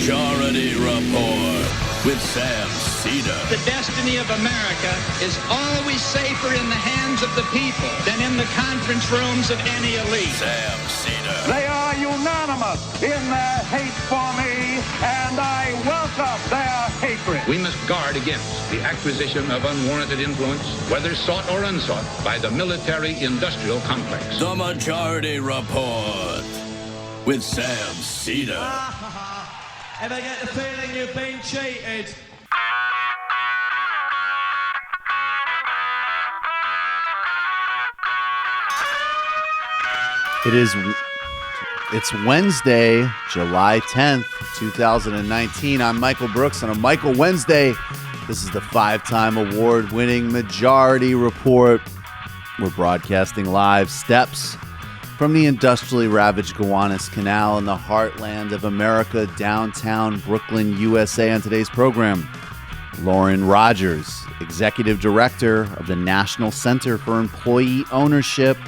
Majority Report with Sam Seder. The destiny of America is always safer in the hands of the people than in the conference rooms of any elite. Sam Seder. They are unanimous in their hate for me, and I welcome their hatred. We must guard against the acquisition of unwarranted influence, whether sought or unsought, by the military-industrial complex. The Majority Report with Sam Seder. Ever get the feeling you've been cheated? It's Wednesday, July 10th, 2019. I'm Michael Brooks, and on Michael Wednesday, this is the 5-time award-winning Majority Report. We're broadcasting live steps from the industrially ravaged Gowanus Canal in the heartland of America, downtown Brooklyn, USA. On today's program, Loren Rodgers, Executive Director of the National Center for Employee Ownership,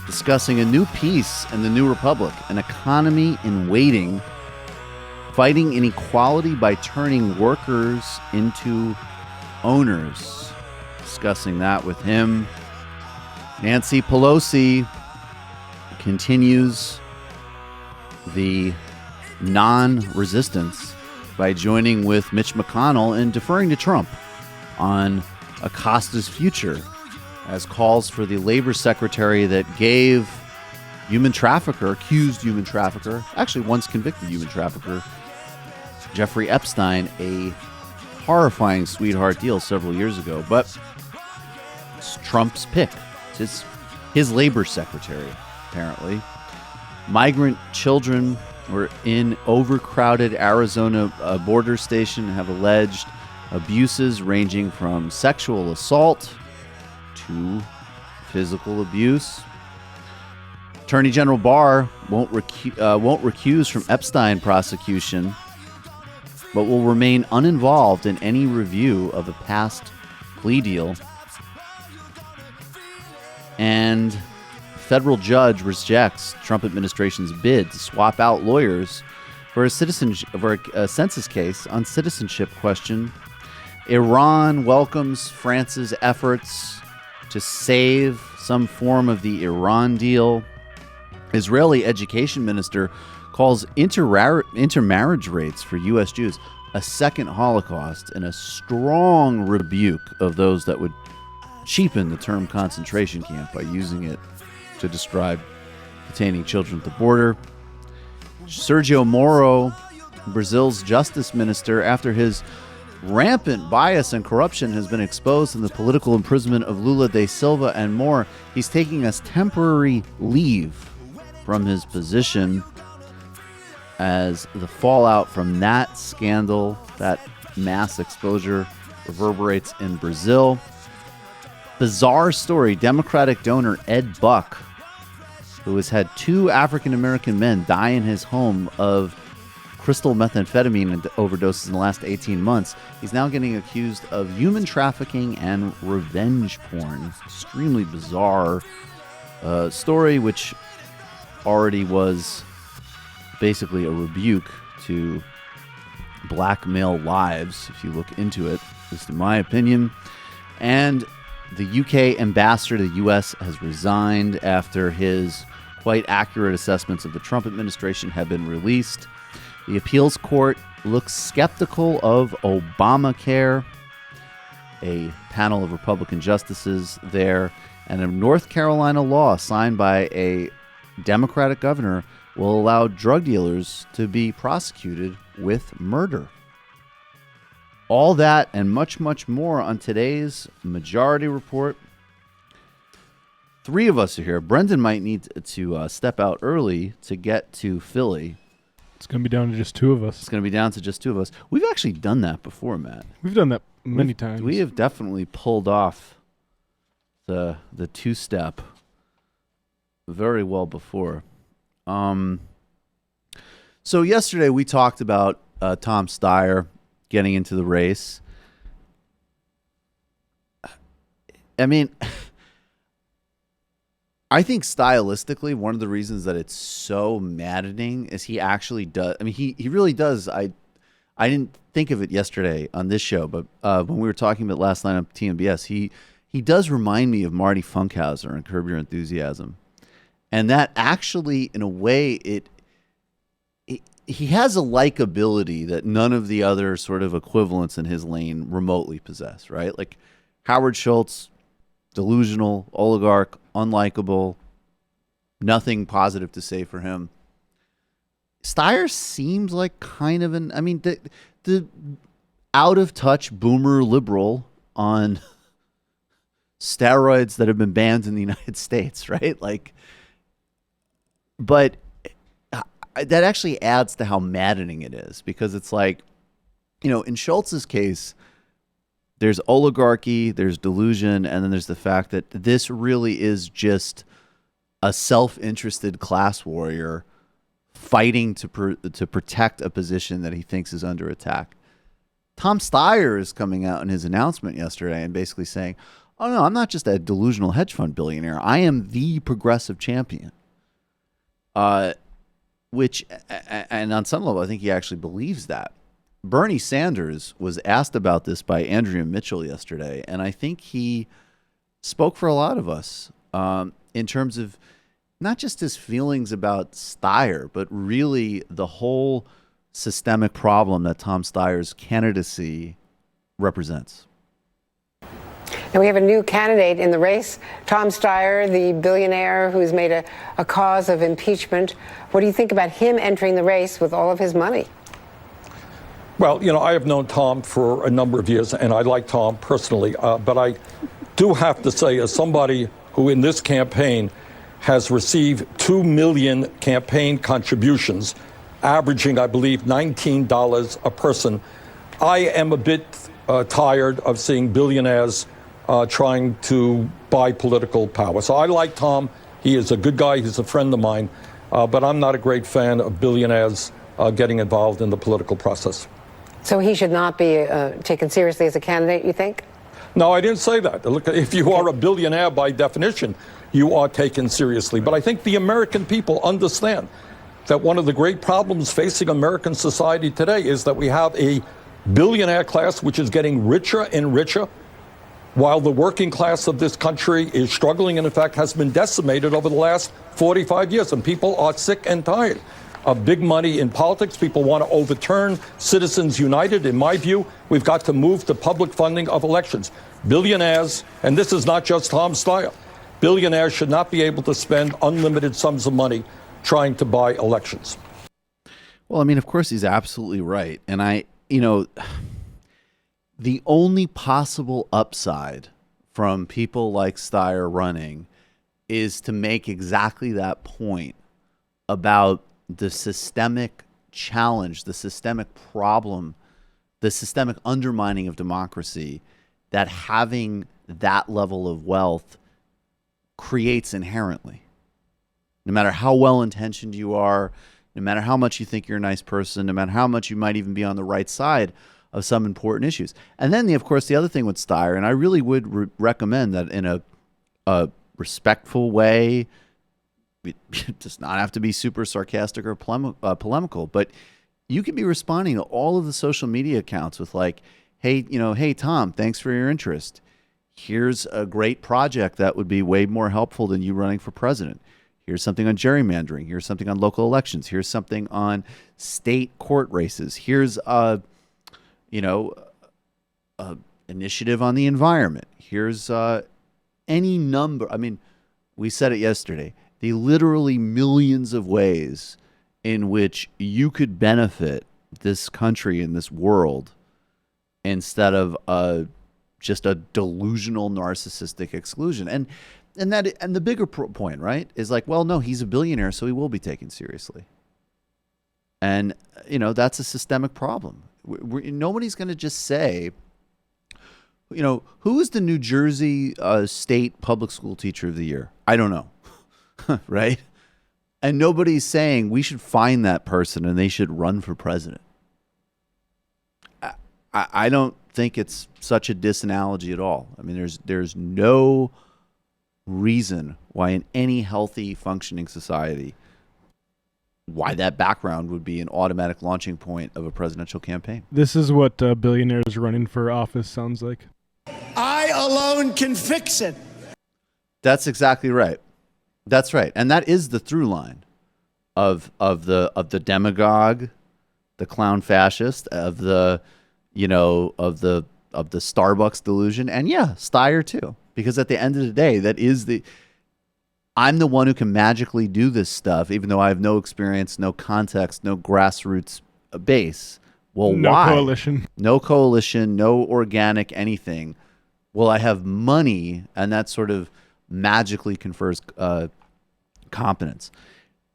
discussing a new piece in the New Republic, an economy in waiting, fighting inequality by turning workers into owners. Discussing that with him. Nancy Pelosi continues the non-resistance by joining with Mitch McConnell in deferring to Trump on Acosta's future, as calls for the labor secretary that gave accused human trafficker, actually once convicted human trafficker, Jeffrey Epstein, a horrifying sweetheart deal several years ago. But it's Trump's pick. It's his labor secretary, apparently. Migrant children were in overcrowded Arizona border station have alleged abuses ranging from sexual assault to physical abuse. Attorney General Barr won't recuse from Epstein prosecution, but will remain uninvolved in any review of a past plea deal. And federal judge rejects Trump administration's bid to swap out lawyers for a census case on citizenship question. Iran welcomes France's efforts to save some form of the Iran deal. Israeli education minister calls intermarriage rates for U.S. Jews a second Holocaust and a strong rebuke of those that would cheapen the term concentration camp by using it to describe detaining children at the border. Sergio Moro, Brazil's justice minister, after his rampant bias and corruption has been exposed in the political imprisonment of Lula da Silva and more, he's taking a temporary leave from his position as the fallout from that scandal, that mass exposure, reverberates in Brazil. Bizarre story, Democratic donor Ed Buck, who has had 2 African-American men die in his home of crystal methamphetamine overdoses in the last 18 months. He's now getting accused of human trafficking and revenge porn. Extremely bizarre story, which already was basically a rebuke to black male lives, if you look into it, at least in my opinion. And the UK ambassador to the US has resigned after his quite accurate assessments of the Trump administration have been released. The appeals court looks skeptical of Obamacare. A panel of Republican justices there, and a North Carolina law signed by a Democratic governor will allow drug dealers to be prosecuted with murder. All that and much, much more on today's Majority Report. 3 of us are here. Brendan might need to step out early to get to Philly. It's going to be down to just 2 of us. It's going to be down to just 2 of us. We've actually done that before, Matt. We've done that many times. We have definitely pulled off the 2-step very well before. So yesterday we talked about Tom Steyer getting into the race. I mean, I think stylistically, one of the reasons that it's so maddening is he actually does. I mean, he really does. I I didn't think of it yesterday on this show, but when we were talking about last night on TMBS, he does remind me of Marty Funkhauser in Curb Your Enthusiasm. And that actually, in a way, he has a likability that none of the other sort of equivalents in his lane remotely possess, right? Like Howard Schultz, delusional, oligarch, unlikable, nothing positive to say for him. Steyer seems like kind of the out-of-touch boomer liberal on steroids that have been banned in the United States, right? Like, but that actually adds to how maddening it is, because it's like, in Schultz's case, there's oligarchy, there's delusion, and then there's the fact that this really is just a self-interested class warrior fighting to protect a position that he thinks is under attack. Tom Steyer is coming out in his announcement yesterday and basically saying, oh no, I'm not just a delusional hedge fund billionaire. I am the progressive champion. Which, and on some level, I think he actually believes that. Bernie Sanders was asked about this by Andrea Mitchell yesterday, and I think he spoke for a lot of us in terms of not just his feelings about Steyer, but really the whole systemic problem that Tom Steyer's candidacy represents. And we have a new candidate in the race, Tom Steyer, the billionaire who's made a cause of impeachment. What do you think about him entering the race with all of his money? Well, I have known Tom for a number of years, and I like Tom personally. But I do have to say, as somebody who in this campaign has received 2 million campaign contributions, averaging, I believe, $19 a person, I am a bit tired of seeing billionaires trying to buy political power. So I like Tom. He is a good guy. He's a friend of mine. But I'm not a great fan of billionaires getting involved in the political process. So he should not be taken seriously as a candidate, you think? No, I didn't say that. Look, if you are a billionaire by definition, you are taken seriously. But I think the American people understand that one of the great problems facing American society today is that we have a billionaire class which is getting richer and richer, while the working class of this country is struggling and, in fact, has been decimated over the last 45 years. And people are sick and tired of big money in politics. People want to overturn Citizens United. In my view, we've got to move to public funding of elections. Billionaires, and this is not just Tom Steyer, billionaires should not be able to spend unlimited sums of money trying to buy elections. Well, of course, he's absolutely right. And the only possible upside from people like Steyer running is to make exactly that point about the systemic challenge, the systemic problem, the systemic undermining of democracy that having that level of wealth creates inherently. No matter how well-intentioned you are, no matter how much you think you're a nice person, no matter how much you might even be on the right side of some important issues. And then, of course, the other thing with Steyer, and I really would recommend that in a respectful way, it does not have to be super sarcastic or polemical, but you can be responding to all of the social media accounts with like, hey, hey, Tom, thanks for your interest. Here's a great project that would be way more helpful than you running for president. Here's something on gerrymandering. Here's something on local elections. Here's something on state court races. Here's a initiative on the environment. Here's any number. We said it yesterday. The literally millions of ways in which you could benefit this country and this world instead of just a delusional narcissistic exclusion. And the bigger point, right, is like, well, no, he's a billionaire, so he will be taken seriously. And, that's a systemic problem. Nobody's going to just say, who is the New Jersey State Public School Teacher of the Year? I don't know. Right? And nobody's saying we should find that person and they should run for president. I don't think it's such a disanalogy at all. There's no reason why in any healthy functioning society why that background would be an automatic launching point of a presidential campaign. This is what billionaires running for office sounds like. I alone can fix it. That's exactly right. That's right. And that is the through line of the demagogue, the clown fascist, of the Starbucks delusion, and Steyer too. Because at the end of the day, I'm the one who can magically do this stuff, even though I have no experience, no context, no grassroots base. Well, no why? No coalition, no organic anything. Well, I have money, and that sort of magically confers competence.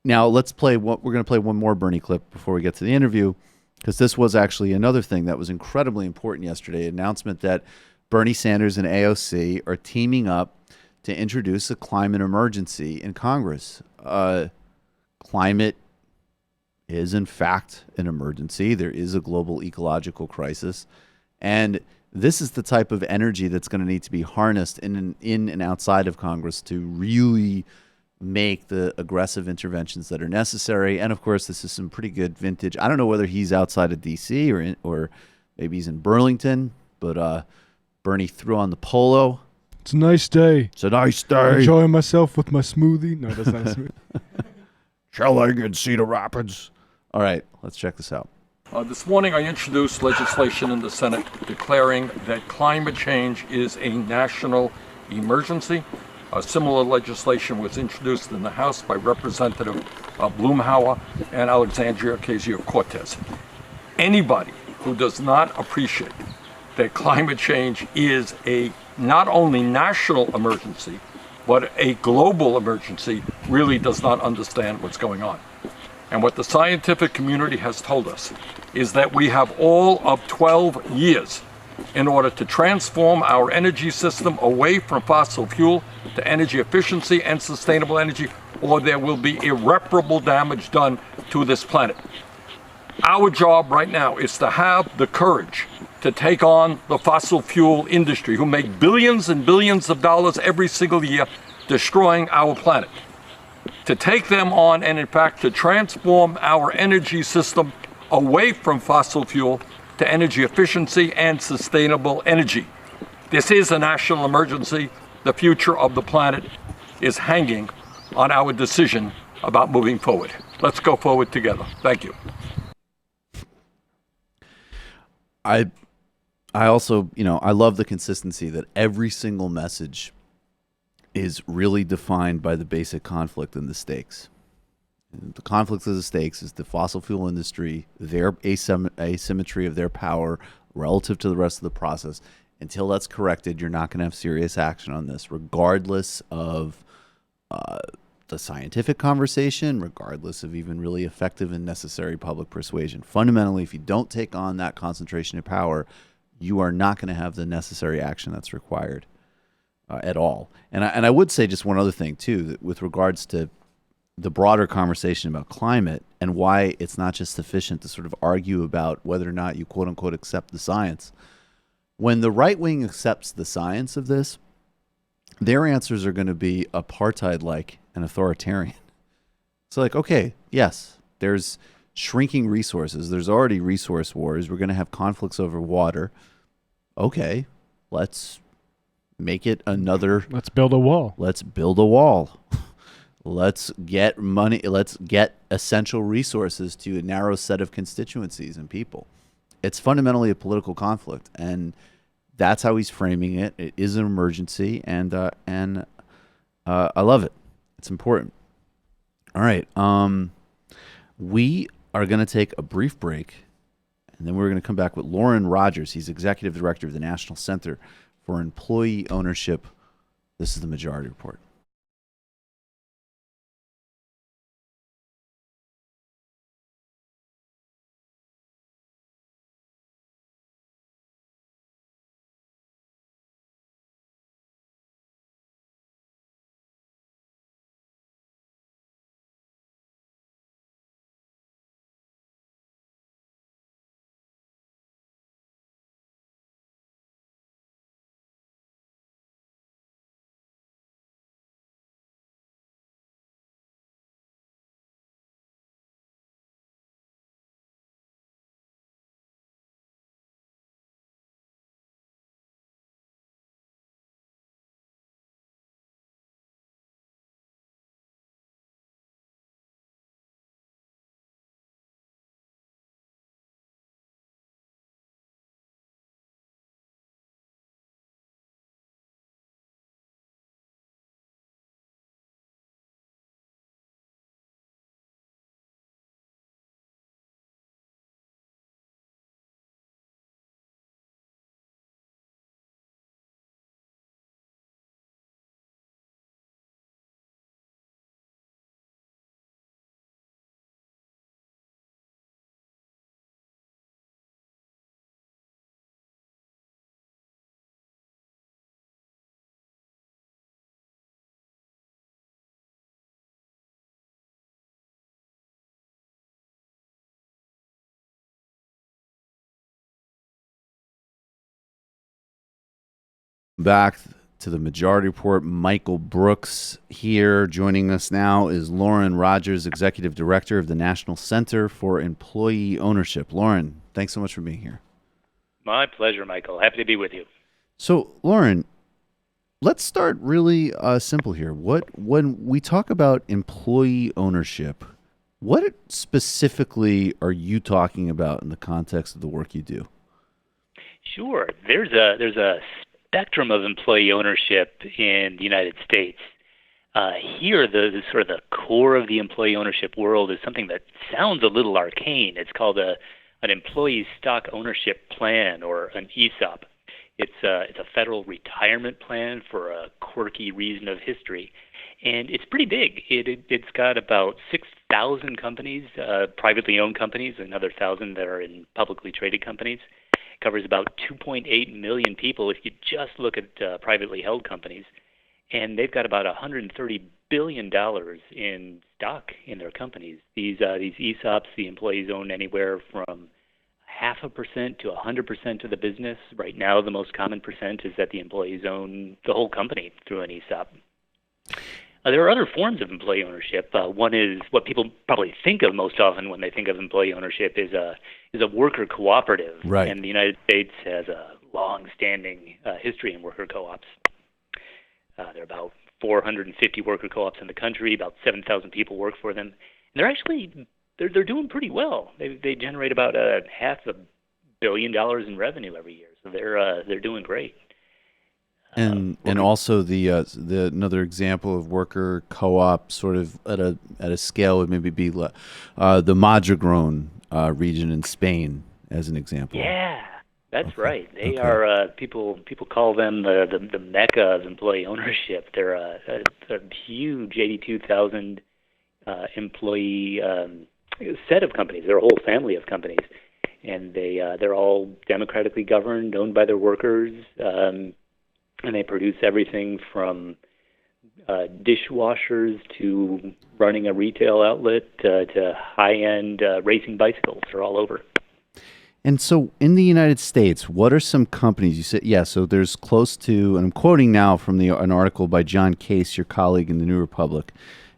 Now, we're going to play one more Bernie clip before we get to the interview, because this was actually another thing that was incredibly important yesterday. An announcement that Bernie Sanders and AOC are teaming up to introduce a climate emergency in Congress. Climate is, in fact, an emergency. There is a global ecological crisis. And this is the type of energy that's going to need to be harnessed in and outside of Congress to really make the aggressive interventions that are necessary. And, of course, this is some pretty good vintage. I don't know whether he's outside of D.C. or maybe he's in Burlington, but Bernie threw on the polo. It's a nice day. It's a nice day. Enjoying myself with my smoothie. No, that's not a smoothie. Chilling in Cedar Rapids. All right, let's check this out. This morning I introduced legislation in the Senate declaring that climate change is a national emergency. Similar legislation was introduced in the House by Representative Blumhauer and Alexandria Ocasio-Cortez. Anybody who does not appreciate that climate change is a not only national emergency, but a global emergency really does not understand what's going on. And what the scientific community has told us is that we have all of 12 years in order to transform our energy system away from fossil fuel to energy efficiency and sustainable energy, or there will be irreparable damage done to this planet. Our job right now is to have the courage to take on the fossil fuel industry, who make billions and billions of dollars every single year destroying our planet. To take them on and, in fact, to transform our energy system away from fossil fuel to energy efficiency and sustainable energy. This is a national emergency. The future of the planet is hanging on our decision about moving forward. Let's go forward together. Thank you. I also, I love the consistency that every single message is really defined by the basic conflict and the stakes. The conflict of the stakes is the fossil fuel industry, their asymmetry of their power relative to the rest of the process. Until that's corrected, you're not going to have serious action on this, regardless of the scientific conversation, regardless of even really effective and necessary public persuasion. Fundamentally, if you don't take on that concentration of power, you are not going to have the necessary action that's required at all. And I would say just one other thing, too, that with regards to the broader conversation about climate and why it's not just sufficient to sort of argue about whether or not you, quote unquote, accept the science. When the right wing accepts the science of this, their answers are going to be apartheid-like and authoritarian. So like, okay, yes, there's shrinking resources. There's already resource wars. We're going to have conflicts over water. Okay, let's make it another. Let's build a wall. Let's build a wall. Let's get money. Let's get essential resources to a narrow set of constituencies and people. It's fundamentally a political conflict, and that's how he's framing it. It is an emergency, and I love it. It's important. All right, we are going to take a brief break, and then we're going to come back with Loren Rodgers. He's executive director of the National Center for Employee Ownership. This is the Majority Report. Back to the Majority Report. Michael Brooks here. Joining us now is Loren Rodgers, Executive Director of the National Center for Employee Ownership. Loren, thanks so much for being here. My pleasure, Michael. Happy to be with you. So, Loren, let's start really simple here. When we talk about employee ownership, what specifically are you talking about in the context of the work you do? Sure. There's a spectrum of employee ownership in the United States. Here, the sort of the core of the employee ownership world is something that sounds a little arcane. It's called an employee stock ownership plan, or an ESOP. It's a federal retirement plan for a quirky reason of history, and it's pretty big. It's got about 6,000 companies, privately owned companies, another 1,000 that are in publicly traded companies. Covers about 2.8 million people if you just look at privately held companies. And they've got about $130 billion in stock in their companies. These ESOPs, the employees own anywhere from 0.5% to 100% of the business. Right now, the most common percent is that the employees own the whole company through an ESOP. There are other forms of employee ownership. One is what people probably think of most often when they think of employee ownership is a worker cooperative. Right. And the United States has a long-standing history in worker co-ops. There are about 450 worker co-ops in the country. About 7,000 people work for them. And they're doing pretty well. They generate about $500 million in revenue every year. So they're doing great. And also the another example of worker co-op sort of at a scale would maybe be the Madrigal region in Spain as an example. Yeah, that's right. They are people call them the mecca of employee ownership. They're a huge 82,000 employee set of companies. They're a whole family of companies, and they're all democratically governed, owned by their workers. And they produce everything from dishwashers to running a retail outlet to high-end racing bicycles. They're all over. And so in the United States, what are some companies? You said, so there's close to, and I'm quoting now from an article by John Case, your colleague in the New Republic.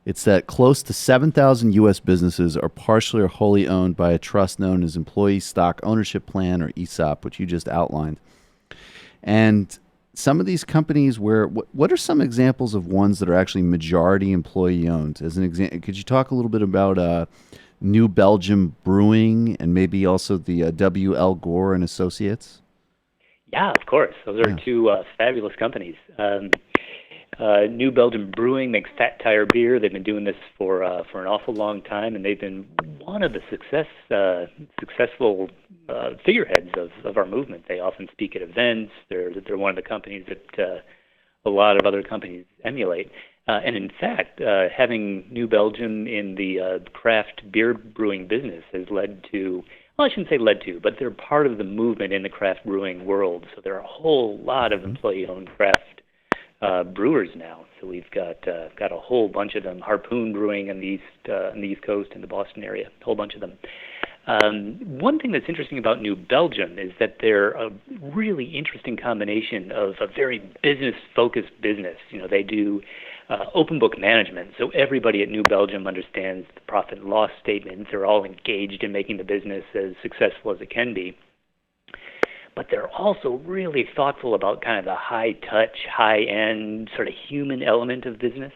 It's that close to 7,000 U.S. businesses are partially or wholly owned by a trust known as Employee Stock Ownership Plan, or ESOP, which you just outlined. And some of these companies what are some examples of ones that are actually majority employee owned? As an example, could you talk a little bit about New Belgium Brewing and maybe also the W. L. Gore and Associates? Yeah, of course. Those are two fabulous companies. New Belgium Brewing makes fat tire beer. They've been doing this for an awful long time, and they've been one of the successful figureheads of our movement. They often speak at events. They're one of the companies that a lot of other companies emulate. And in fact, having New Belgium in the craft beer brewing business has led to, well, I shouldn't say led to, but they're part of the movement in the craft brewing world. So there are a whole lot of employee-owned craft brewers now. So we've got a whole bunch of them. Harpoon Brewing on the East Coast in the Boston area, a whole bunch of them. One thing that's interesting about New Belgium is that they're a really interesting combination of a very business-focused business. You know, they do open book management, so everybody at New Belgium understands the profit and loss statements. They're all engaged in making the business as successful as it can be. But they're also really thoughtful about kind of the high-touch, high-end, sort of human element of business.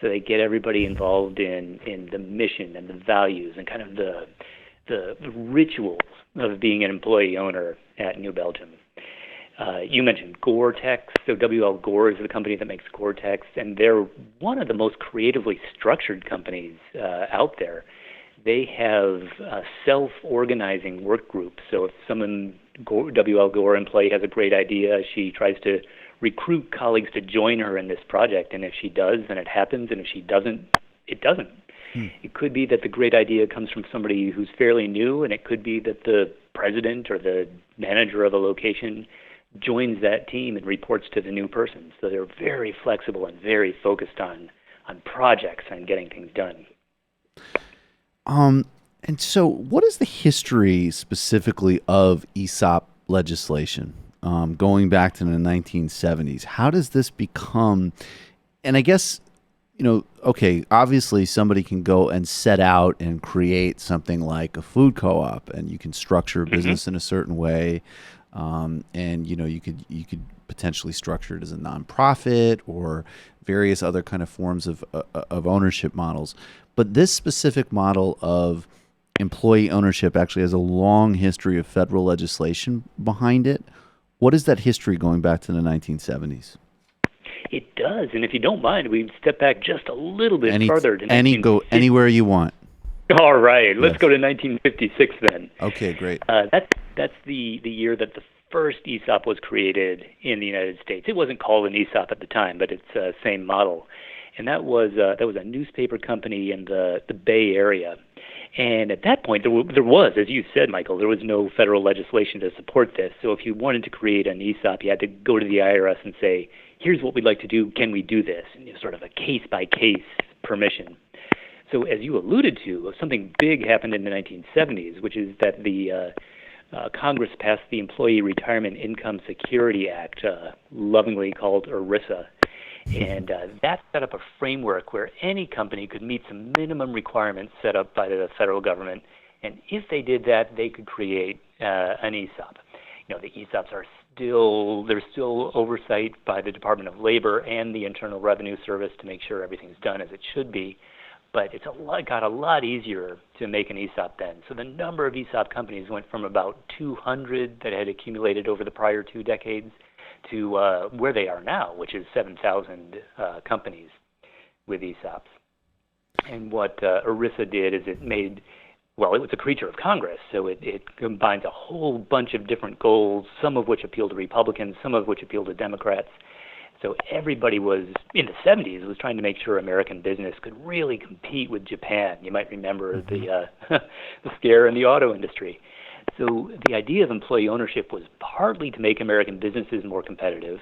So they get everybody involved in the mission and the values and kind of the rituals of being an employee owner at New Belgium. You mentioned Gore-Tex. So W.L. Gore is the company that makes Gore-Tex, and they're one of the most creatively structured companies out there. They have self-organizing work groups. So if someone, W.L. Gore employee, has a great idea, she tries to recruit colleagues to join her in this project. And if she does, then it happens. And if she doesn't, it doesn't. It could be that the great idea comes from somebody who's fairly new, and it could be that the president or the manager of a location joins that team and reports to the new person. So they're very flexible and very focused on projects and getting things done. And so what is the history specifically of ESOP legislation? going back to the 1970s. How does this become, and I guess, okay, obviously somebody can go and set out and create something like a food co-op, and you can structure a business in a certain way. And you could potentially structure it as a nonprofit or various other kind of forms of ownership models. But this specific model of employee ownership actually has a long history of federal legislation behind it. What is that history going back to the 1970s? It does, and if you don't mind, we step back just a little bit further to go anywhere you want. All right, let's go to 1956 then. Okay, great. That's the year that the first ESOP was created in the United States. It wasn't called an ESOP at the time, but it's the same model. And that was a newspaper company in the Bay Area. And at that point, there was, as you said, Michael, there was no federal legislation to support this. So if you wanted to create an ESOP, you had to go to the IRS and say, here's what we'd like to do. Can we do this? And sort of a case-by-case permission. So as you alluded to, something big happened in the 1970s, which is that the Congress passed the Employee Retirement Income Security Act, lovingly called ERISA. And that set up a framework where any company could meet some minimum requirements set up by the federal government. And if they did that, they could create an ESOP. The ESOPs are there's still oversight by the Department of Labor and the Internal Revenue Service to make sure everything's done as it should be. But it's got a lot easier to make an ESOP then. So the number of ESOP companies went from about 200 that had accumulated over the prior 2 decades to where they are now, which is 7,000 companies with ESOPs. And what ERISA did is it was a creature of Congress, so it combines a whole bunch of different goals, some of which appeal to Republicans, some of which appeal to Democrats. So everybody was, in the 70s, was trying to make sure American business could really compete with Japan. You might remember the scare in the auto industry. So the idea of employee ownership was partly to make American businesses more competitive.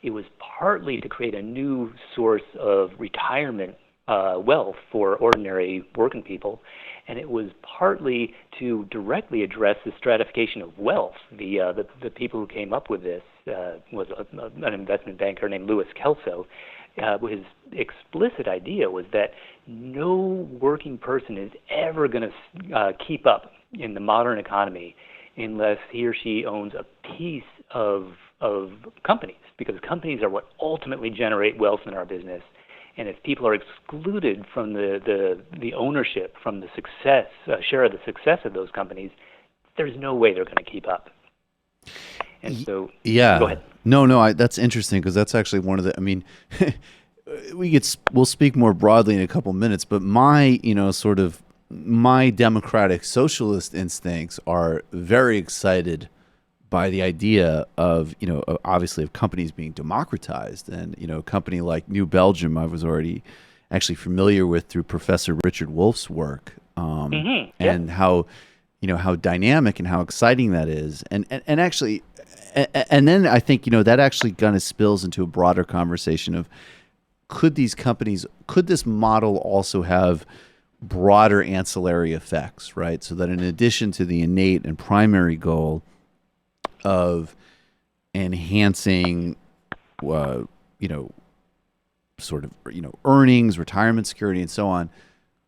It was partly to create a new source of retirement wealth for ordinary working people. And it was partly to directly address the stratification of wealth. The people who came up with this was an investment banker named Louis Kelso. His explicit idea was that no working person is ever going to keep up in the modern economy unless he or she owns a piece of companies, because companies are what ultimately generate wealth in our business. And if people are excluded from the ownership, from the success, share of the success of those companies, there's no way they're going to keep up. And so, yeah, go ahead. No, that's interesting, because that's actually one of the. I mean, we'll speak more broadly in a couple minutes, but my democratic socialist instincts are very excited by the idea of, obviously of companies being democratized. And, a company like New Belgium, I was already actually familiar with through Professor Richard Wolff's work, and how dynamic and how exciting that is. And actually, and then I think, that actually kind of spills into a broader conversation of, could this model also have broader ancillary effects, right? So that in addition to the innate and primary goal of enhancing, earnings, retirement security, and so on,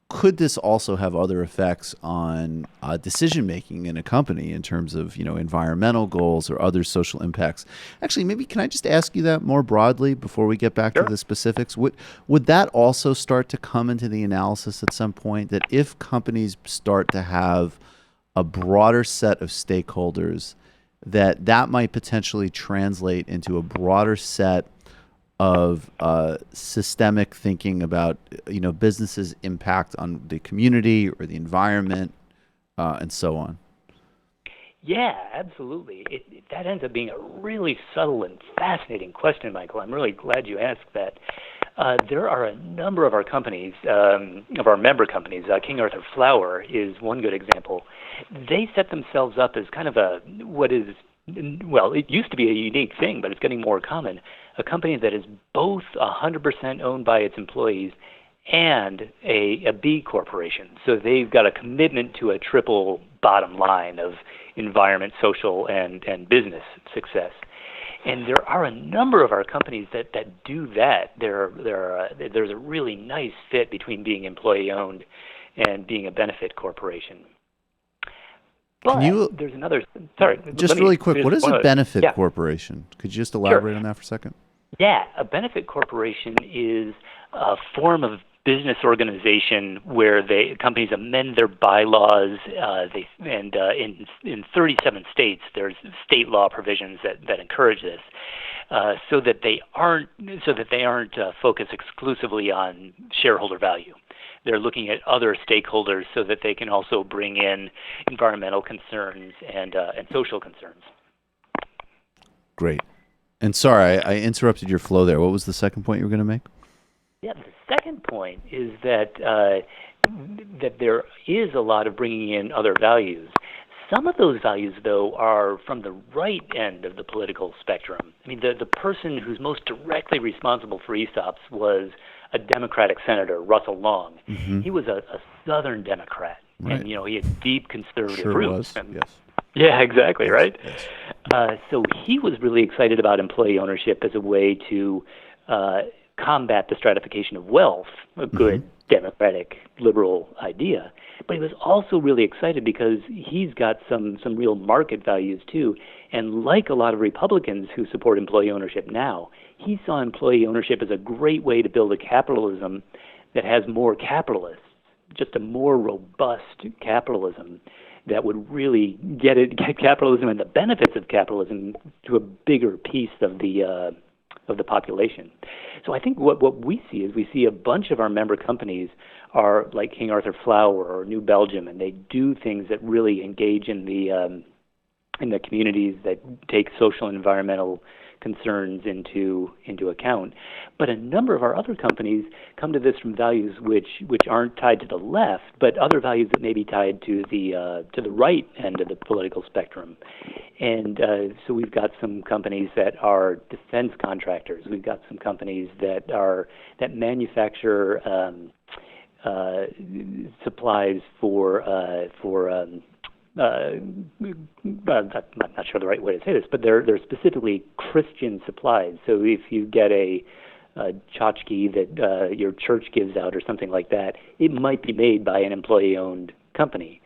could this also have other effects on decision making in a company in terms of environmental goals or other social impacts? Actually, maybe can I just ask you that more broadly before we get back to the specifics? Would that also start to come into the analysis at some point, that if companies start to have a broader set of stakeholders, that might potentially translate into a broader set of systemic thinking about businesses' impact on the community or the environment, and so on? Yeah, absolutely. That ends up being a really subtle and fascinating question, Michael. I'm really glad you asked that. There are a number of our companies, of our member companies. King Arthur Flour is one good example. They set themselves up as kind of it used to be a unique thing, but it's getting more common, a company that is both 100% owned by its employees and a B corporation. So they've got a commitment to a triple bottom line of environment, social, and business success. And there are a number of our companies that do that. There's a really nice fit between being employee-owned and being a benefit corporation. But there's another. Sorry, just really quick. What is a benefit yeah. corporation? Could you just elaborate on that for a second? Yeah, a benefit corporation is a form of business organization where companies amend their bylaws. In 37 states, there's state law provisions that encourage this, so that they aren't focused exclusively on shareholder value. They're looking at other stakeholders so that they can also bring in environmental concerns and social concerns. Great. And sorry, I interrupted your flow there. What was the second point you were going to make? Yeah, the second point is that there is a lot of bringing in other values. Some of those values, though, are from the right end of the political spectrum. I mean, the person who's most directly responsible for ESOPs was a Democratic senator, Russell Long. Mm-hmm. He was a Southern Democrat, right. And he had deep conservative Was. roots. Yes. Yeah, exactly, right? Yes. So he was really excited about employee ownership as a way to combat the stratification of wealth, a good democratic liberal idea. But he was also really excited because he's got some real market values too. And like a lot of Republicans who support employee ownership now, he saw employee ownership as a great way to build a capitalism that has more capitalists, just a more robust capitalism that would really get capitalism and the benefits of capitalism to a bigger piece of the population. So I think what we see is we see a bunch of our member companies are like King Arthur Flour or New Belgium, and they do things that really engage in the communities, that take social and environmental concerns into account. But a number of our other companies come to this from values which aren't tied to the left, but other values that may be tied to the right end of the political spectrum. And so we've got some companies that are defense contractors. We've got some companies that manufacture supplies for I'm not sure the right way to say this, but they're specifically Christian supplies. So if you get a tchotchke that your church gives out or something like that, it might be made by an employee-owned company.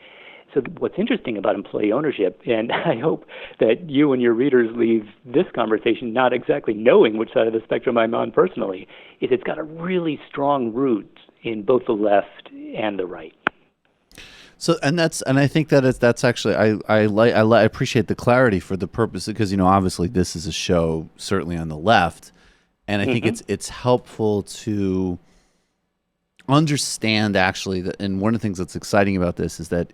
So what's interesting about employee ownership, and I hope that you and your readers leave this conversation not exactly knowing which side of the spectrum I'm on personally, is it's got a really strong root in both the left and the right. So, and I think that's actually I appreciate the clarity for the purpose, because obviously this is a show certainly on the left, and I think it's helpful to understand actually that. And one of the things that's exciting about this is that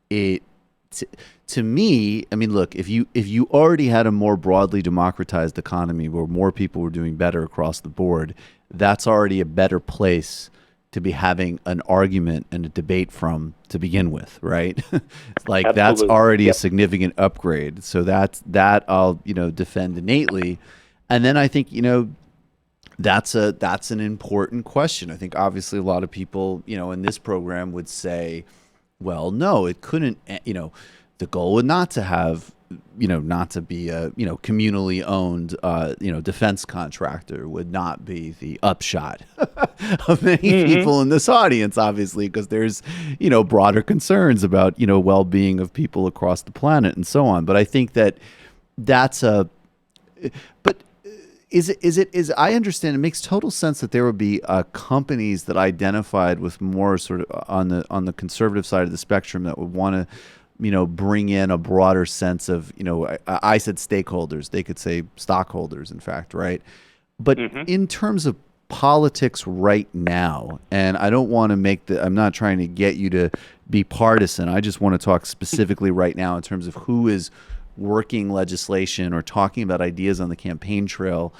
to me, I mean, look, if you already had a more broadly democratized economy where more people were doing better across the board, that's already a better place to be having an argument and a debate from to begin with, right? Like Absolutely. That's already a significant upgrade. So that I'll defend innately, and then I think that's an important question. I think obviously a lot of people in this program would say, well, no, it couldn't. The goal would not to have not to be a communally owned defense contractor would not be the upshot of many people in this audience, obviously, because there's broader concerns about well-being of people across the planet and so on. But I think that's but is I understand it makes total sense that there would be companies that identified with more sort of on the conservative side of the spectrum that would want to bring in a broader sense of, I said stakeholders, they could say stockholders, in fact, right? But in terms of politics right now, and I don't want to I'm not trying to get you to be partisan. I just want to talk specifically right now in terms of who is working legislation or talking about ideas on the campaign trail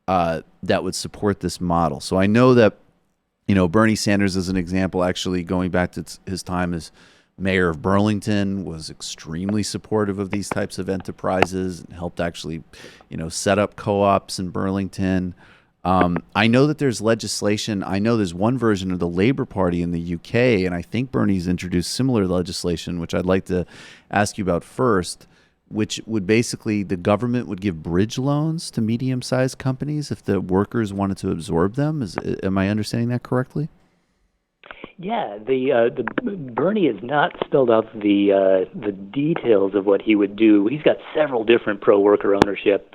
that would support this model. So I know that, Bernie Sanders, as an example, actually going back to his time as mayor of Burlington, was extremely supportive of these types of enterprises and helped actually, set up co-ops in Burlington. I know that there's legislation. I know there's one version of the Labour Party in the UK, and I think Bernie's introduced similar legislation, which I'd like to ask you about first, which would basically the government would give bridge loans to medium-sized companies if the workers wanted to absorb them. Am I understanding that correctly? Yeah, the Bernie has not spelled out the details of what he would do. He's got several different pro-worker ownership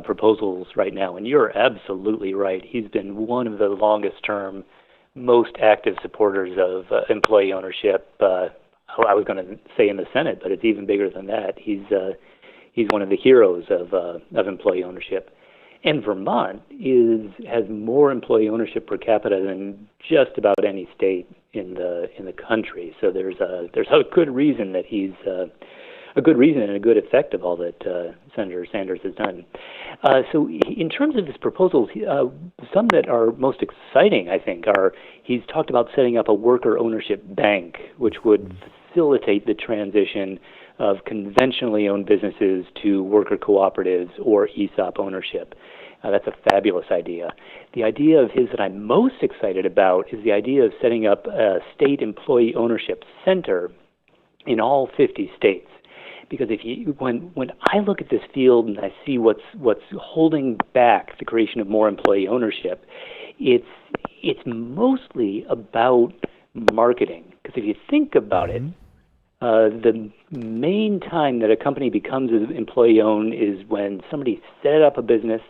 proposals right now, and you're absolutely right. He's been one of the longest-term, most active supporters of employee ownership. I was going to say in the Senate, but it's even bigger than that. He's one of the heroes of employee ownership. And Vermont has more employee ownership per capita than just about any state in the country. So there's a good reason that he's a good reason and a good effect of all that Senator Sanders has done. So in terms of his proposals, some that are most exciting, I think, are he's talked about setting up a worker ownership bank, which would facilitate the transition of conventionally owned businesses to worker cooperatives or ESOP ownership. That's a fabulous idea. The idea of his that I'm most excited about is the idea of setting up a state employee ownership center in all 50 states. Because when I look at this field and I see what's holding back the creation of more employee ownership, it's mostly about marketing. Because if you think about it, the main time that a company becomes employee-owned is when somebody set up a business,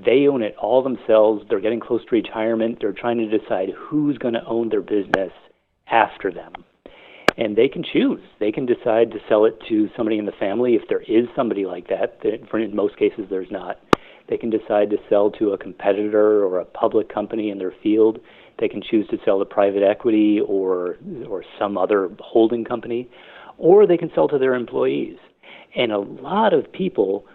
they own it all themselves, they're getting close to retirement, they're trying to decide who's going to own their business after them. And they can choose. They can decide to sell it to somebody in the family if there is somebody like that. In most cases, there's not. They can decide to sell to a competitor or a public company in their field. They can choose to sell to private equity or some other holding company, or they can sell to their employees. And a lot of people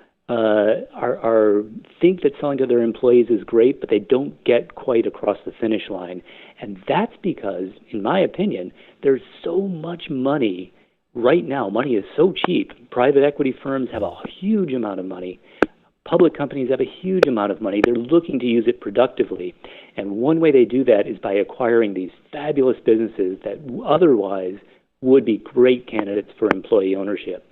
think that selling to their employees is great, but they don't get quite across the finish line. And that's because, in my opinion, there's so much money right now. Money is so cheap. Private equity firms have a huge amount of money. Public companies have a huge amount of money. They're looking to use it productively. And one way they do that is by acquiring these fabulous businesses that otherwise would be great candidates for employee ownership.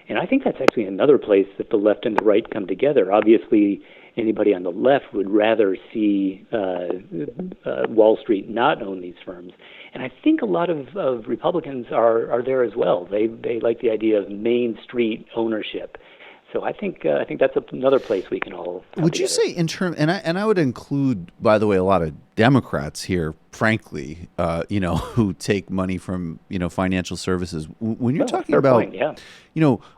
And I think that's actually another place that the left and the right come together. Obviously, anybody on the left would rather see Wall Street not own these firms. And I think a lot of Republicans are there as well. They like the idea of Main Street ownership. So I think that's another place we can all come Would together. you say in term, and I would include, by the way, a lot of Democrats here, frankly, who take money from financial services. When you're talking about, point, yeah.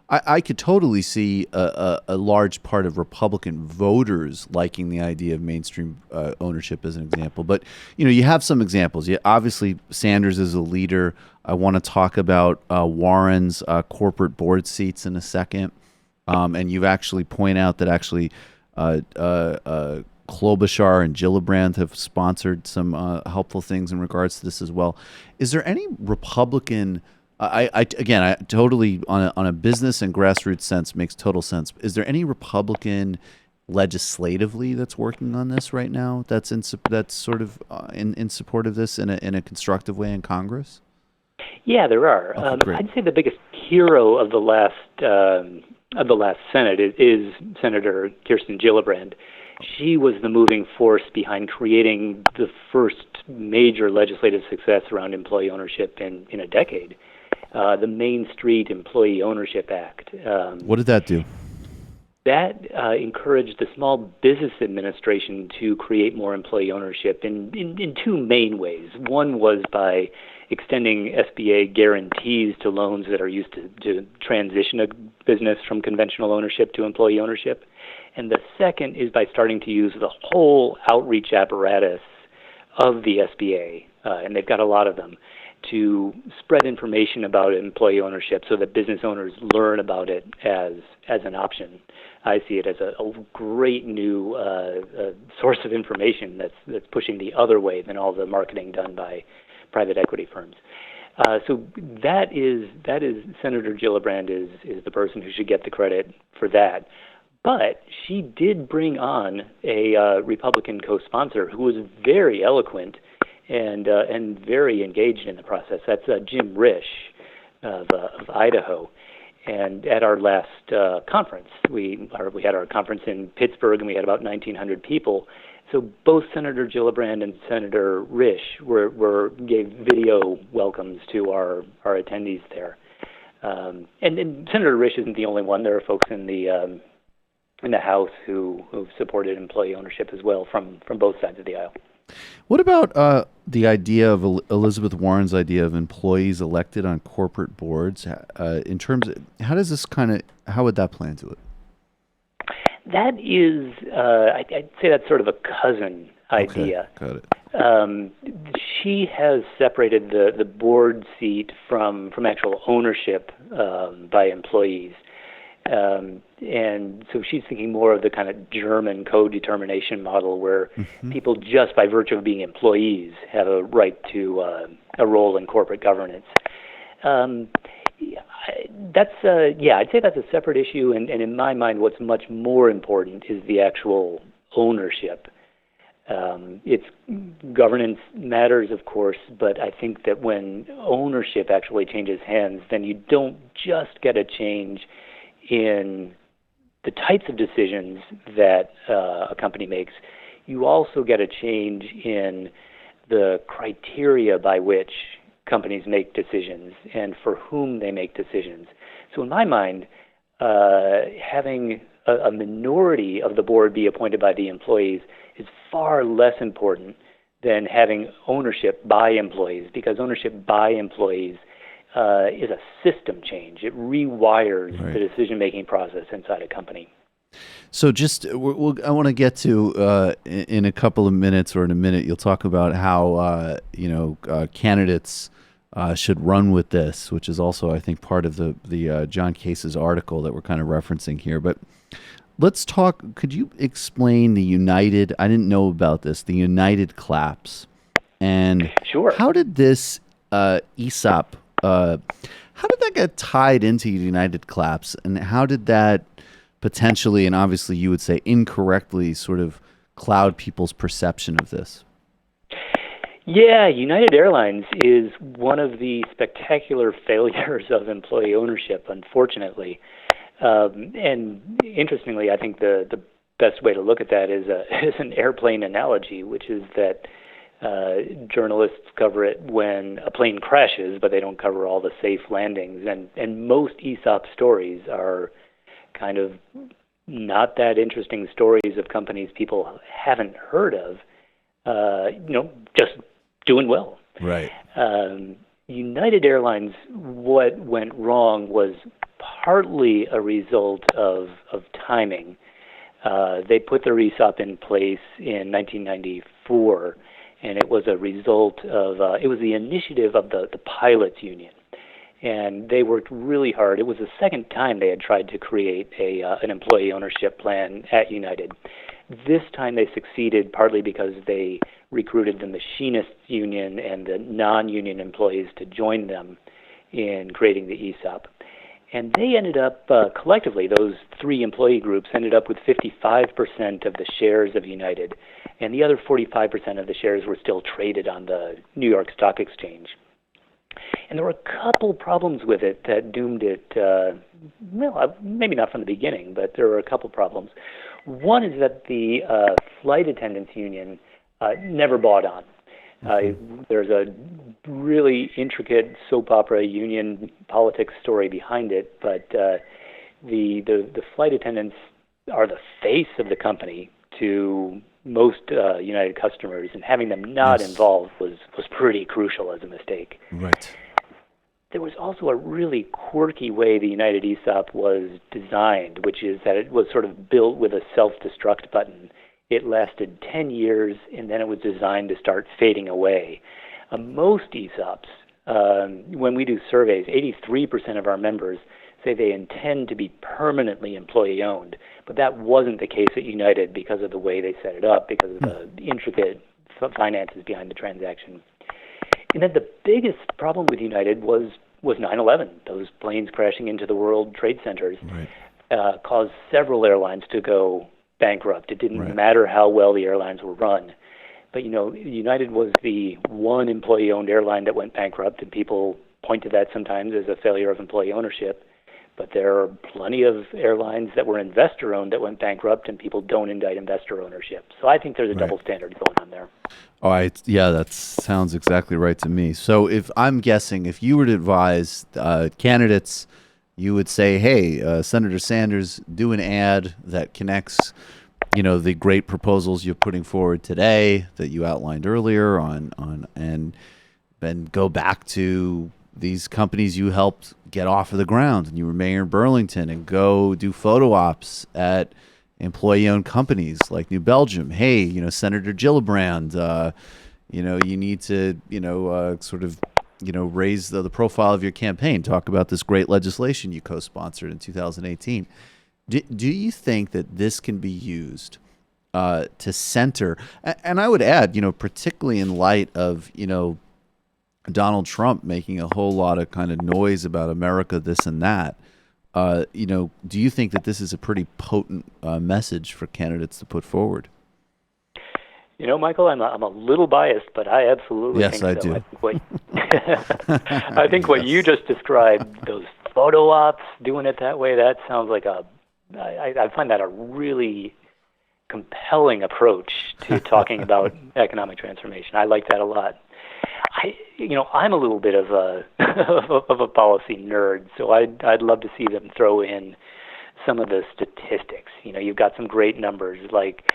I could totally see a large part of Republican voters liking the idea of mainstream ownership as an example. But you have some examples. Obviously, Sanders is a leader. I want to talk about Warren's corporate board seats in a second. And you've actually point out that actually Klobuchar and Gillibrand have sponsored some helpful things in regards to this as well. Is there any Republican? I totally on a business and grassroots sense makes total sense. Is there any Republican legislatively that's working on this right now? That's sort of in support of this in a constructive way in Congress. Yeah, there are. I'd say the biggest hero of the last Senate is Senator Kirsten Gillibrand. She was the moving force behind creating the first major legislative success around employee ownership in a decade, the Main Street Employee Ownership Act. What did that do? That encouraged the Small Business Administration to create more employee ownership in two main ways. One was by extending SBA guarantees to loans that are used to transition a business from conventional ownership to employee ownership. And the second is by starting to use the whole outreach apparatus of the SBA, and they've got a lot of them, to spread information about employee ownership so that business owners learn about it as an option. I see it as a great new source of information that's pushing the other way than all the marketing done by private equity firms. So that is Senator Gillibrand is the person who should get the credit for that. But she did bring on a Republican co-sponsor who was very eloquent and very engaged in the process. That's Jim Risch of Idaho. And at our last conference, we had our conference in Pittsburgh, and we had about 1,900 people. So both Senator Gillibrand and Senator Risch gave video welcomes to our attendees there. And Senator Risch isn't the only one. There are folks in the House who've supported employee ownership as well from both sides of the aisle. What about the idea of Elizabeth Warren's idea of employees elected on corporate boards? In terms of how would that play into it? That is, I'd say that's sort of a cousin idea. Okay, got it. She has separated the board seat from actual ownership by employees. And so she's thinking more of the kind of German co-determination model where people just by virtue of being employees have a right to a role in corporate governance. I'd say that's a separate issue, and in my mind what's much more important is the actual ownership. It's governance matters, of course, but I think that when ownership actually changes hands, then you don't just get a change in the types of decisions that a company makes. You also get a change in the criteria by which companies make decisions and for whom they make decisions. So in my mind, having a minority of the board be appointed by the employees is far less important than having ownership by employees, because ownership by employees is a system change. It rewires the decision-making process inside a company. So I want to get to, in a couple of minutes or in a minute, you'll talk about how, candidates should run with this, which is also, I think, part of the John Case's article that we're kind of referencing here. But let's talk, could you explain the United, I didn't know about this, the United collapse. And sure. How did this ESOP, how did that get tied into United collapse? And how did that potentially, and obviously you would say incorrectly, sort of cloud people's perception of this? Yeah, United Airlines is one of the spectacular failures of employee ownership, unfortunately. And interestingly, I think the best way to look at that is an airplane analogy, which is that journalists cover it when a plane crashes, but they don't cover all the safe landings. And most ESOP stories are kind of not that interesting stories of companies people haven't heard of, just doing well. Right. United Airlines, what went wrong was partly a result of timing. They put their ESOP in place in 1994, and it was a result of, it was the initiative of the pilots union. And they worked really hard. It was the second time they had tried to create an employee ownership plan at United. This time they succeeded partly because they recruited the machinists union and the non-union employees to join them in creating the ESOP. And they ended up, collectively, those three employee groups ended up with 55% of the shares of United. And the other 45% of the shares were still traded on the New York Stock Exchange. And there were a couple problems with it that doomed it, maybe not from the beginning, but there were a couple problems. One is that the flight attendants union never bought on. There's a really intricate soap opera union politics story behind it, but the flight attendants are the face of the company to most United customers, and having them not involved was pretty crucial as a mistake. Right. There was also a really quirky way the United ESOP was designed, which is that it was sort of built with a self-destruct button. It lasted 10 years, and then it was designed to start fading away. Most ESOPs, when we do surveys, 83% of our members say they intend to be permanently employee-owned. But that wasn't the case at United because of the way they set it up, because of the intricate finances behind the transaction. And then the biggest problem with United was 9/11. Those planes crashing into the World Trade Centers caused several airlines to go bankrupt. It didn't matter how well the airlines were run. But, United was the one employee-owned airline that went bankrupt, and people point to that sometimes as a failure of employee ownership. But there are plenty of airlines that were investor-owned that went bankrupt, and people don't indict investor ownership. So I think there's a double standard going on there. All right. Yeah, that sounds exactly right to me. So if I'm guessing, if you were to advise candidates, you would say, hey, Senator Sanders, do an ad that connects, the great proposals you're putting forward today that you outlined earlier and then go back to these companies you helped get off of the ground, and you were mayor in Burlington, and go do photo ops at employee-owned companies like New Belgium. Hey, Senator Gillibrand, you need to, raise the profile of your campaign. Talk about this great legislation you co-sponsored in 2018. Do you think that this can be used to center? And I would add, particularly in light of, Donald Trump making a whole lot of kind of noise about America, this and that. Do you think that this is a pretty potent message for candidates to put forward? Michael, I'm a little biased, but I absolutely think so. Yes, I do. I think what you just described, those photo ops, doing it that way, that sounds like I find that a really compelling approach to talking about economic transformation. I like that a lot. I'm a little bit of a of a policy nerd, so I'd love to see them throw in some of the statistics. You've got some great numbers like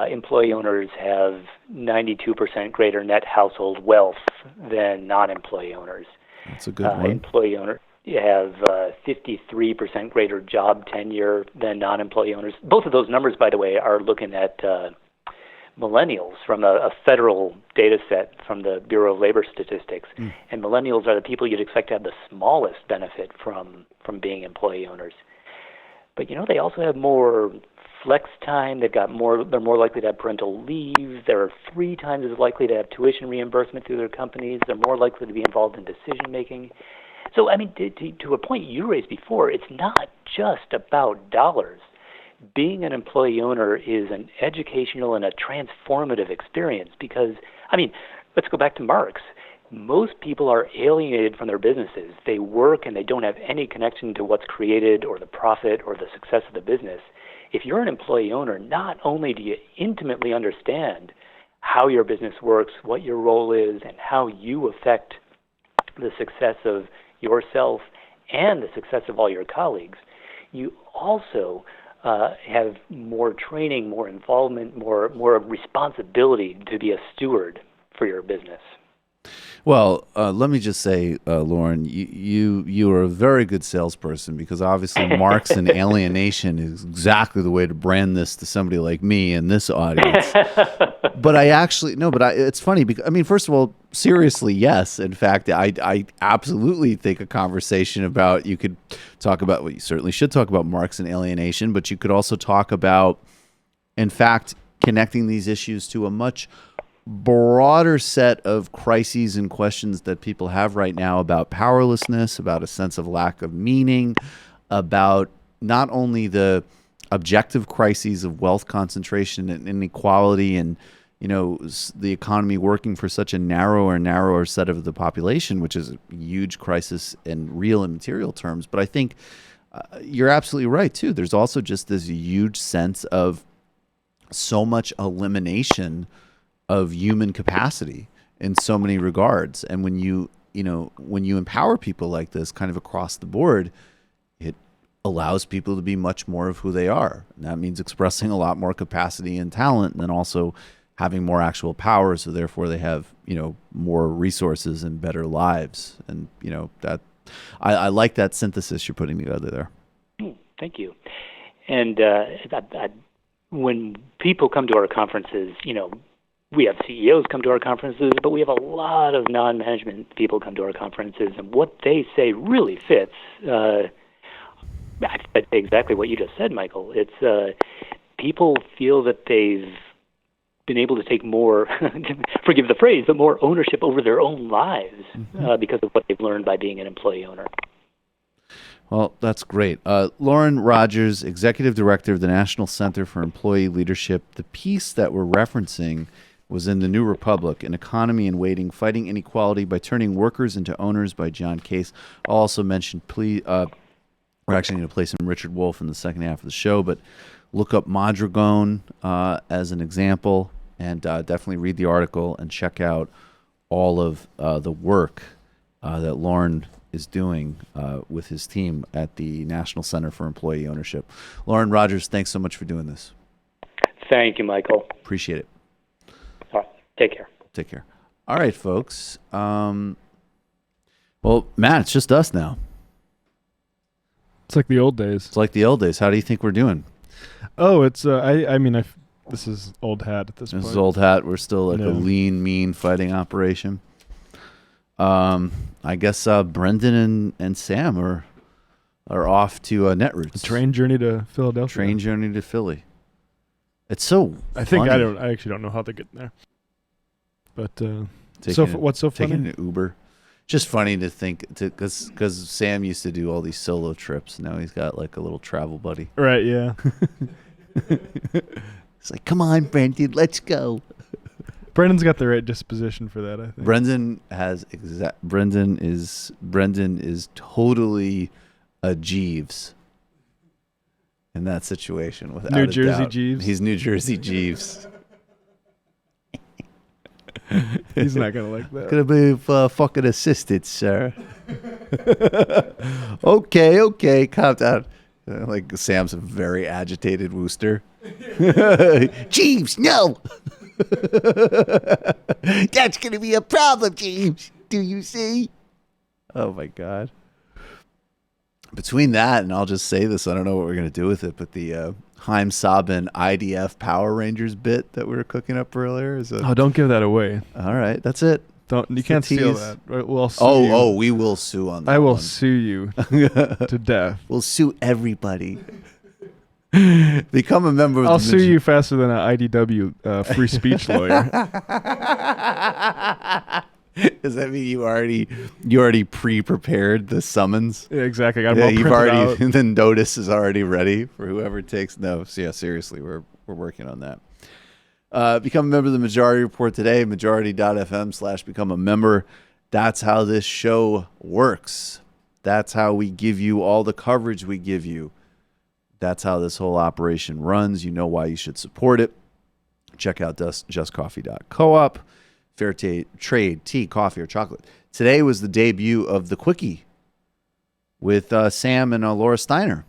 employee owners have 92% greater net household wealth than non-employee owners. That's a good one. Employee owners have 53% greater job tenure than non-employee owners. Both of those numbers, by the way, are looking at millennials from a federal data set from the Bureau of Labor Statistics. And millennials are the people you'd expect to have the smallest benefit from being employee owners. But they also have more flex time. They're more likely to have parental leave. They're 3 times as likely to have tuition reimbursement through their companies. They're more likely to be involved in decision making. So to a point you raised before, it's not just about dollars. Being an employee owner is an educational and a transformative experience because, let's go back to Marx. Most people are alienated from their businesses. They work and they don't have any connection to what's created or the profit or the success of the business. If you're an employee owner, not only do you intimately understand how your business works, what your role is, and how you affect the success of yourself and the success of all your colleagues, you also have more training, more involvement, more responsibility to be a steward for your business. Well, let me just say, Loren, you are a very good salesperson because obviously Marx and alienation is exactly the way to brand this to somebody like me in this audience. But it's funny because, first of all, seriously, yes. In fact, I absolutely think a conversation about, you could talk about, well, you certainly should talk about Marx and alienation, but you could also talk about, in fact, connecting these issues to a much broader set of crises and questions that people have right now about powerlessness, about a sense of lack of meaning, about not only the objective crises of wealth concentration and inequality and, the economy working for such a narrower and narrower set of the population, which is a huge crisis in real and material terms. But I think you're absolutely right, too. There's also just this huge sense of so much elimination of human capacity in so many regards. And when you empower people like this kind of across the board, it allows people to be much more of who they are. And that means expressing a lot more capacity and talent, and then also having more actual power. So therefore they have, more resources and better lives. And, that I like that synthesis you're putting together there. Thank you. And when people come to our conferences, we have CEOs come to our conferences, but we have a lot of non-management people come to our conferences, and what they say really fits. I'd say exactly what you just said, Michael. It's people feel that they've been able to take more, forgive the phrase, but more ownership over their own lives because of what they've learned by being an employee owner. Well, that's great. Loren Rodgers, Executive Director of the National Center for Employee Leadership. The piece that we're referencing was in the New Republic, An Economy in Waiting, Fighting Inequality by Turning Workers into Owners by John Case. I'll also mention, please, We're actually going to play some Richard Wolff in the second half of the show, but look up Mondragon as an example, and definitely read the article and check out all of the work that Loren is doing with his team at the National Center for Employee Ownership. Loren Rodgers, thanks so much for doing this. Thank you, Michael. Appreciate it. All right. Take care. Take care. All right, folks. Well, Matt, it's just us now. It's like the old days. It's like the old days. How do you think we're doing? Oh, it's this is old hat at this point. This is old hat. We're still like a lean, mean fighting operation. I guess Brendan and Sam are off to Netroots. A train journey to Philadelphia. Train journey to Philly. It's so I think funny. I actually don't know how they're getting there. But what's so funny? Taking an Uber. Just funny to think, because Sam used to do all these solo trips. Now he's got like a little travel buddy. Right, yeah. It's like, come on, Brendan, let's go. Brendan's got the right disposition for that, I think. Brendan is totally a Jeeves in that situation. Without New a Jersey doubt. Jeeves? He's New Jersey Jeeves. He's not going to like that. Gonna be fucking assisted, sir. Okay, calm down. Like Sam's a very agitated Wooster. Jeeves, no! That's going to be a problem, Jeeves. Do you see? Oh, my God. Between that, and I'll just say this, I don't know what we're going to do with it, but the Haim Sabin IDF Power Rangers bit that we were cooking up earlier is a... Oh, don't give that away. All right, that's it. You can't steal that. We'll sue you. Oh, we will sue on that. I will sue you to death. We'll sue everybody. Become a member of I'll sue you faster than an IDW free speech lawyer. Does that mean you already pre-prepared the summons? Yeah, exactly. I got them all printed out. The notice is already ready for whoever takes. No, so yeah, seriously, we're working on that. Become a member of the Majority Report today. Majority.fm/become a member. That's how this show works. That's how we give you all the coverage we give you. That's how this whole operation runs. You know why you should support it. Check out justcoffee.coop. Fair trade, tea, coffee, or chocolate. Today was the debut of The Quickie with Sam and Laura Steiner.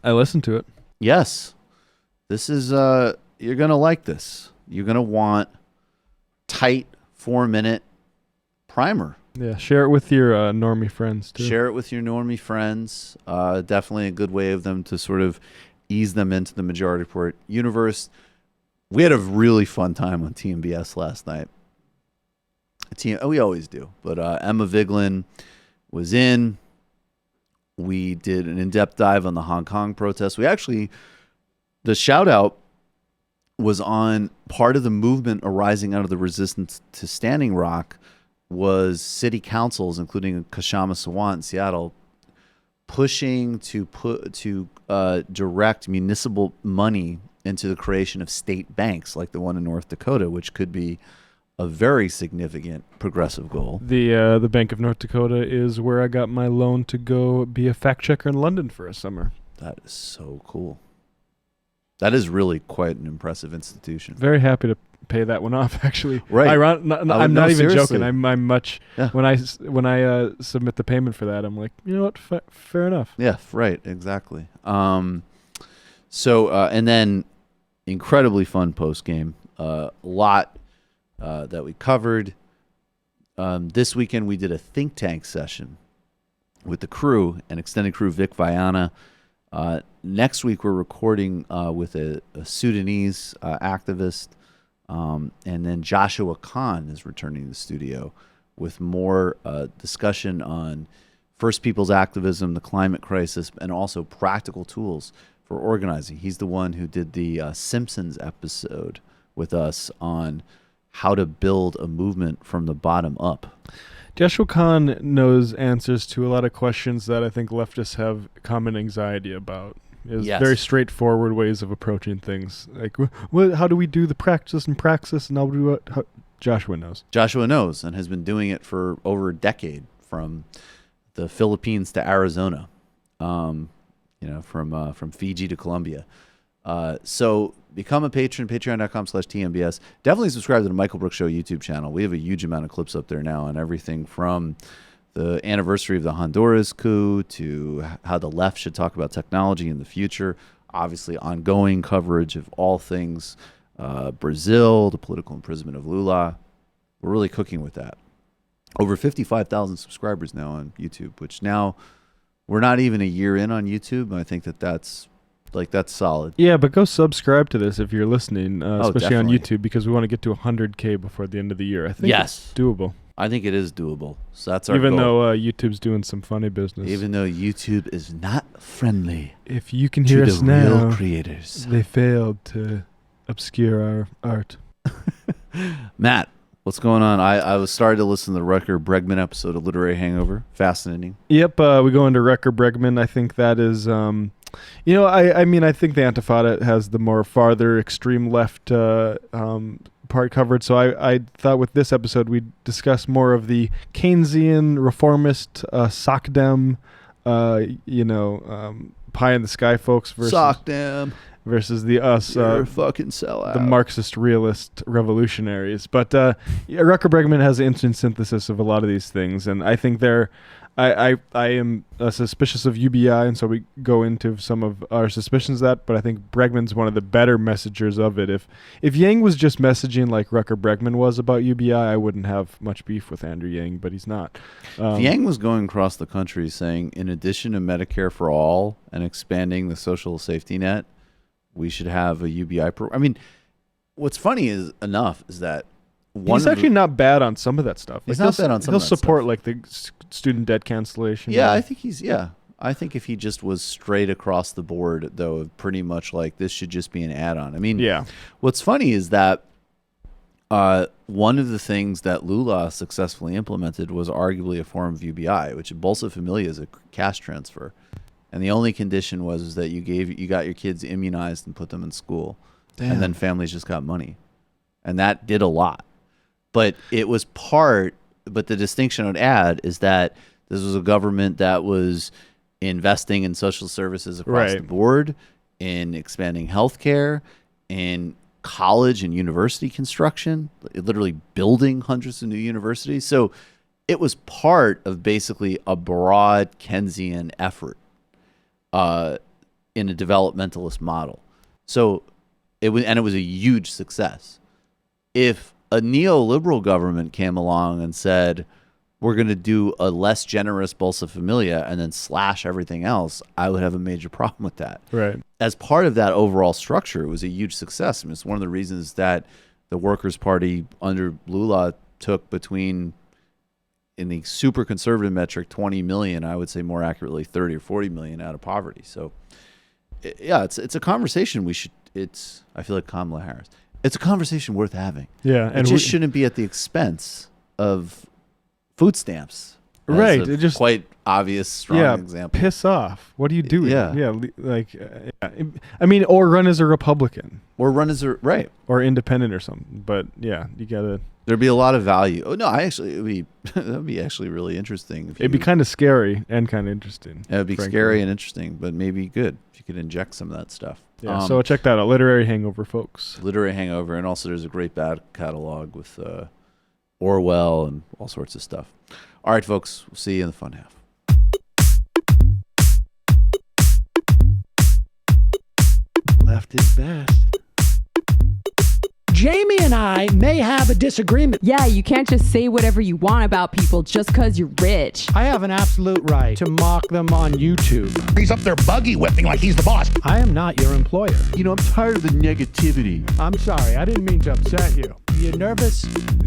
I listened to it. Yes. This is, you're going to like this. You're going to want tight 4-minute primer. Yeah, share it with your normie friends, too. Share it with your normie friends. Definitely a good way of them to sort of ease them into the Majority Report universe. We had a really fun time on TMBS last night. We always do. But Emma Vigeland was in. We did an in-depth dive on the Hong Kong protests. The shout-out was on part of the movement arising out of the resistance to Standing Rock was city councils, including Kashama Sawant in Seattle, pushing to direct municipal money into the creation of state banks like the one in North Dakota, which could be a very significant progressive goal. The Bank of North Dakota is where I got my loan to go be a fact checker in London for a summer. That is so cool. That is really quite an impressive institution. Very happy to pay that one off, actually. Right. I'm not even seriously. joking. I'm much when I submit the payment for that, I'm like, you know what, fair enough. Yeah, right, exactly. And then incredibly fun post game. A lot that we covered. This weekend we did a think tank session with the crew and extended crew Vic Viana. Next week we're recording with a Sudanese activist. And then Joshua Kahn is returning to the studio with more discussion on First People's activism, the climate crisis, and also practical tools for organizing. He's the one who did the Simpsons episode with us on how to build a movement from the bottom up. Joshua Kahn knows answers to a lot of questions that I think leftists have common anxiety about. Is very straightforward ways of approaching things. Like, how do we do the practice and praxis? And how Joshua knows. Joshua knows and has been doing it for over a decade, from the Philippines to Arizona. from Fiji to Colombia. So become a patron, patreon.com/TMBS. Definitely subscribe to the Michael Brooks Show YouTube channel. We have a huge amount of clips up there now on everything from the anniversary of the Honduras coup to how the left should talk about technology in the future. Obviously, ongoing coverage of all things Brazil, the political imprisonment of Lula. We're really cooking with that. Over 55,000 subscribers now on YouTube, which now we're not even a year in on YouTube. And I think that's solid. Yeah, but go subscribe to this if you're listening, especially definitely. on YouTube, because we want to get to 100K before the end of the year. I think it's doable. I think it is doable. So that's our Even goal. though YouTube's doing some funny business. Even though YouTube is not friendly. If you can hear us the now, real creators. They failed to obscure our art. Matt, what's going on? I was starting to listen to the Rucker Bregman episode of Literary Hangover. Fascinating. Yep, we go into Rucker Bregman. I think that is, I think the Antifada has the more farther extreme left part covered. So I thought with this episode we'd discuss more of the Keynesian reformist SOCDEM, pie in the sky folks versus SOCDEM. Versus the us, You're a fucking sellout. the Marxist realist revolutionaries. But Rucker Bregman has an instant synthesis of a lot of these things, and I think I am suspicious of UBI, and so we go into some of our suspicions of that, but I think Bregman's one of the better messengers of it. If Yang was just messaging like Rucker Bregman was about UBI, I wouldn't have much beef with Andrew Yang, but he's not. If Yang was going across the country saying, in addition to Medicare for all and expanding the social safety net, we should have a UBI program. I mean, what's funny is that he's actually not bad on some of that stuff. He's not bad on some of that stuff. He'll support stuff. like the student debt cancellation. Yeah, I think I think if he just was straight across the board, though, pretty much like this should just be an add-on. I mean, yeah. What's funny is that one of the things that Lula successfully implemented was arguably a form of UBI, which Bolsa Familia is a cash transfer. And the only condition was that you got your kids immunized and put them in school. Damn. And then families just got money. And that did a lot. But the distinction I would add is that this was a government that was investing in social services across the board, in expanding healthcare, in college and university construction, literally building hundreds of new universities. So it was part of basically a broad Keynesian effort in a developmentalist model. So it was a huge success. If a neoliberal government came along and said, we're going to do a less generous Bolsa Familia and then slash everything else, I would have a major problem with that. Right. As part of that overall structure, it was a huge success. I mean, it's one of the reasons that the Workers' Party under Lula took between, in the super conservative metric, 20 million, I would say more accurately 30 or 40 million out of poverty. So, yeah, it's a conversation I feel like Kamala Harris. It's a conversation worth having. Yeah. And it just shouldn't be at the expense of food stamps. Right. It just quite obvious, strong example. Piss off. What are you doing? Yeah. I mean, or run as a Republican. Right. Or independent or something. But yeah, you gotta. There'd be a lot of value. Oh no, that'd be actually really interesting. It'd be kind of scary and kind of interesting. It'd be scary and interesting, but maybe good if you could inject some of that stuff. Yeah. So check that out, Literary Hangover, folks. Literary Hangover, and also there's a great back catalog with Orwell and all sorts of stuff. All right, folks, we'll see you in the fun half. Left is best. Jamie and I may have a disagreement. Yeah, you can't just say whatever you want about people just because you're rich. I have an absolute right to mock them on YouTube. He's up there buggy whipping like he's the boss. I am not your employer. You know, I'm tired of the negativity. I'm sorry, I didn't mean to upset you. You're nervous?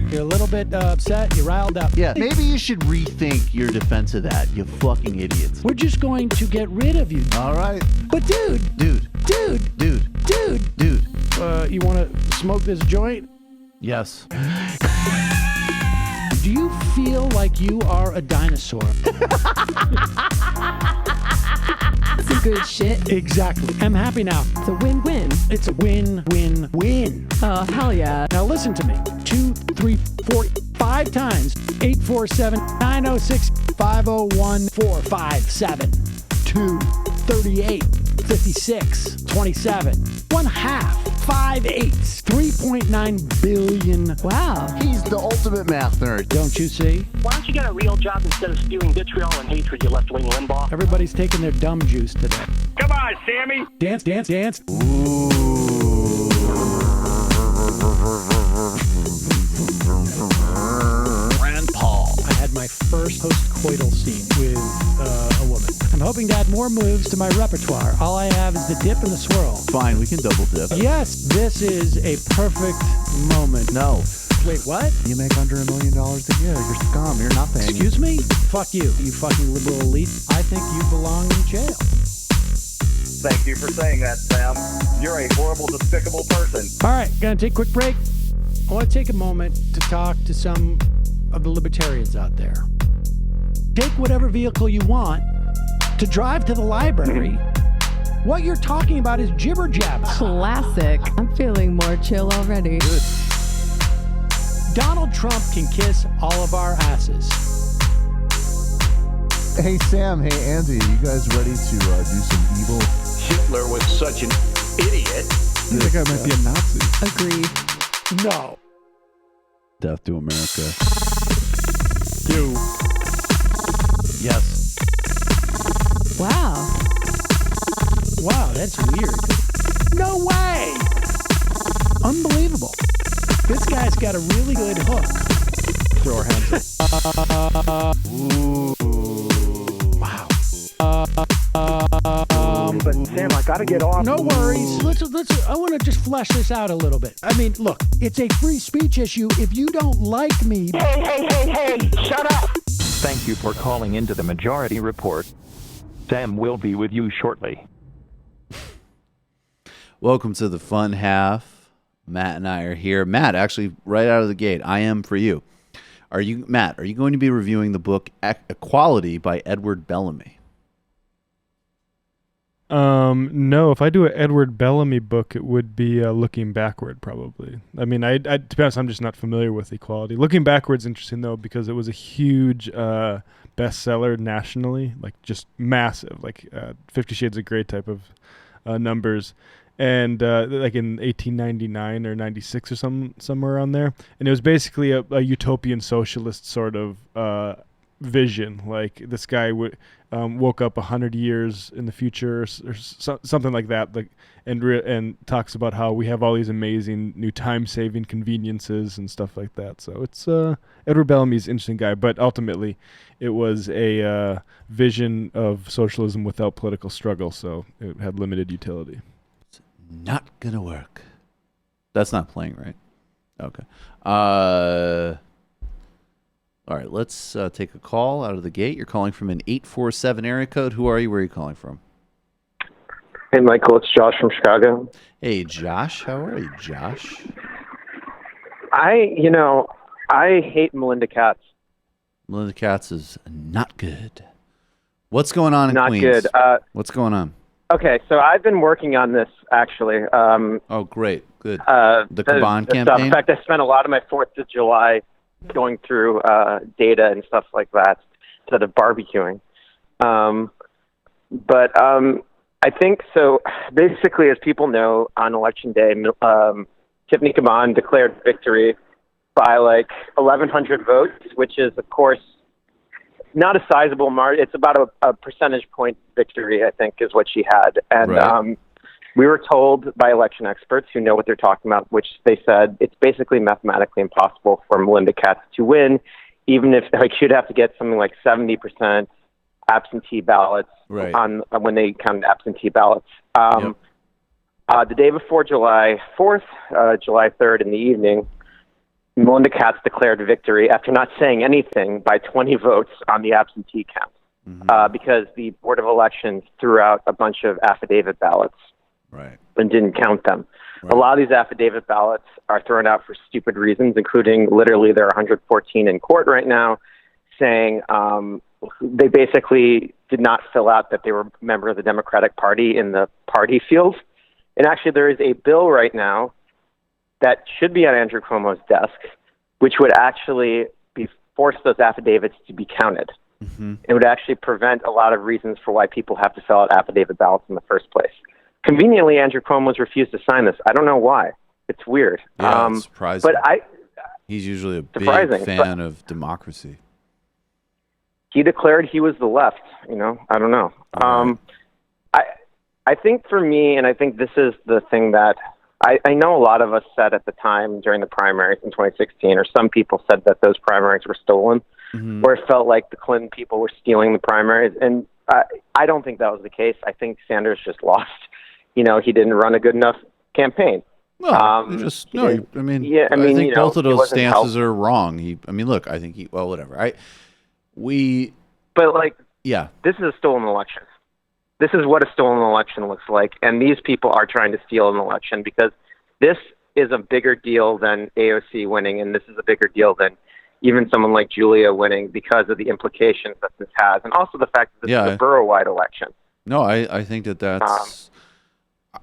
You're a little bit upset? You're riled up? Yeah, maybe you should rethink your defense of that, you fucking idiots. We're just going to get rid of you. All right. But dude, you want to smoke this joint? Yes. Do you feel like you are a dinosaur? Some good shit. Exactly. I'm happy now. It's a win-win. It's a win-win-win. Oh, hell yeah. Now listen to me. 2, 3, 4, 5 times. 847-906-501457. 2, 38, 56, 27, 1/2, 5 eighths, 3.9 billion. Wow. He's the ultimate math nerd. Don't you see? Why don't you get a real job instead of spewing vitriol and hatred, you left-wing Limbaugh? Everybody's taking their dumb juice today. Come on, Sammy. Dance, dance, dance. Rand Paul. I had my first post-coital scene with a woman. I'm hoping to add more moves to my repertoire. All I have is the dip and the swirl. Fine, we can double dip. Yes, this is a perfect moment. No. Wait, what? You make under $1 million a year. You're scum. You're nothing. Excuse me? Fuck you, you fucking liberal elite. I think you belong in jail. Thank you for saying that, Sam. You're a horrible, despicable person. All right, gonna take a quick break. I want to take a moment to talk to some of the libertarians out there. Take whatever vehicle you want to drive to the library. What you're talking about is jibber jabber. Classic. I'm feeling more chill already. Good. Donald Trump can kiss all of our asses. Hey, Sam. Hey, Andy. You guys ready to do some evil? Hitler was such an idiot. That guy might be a Nazi. Agree. No. Death to America. You. Yes. Wow. Wow, that's weird. No way! Unbelievable. This guy's got a really good hook. Throw our hands up. Ooh. Wow. But Sam, I gotta get off. No worries. Let's. I want to just flesh this out a little bit. I mean, look, it's a free speech issue. If you don't like me, Hey, shut up! Thank you for calling into the Majority Report. Sam will be with you shortly. Welcome to the fun half. Matt and I are here. Matt, actually, right out of the gate, I am for you. Matt, are you going to be reviewing the book Equality by Edward Bellamy? No, if I do an Edward Bellamy book, it would be Looking Backward, probably. I mean, to be honest, I'm just not familiar with Equality. Looking Backward's interesting, though, because it was a huge bestseller nationally, like just massive, like 50 Shades of Grey type of numbers. And like in 1899 or 96 or somewhere around there. And it was basically a utopian socialist sort of vision. Like this guy woke up 100 years in the future or something like that. Like and talks about how we have all these amazing new time-saving conveniences and stuff like that. So it's Edward Bellamy's an interesting guy, but ultimately it was a vision of socialism without political struggle. So it had limited utility. Not gonna work. That's not playing, right? Okay. All right, let's take a call out of the gate. You're calling from an 847 area code. Who are you? Where are you calling from? Hey, Michael, it's Josh from Chicago. Hey, Josh. How are you, Josh? I hate Melinda Katz. Melinda Katz is not good. What's going on in Not Queens? good. What's going on? Okay, so I've been working on this, actually. Oh, great. Good. The Kaban campaign? In fact, I spent a lot of my 4th of July going through data and stuff like that instead of barbecuing. But I think, so basically, as people know, on Election Day, Tiffany Kaban declared victory by like 1,100 votes, which is, of course, not a sizable margin. It's about a percentage point victory, I think, is what she had. And right. We were told by election experts who know what they're talking about, which they said it's basically mathematically impossible for Melinda Katz to win, even if she'd have to get something like 70% absentee ballots right. on when they counted absentee ballots. The day before July 4th, July 3rd in the evening, Melinda Katz declared victory after not saying anything by 20 votes on the absentee count, because the Board of Elections threw out a bunch of affidavit ballots right. and didn't count them. Right. A lot of these affidavit ballots are thrown out for stupid reasons, including literally there are 114 in court right now saying they basically did not fill out that they were a member of the Democratic Party in the party field. And actually there is a bill right now that should be on Andrew Cuomo's desk, which would actually force those affidavits to be counted. Mm-hmm. It would actually prevent a lot of reasons for why people have to fill out affidavit ballots in the first place. Conveniently, Andrew Cuomo's refused to sign this. I don't know why. It's weird. Yeah, it's surprising. But he's usually a big fan of democracy. He declared he was the left. I don't know. Right. I think for me, and I think this is the thing that I know a lot of us said at the time during the primaries in 2016, or some people said that those primaries were stolen, or it felt like the Clinton people were stealing the primaries. And I don't think that was the case. I think Sanders just lost. He didn't run a good enough campaign. Well, I think both of those stances are wrong. I think whatever. This is a stolen election. This is what a stolen election looks like, and these people are trying to steal an election because this is a bigger deal than AOC winning, and this is a bigger deal than even someone like Julia winning because of the implications that this has, and also the fact that this is a borough-wide election. No, I think that's...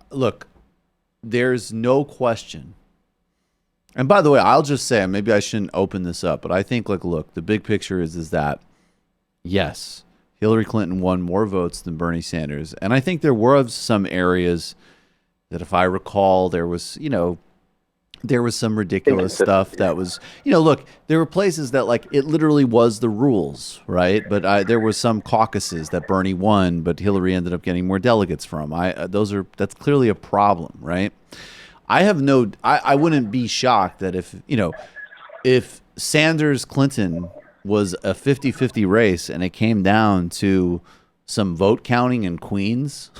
look, there's no question. And by the way, I'll just say, maybe I shouldn't open this up, but I think, look, the big picture is that, yes, Hillary Clinton won more votes than Bernie Sanders. And I think there were some areas that, if I recall, there was some ridiculous stuff that was, look, there were places that it literally was the rules, right? But there were some caucuses that Bernie won, but Hillary ended up getting more delegates from. That's clearly a problem, right? I wouldn't be shocked that if Sanders Clinton was a 50-50 race and it came down to some vote counting in Queens,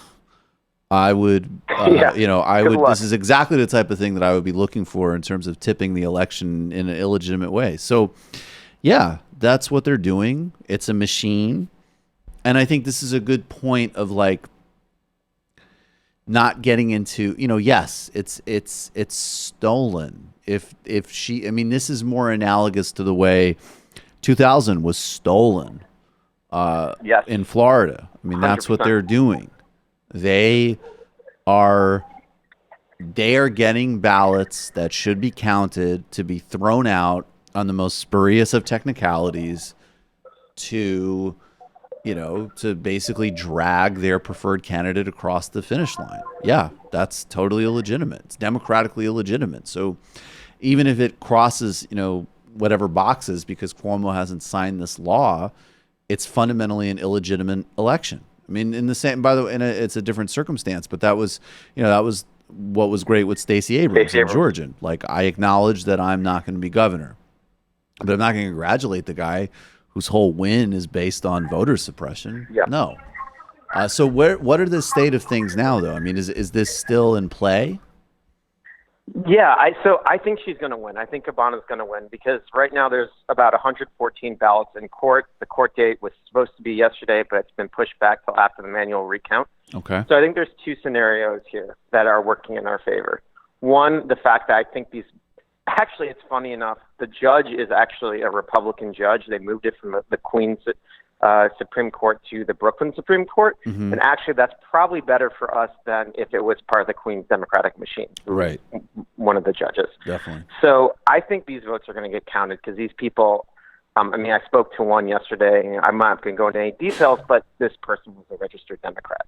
I would, this is exactly the type of thing that I would be looking for in terms of tipping the election in an illegitimate way. So, yeah, that's what they're doing. It's a machine. And I think this is a good point of not getting into, yes, it's stolen. If this is more analogous to the way 2000 was stolen in Florida. That's what they're doing. They are getting ballots that should be counted to be thrown out on the most spurious of technicalities to basically drag their preferred candidate across the finish line. Yeah, that's totally illegitimate. It's democratically illegitimate. So even if it crosses, whatever boxes because Cuomo hasn't signed this law, it's fundamentally an illegitimate election. In the same, by the way, it's a different circumstance, but that was what was great with Stacey Abrams in Georgia. I acknowledge that I'm not going to be governor, but I'm not going to congratulate the guy whose whole win is based on voter suppression. Yeah. No. So what are the state of things now, though? Is this still in play? Yeah, I think she's going to win. I think Kavanagh's going to win because right now there's about 114 ballots in court. The court date was supposed to be yesterday, but it's been pushed back till after the manual recount. Okay. So I think there's two scenarios here that are working in our favor. One, the fact that I think actually, it's funny enough, the judge is actually a Republican judge. They moved it from the Queens Supreme Court to the Brooklyn Supreme Court. Mm-hmm. And actually, that's probably better for us than if it was part of the Queens Democratic machine. Right. One of the judges. Definitely. So I think these votes are going to get counted because these people, I spoke to one yesterday. I'm not going to go into any details, but this person was a registered Democrat.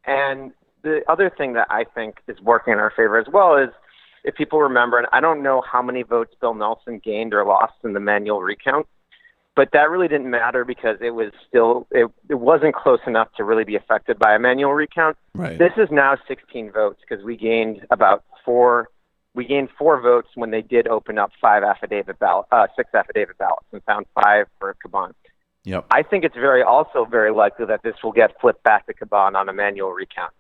And the other thing that I think is working in our favor as well is, if people remember, and I don't know how many votes Bill Nelson gained or lost in the manual recount, but that really didn't matter because it was still it wasn't close enough to really be affected by a manual recount. Right. This is now 16 votes because we gained about 4 votes when they did open up 6 affidavit ballots and found 5 for Caban. Yep. I think it's also very likely that this will get flipped back to Caban on a manual recount,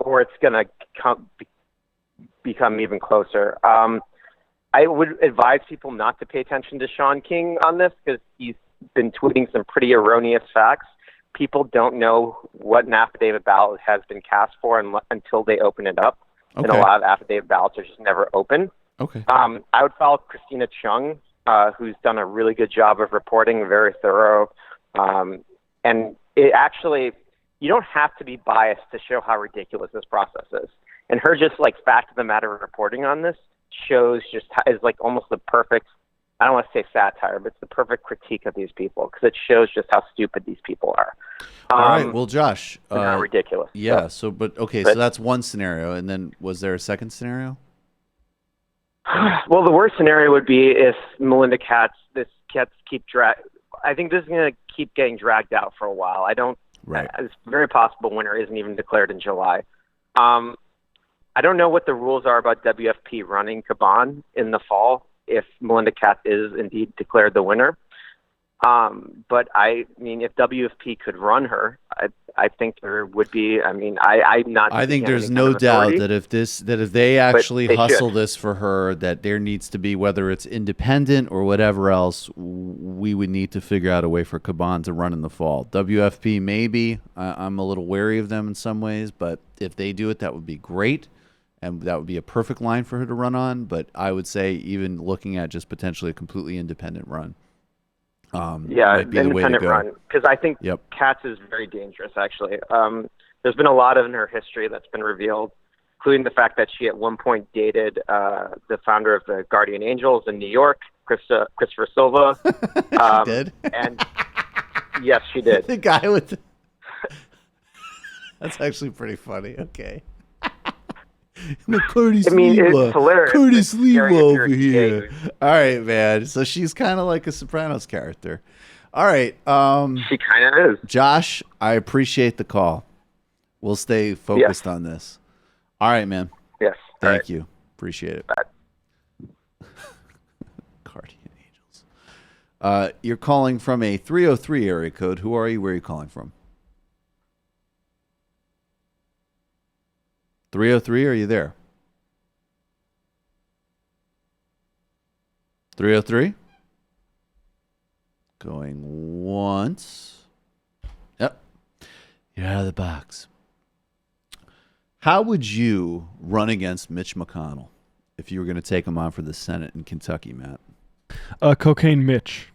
or it's going to become even closer. I would advise people not to pay attention to Sean King on this because he's been tweeting some pretty erroneous facts. People don't know what an affidavit ballot has been cast for until they open it up. Okay. And a lot of affidavit ballots are just never open. Okay. I would follow Christina Chung, who's done a really good job of reporting, very thorough. And it actually, you don't have to be biased to show how ridiculous this process is. And her just fact of the matter reporting on this shows is almost the perfect I don't want to say satire, but it's the perfect critique of these people because it shows just how stupid these people are. All right. Well, Josh. How ridiculous. Yeah. So that's one scenario. And then was there a second scenario? Well, the worst scenario would be if Melinda Katz, I think this is going to keep getting dragged out for a while. Right. It's very possible winner isn't even declared in July. I don't know what the rules are about WFP running Caban in the fall if Melinda Katz is indeed declared the winner. But I mean, if WFP could run her, I think there would be. I mean, I'm not. I think there's no doubt that if they actually hustle this for her, that there needs to be, whether it's independent or whatever else, we would need to figure out a way for Caban to run in the fall. WFP maybe. I'm a little wary of them in some ways, but if they do it, that would be great. And that would be a perfect line for her to run on. But I would say even looking at just potentially a completely independent run. Independent run. Because I think Katz is very dangerous, actually. There's been a lot in her history that's been revealed, including the fact that she at one point dated the founder of the Guardian Angels in New York, Christopher Silva. She did? And yes, she did. The guy with That's actually pretty funny. Okay. Curtis Lewa. It's hilarious. Curtis It's Lewa scary over if you're here. All right, man. So she's kind of like a Sopranos character. All right. She kind of is. Josh, I appreciate the call. We'll stay focused on this. All right, man. Yes. Thank you. Appreciate it. Guardian Angels. You're calling from a 303 area code. Who are you? Where are you calling from? 303, are you there? 303? Going once. Yep. You're out of the box. How would you run against Mitch McConnell if you were going to take him on for the Senate in Kentucky, Matt? Cocaine Mitch.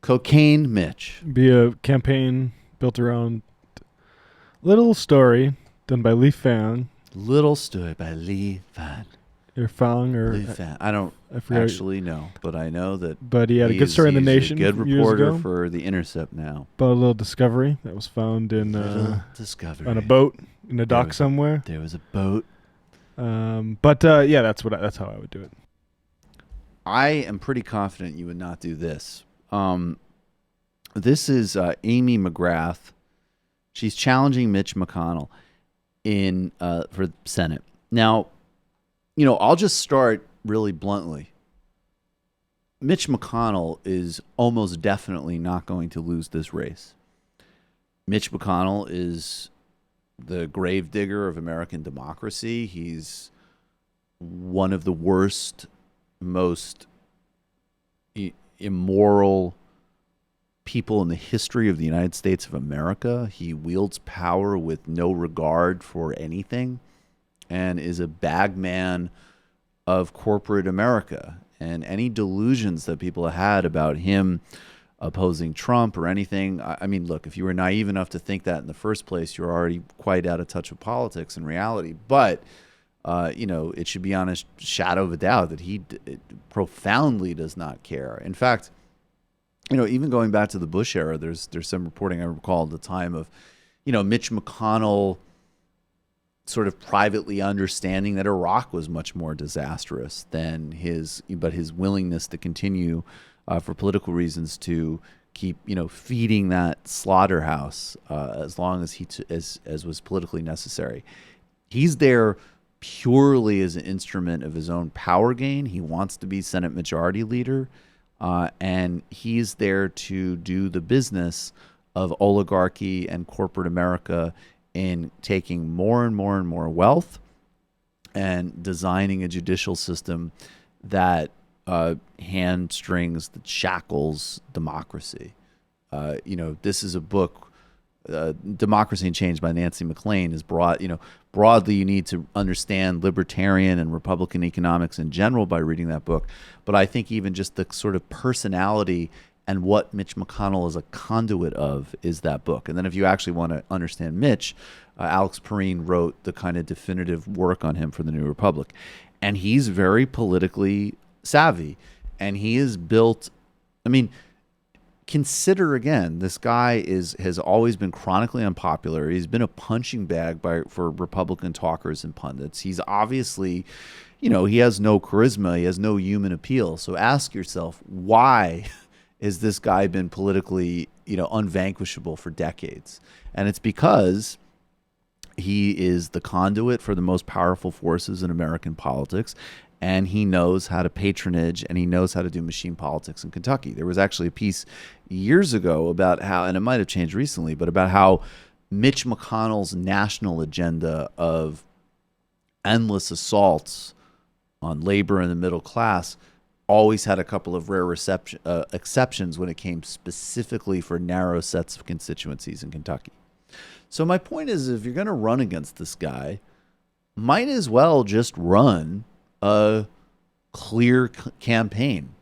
Cocaine Mitch. Be a campaign built around little story done by Lee Fang. Little story by Lee Fan. Or Fang or Lee Fan. I don't actually know, but I know that. But he had a good story in The Nation. He's a good reporter for The Intercept now. About a little discovery that was found in discovery on a boat in a dock somewhere. There was a boat. Yeah, that's how I would do it. I am pretty confident you would not do this. This is Amy McGrath. She's challenging Mitch McConnell for Senate. Now, I'll just start really bluntly. Mitch McConnell is almost definitely not going to lose this race. Mitch McConnell is the gravedigger of American democracy. He's one of the worst, most immoral people in the history of the United States of America. He wields power with no regard for anything and is a bagman of corporate America. And any delusions that people had about him opposing Trump or anything, I mean, look, if you were naive enough to think that in the first place, you're already quite out of touch with politics and reality. But, it should be on a shadow of a doubt that he profoundly does not care. In fact, even going back to the Bush era, there's some reporting I recall at the time of, Mitch McConnell sort of privately understanding that Iraq was much more disastrous than his willingness to continue for political reasons to keep, feeding that slaughterhouse as long as as was politically necessary. He's there purely as an instrument of his own power gain. He wants to be Senate Majority Leader. And he's there to do the business of oligarchy and corporate America in taking more and more and more wealth and designing a judicial system that hamstrings, that shackles democracy. This is a book, Democracy and Change by Nancy MacLean, is broadly you need to understand libertarian and Republican economics in general by reading that book. But I think even just the sort of personality and what Mitch McConnell is a conduit of is that book. And then if you actually want to understand Mitch, Alex Perrine wrote the kind of definitive work on him for the New Republic. And he's very politically savvy. and he is built. I mean, consider again, this guy has always been chronically unpopular. He's been a punching bag for Republican talkers and pundits. He's obviously, he has no charisma. He has no human appeal. So ask yourself, why has this guy been politically, unvanquishable for decades? And it's because he is the conduit for the most powerful forces in American politics, and he knows how to patronage, and he knows how to do machine politics in Kentucky. There was actually a piece years ago about how, and it might have changed recently, but about how Mitch McConnell's national agenda of endless assaults on labor and the middle class always had a couple of rare exceptions when it came specifically for narrow sets of constituencies in Kentucky. So my point is, if you're going to run against this guy, might as well just run a clear campaign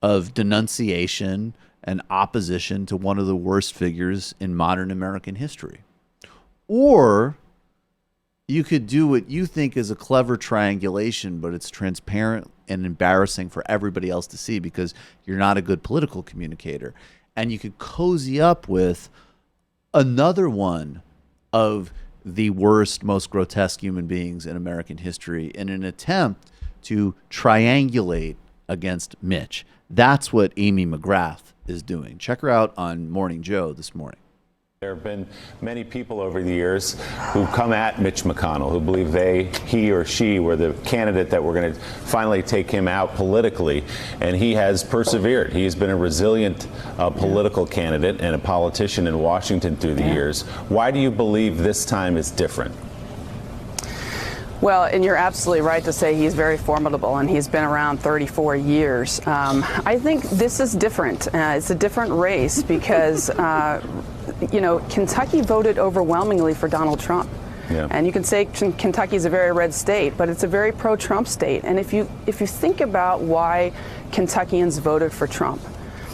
of denunciation and opposition to one of the worst figures in modern American history. Or you could do what you think is a clever triangulation, but it's transparent and embarrassing for everybody else to see because you're not a good political communicator. And you could cozy up with another one of the worst, most grotesque human beings in American history in an attempt to triangulate against Mitch. That's what Amy McGrath is doing. Check her out on Morning Joe this morning. There have been many people over the years who come at Mitch McConnell, who believe he or she were the candidate that were going to finally take him out politically, and he has persevered. He's been a resilient political candidate and a politician in Washington through the years. Why do you believe this time is different? Well, and you're absolutely right to say he's very formidable, and he's been around 34 years. I think this is different. It's a different race because Kentucky voted overwhelmingly for Donald Trump. Yeah. And you can say Kentucky is a very red state, but it's a very pro-Trump state. And if you think about why Kentuckians voted for Trump,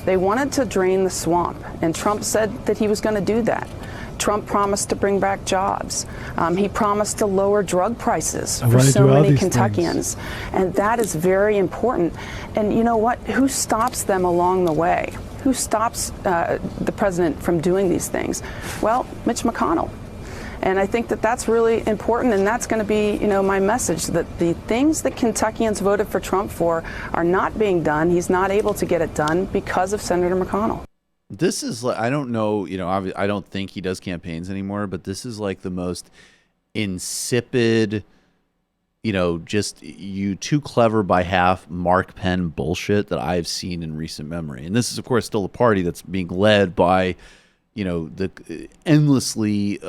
they wanted to drain the swamp, and Trump said that he was going to do that. Trump promised to bring back jobs. He promised to lower drug prices for so many Kentuckians. And that is very important. And you know what? Who stops them along the way? Who stops the president from doing these things? Well, Mitch McConnell. And I think that that's really important, and that's going to be, my message, that the things that Kentuckians voted for Trump for are not being done. He's not able to get it done because of Senator McConnell. This is like, I don't know, I don't think he does campaigns anymore, but this is like the most insipid, just you too clever by half Mark Penn bullshit that I've seen in recent memory. And this is, of course, still a party that's being led by, the endlessly,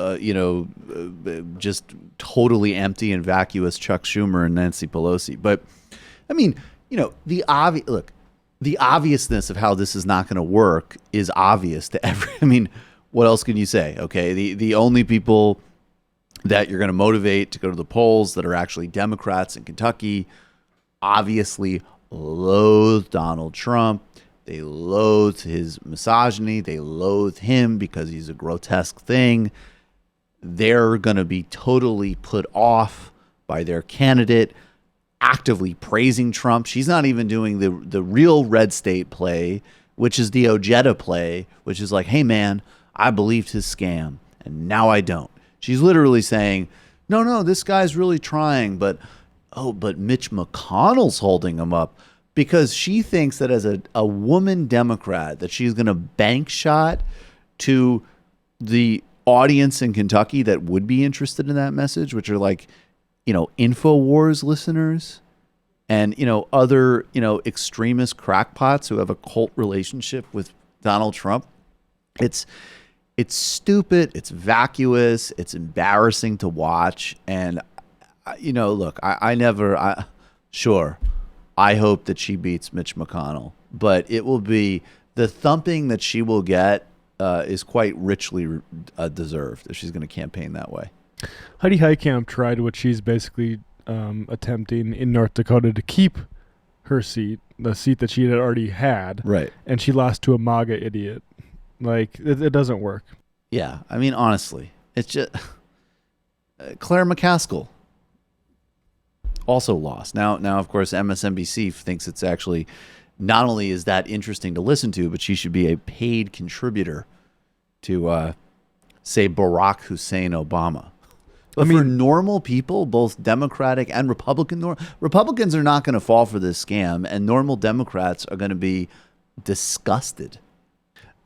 just totally empty and vacuous Chuck Schumer and Nancy Pelosi. But I mean, the obviousness of how this is not going to work is obvious to what else can you say? Okay. The only people that you're going to motivate to go to the polls that are actually Democrats in Kentucky obviously loathe Donald Trump. They loathe his misogyny. They loathe him because he's a grotesque thing. They're going to be totally put off by their candidate actively praising Trump. She's not even doing the real red state play, which is the Ojeda play, which is like, hey, man, I believed his scam, and now I don't. She's literally saying, no, this guy's really trying, but Mitch McConnell's holding him up because she thinks that as a woman Democrat that she's going to bank shot to the audience in Kentucky that would be interested in that message, which are like, InfoWars listeners and, other, extremist crackpots who have a cult relationship with Donald Trump. It's stupid. It's vacuous. It's embarrassing to watch. And, look, I hope that she beats Mitch McConnell, but it will be the thumping that she will get is quite richly deserved if she's going to campaign that way. Heidi Heitkamp tried what she's basically attempting in North Dakota to keep her seat, the seat that she had already had. Right. And she lost to a MAGA idiot. Like, it doesn't work. Yeah. I mean, honestly, it's just Claire McCaskill. also lost. Now, of course, MSNBC thinks it's actually not only is that interesting to listen to, but she should be a paid contributor to, say, Barack Hussein Obama. But for normal people, both Democratic and Republican, Republicans are not going to fall for this scam, and normal Democrats are going to be disgusted.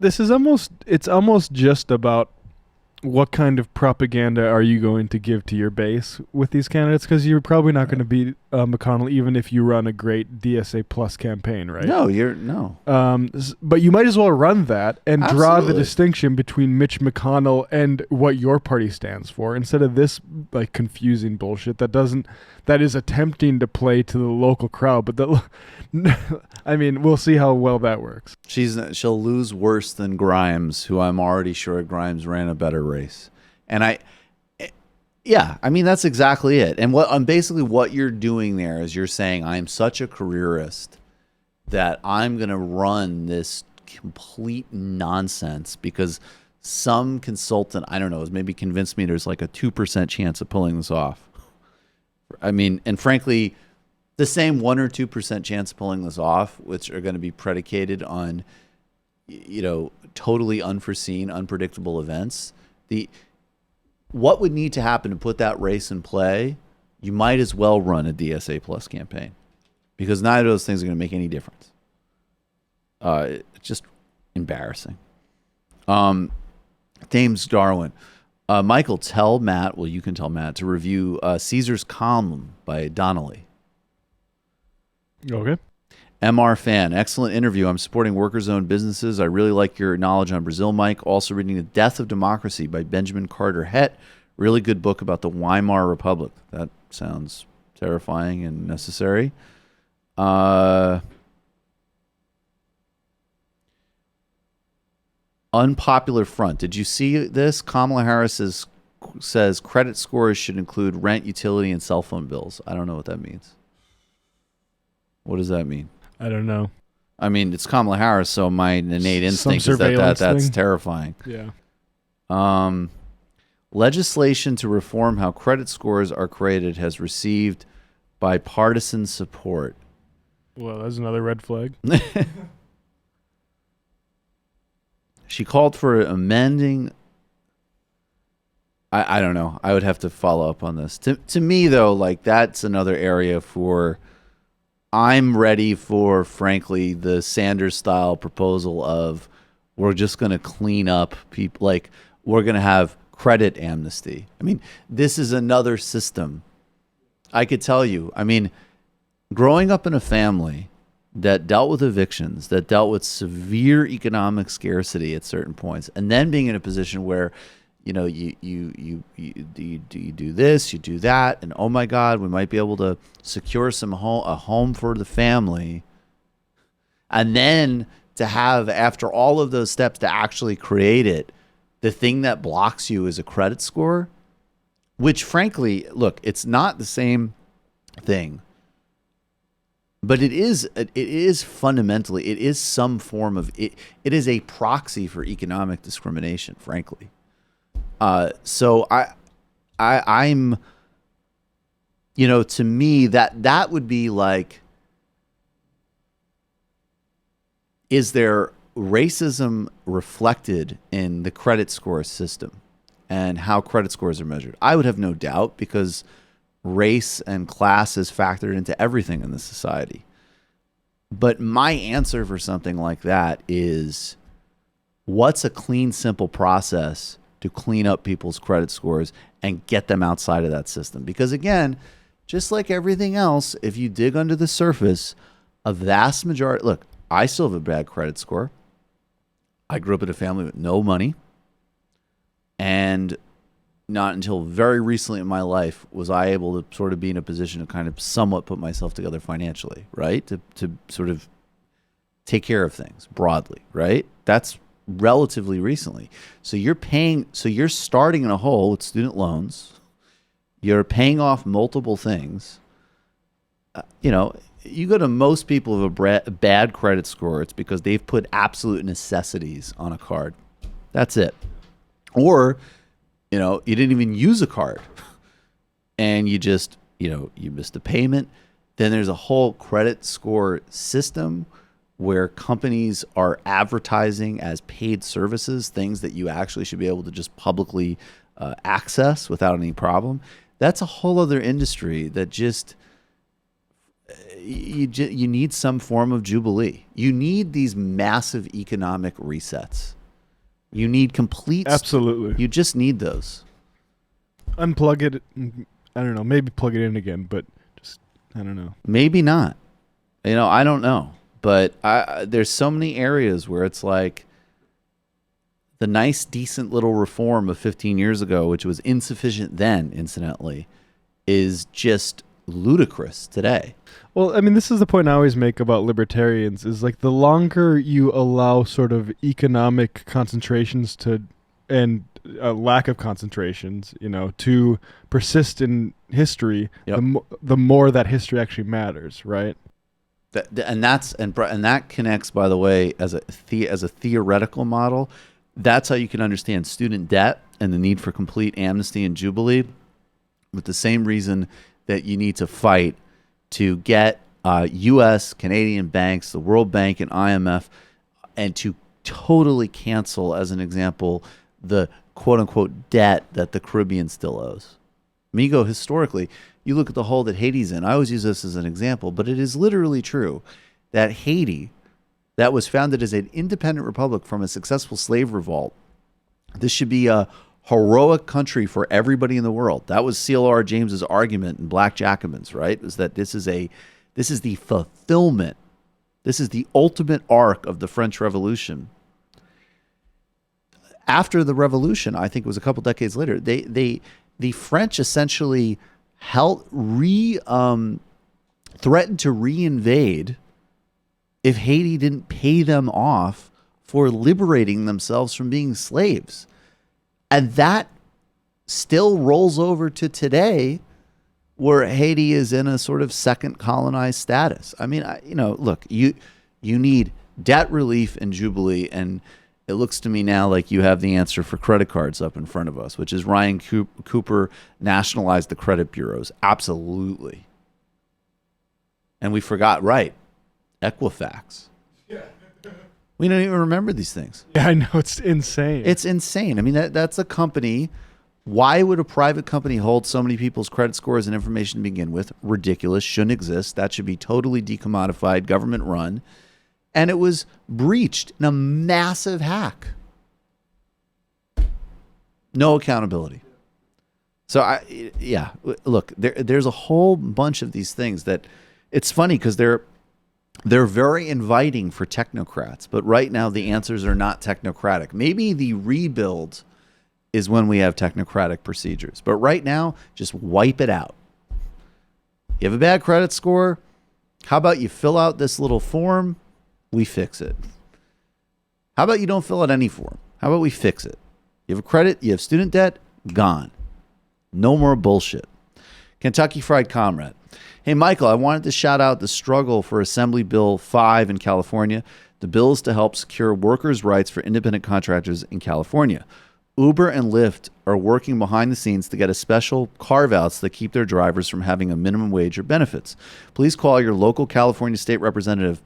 It's almost just about what kind of propaganda are you going to give to your base with these candidates? Because you're probably not going to beat McConnell even if you run a great DSA plus campaign, right? No. But you might as well run that and Absolutely. draw the distinction between Mitch McConnell and what your party stands for, instead of this like confusing bullshit that is attempting to play to the local crowd. But I mean, we'll see how well that works. She'll lose worse than Grimes, who I'm already sure Grimes ran a better race. And I mean, that's exactly it. And basically what you're doing there is you're saying, I'm such a careerist that I'm going to run this complete nonsense because some consultant, I don't know, has maybe convinced me there's like a 2% chance of pulling this off. I mean, and frankly, the same 1 or 2% chance of pulling this off, which are going to be predicated on, totally unforeseen, unpredictable events. What would need to happen to put that race in play? You might as well run a DSA plus campaign, because neither of those things are going to make any difference. It's just embarrassing. James Darwin. Michael, tell Matt, you can tell Matt to review Caesar's Column by Donnelly. Okay. MR Fan, excellent interview. I'm supporting workers-owned businesses. I really like your knowledge on Brazil, Mike. Also reading The Death of Democracy by Benjamin Carter Hett. Really good book about the Weimar Republic. That sounds terrifying and necessary. Unpopular front. Did you see this? Kamala Harris says credit scores should include rent, utility, and cell phone bills. I don't know what that means. What does that mean? I don't know. I mean, it's Kamala Harris, so my innate instinct is that's terrifying. Yeah. Legislation to reform how credit scores are created has received bipartisan support. Well, that's another red flag. She called for amending. I don't know. I would have to follow up on this. To me, though, like that's another area for. I'm ready for, frankly, the Sanders-style proposal of we're just going to clean up people. Like we're going to have credit amnesty. I mean, this is another system. I could tell you. I mean, growing up in a family that dealt with evictions, that dealt with severe economic scarcity at certain points, and then being in a position where, you do this, you do that, and oh my God, we might be able to secure a home for the family, and then to have, after all of those steps, to actually create it, the thing that blocks you is a credit score, which frankly, look, it's not the same thing. But it is fundamentally, it is some form of it. It is a proxy for economic discrimination, frankly. So I'm, to me that would be like, is there racism reflected in the credit score system and how credit scores are measured? I would have no doubt, because race and class is factored into everything in this society. But my answer for something like that is, what's a clean, simple process to clean up people's credit scores and get them outside of that system? Because again, just like everything else, if you dig under the surface, a vast majority, look, I still have a bad credit score. I grew up in a family with no money, and not until very recently in my life was I able to sort of be in a position to kind of somewhat put myself together financially, right? To sort of take care of things broadly, right? That's relatively recently. So you're starting in a hole with student loans. You're paying off multiple things. You go to most people with a bad credit score, it's because they've put absolute necessities on a card. That's it. Or you didn't even use a card, and you just you missed a payment. Then there's a whole credit score system where companies are advertising as paid services, things that you actually should be able to just publicly access without any problem. That's a whole other industry that just you need some form of jubilee. You need these massive economic resets. You need complete. Absolutely. You just need those. Unplug it. I don't know. Maybe plug it in again, but just I don't know. Maybe not. I don't know. But there's so many areas where it's like the nice, decent little reform of 15 years ago, which was insufficient then, incidentally, is just ludicrous today. Well, I mean, this is the point I always make about libertarians is like the longer you allow sort of economic concentrations and a lack of concentrations, to persist in history, the more that history actually matters, right? And that connects, by the way, as a theoretical model. That's how you can understand student debt and the need for complete amnesty and jubilee, with the same reason that you need to fight to get U.S., Canadian banks, the World Bank and IMF, and to totally cancel, as an example, the quote-unquote debt that the Caribbean still owes. Migo, historically, you look at the hole that Haiti's in. I always use this as an example, but it is literally true that Haiti, that was founded as an independent republic from a successful slave revolt, this should be a heroic country for everybody in the world. That was C.L.R. James's argument in Black Jacobins, right? Was that this is the fulfillment. This is the ultimate arc of the French Revolution. After the revolution, I think it was a couple decades later, the French essentially threatened to reinvade if Haiti didn't pay them off for liberating themselves from being slaves. And that still rolls over to today, where Haiti is in a sort of second colonized status. I mean, look, you need debt relief and jubilee, and it looks to me now like you have the answer for credit cards up in front of us, which is Ryan Cooper nationalized the credit bureaus. Absolutely. And we forgot, right, Equifax. Yeah. We don't even remember these things. Yeah, I know. It's insane. It's insane. I mean, that's a company. Why would a private company hold so many people's credit scores and information to begin with? Ridiculous. Shouldn't exist. That should be totally decommodified, government run. And it was breached in a massive hack. No accountability. So, look, there's a whole bunch of these things that it's funny because they're very inviting for technocrats, but right now the answers are not technocratic. Maybe the rebuild is when we have technocratic procedures, but right now, just wipe it out. You have a bad credit score, how about you fill out this little form? We fix it. How about you don't fill out any form? How about we fix it? You have a credit, you have student debt, gone. No more bullshit. Kentucky Fried Comrade. Hey, Michael, I wanted to shout out the struggle for Assembly Bill 5 in California. The bill is to help secure workers' rights for independent contractors in California. Uber and Lyft are working behind the scenes to get a special carve-outs that keep their drivers from having a minimum wage or benefits. Please call your local California state representative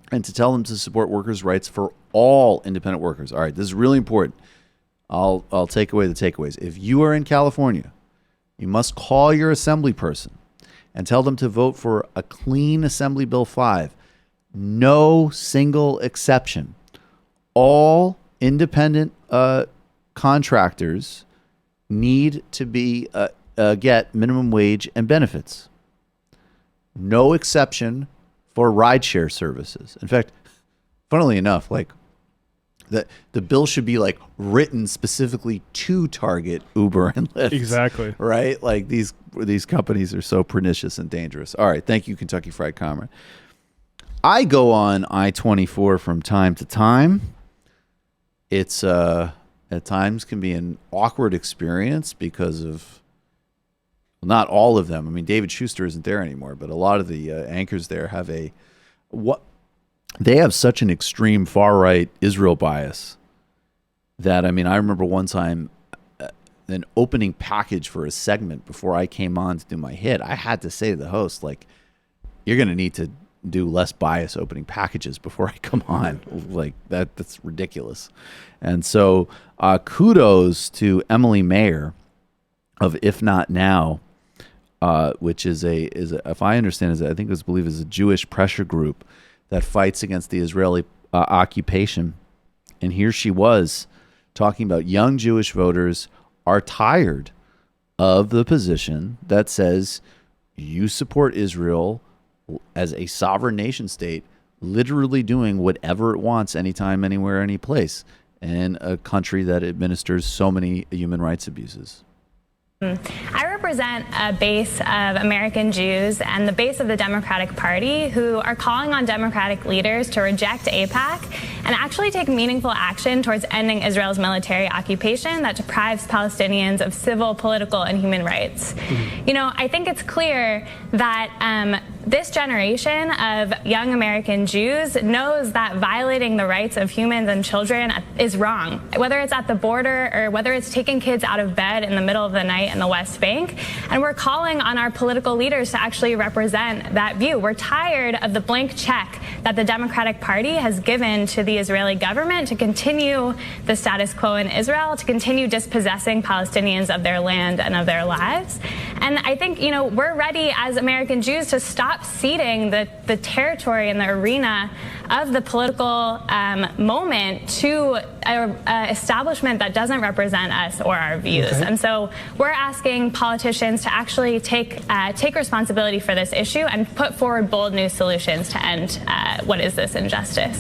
and to tell them to support workers' rights for all independent workers. All right, this is really important. I'll take away the takeaways. If you are in California, you must call your assembly person and tell them to vote for a clean Assembly Bill 5. No single exception. All independent contractors need to be get minimum wage and benefits. No exception for rideshare services. In fact, funnily enough, like the bill should be like written specifically to target Uber and Lyft. Exactly. Right? Like these companies are so pernicious and dangerous. All right. Thank you, Kentucky Fried Comrade. I go on I-24 from time to time. It's at times can be an awkward experience because of, well, not all of them. I mean, David Schuster isn't there anymore, but a lot of the anchors there have they have such an extreme far-right Israel bias that, I mean, I remember one time an opening package for a segment before I came on to do my hit, I had to say to the host, like, you're going to need to do less bias opening packages before I come on. Like, that's ridiculous. And so kudos to Emily Mayer of If Not Now, which is if I understand, I think it was believed is a Jewish pressure group that fights against the Israeli occupation. And here she was talking about young Jewish voters are tired of the position that says you support Israel as a sovereign nation state, literally doing whatever it wants, anytime, anywhere, any place, in a country that administers so many human rights abuses. I represent a base of American Jews and the base of the Democratic Party who are calling on Democratic leaders to reject AIPAC and actually take meaningful action towards ending Israel's military occupation that deprives Palestinians of civil, political, and human rights. You know, I think it's clear that this generation of young American Jews knows that violating the rights of humans and children is wrong, whether it's at the border or whether it's taking kids out of bed in the middle of the night in the West Bank. And we're calling on our political leaders to actually represent that view. We're tired of the blank check that the Democratic Party has given to the Israeli government to continue the status quo in Israel, to continue dispossessing Palestinians of their land and of their lives. And I think, you know, we're ready as American Jews to stop ceding the territory and the arena of the political moment to an establishment that doesn't represent us or our views. Okay. And so we're asking politicians to actually take responsibility for this issue and put forward bold new solutions to end what is this injustice.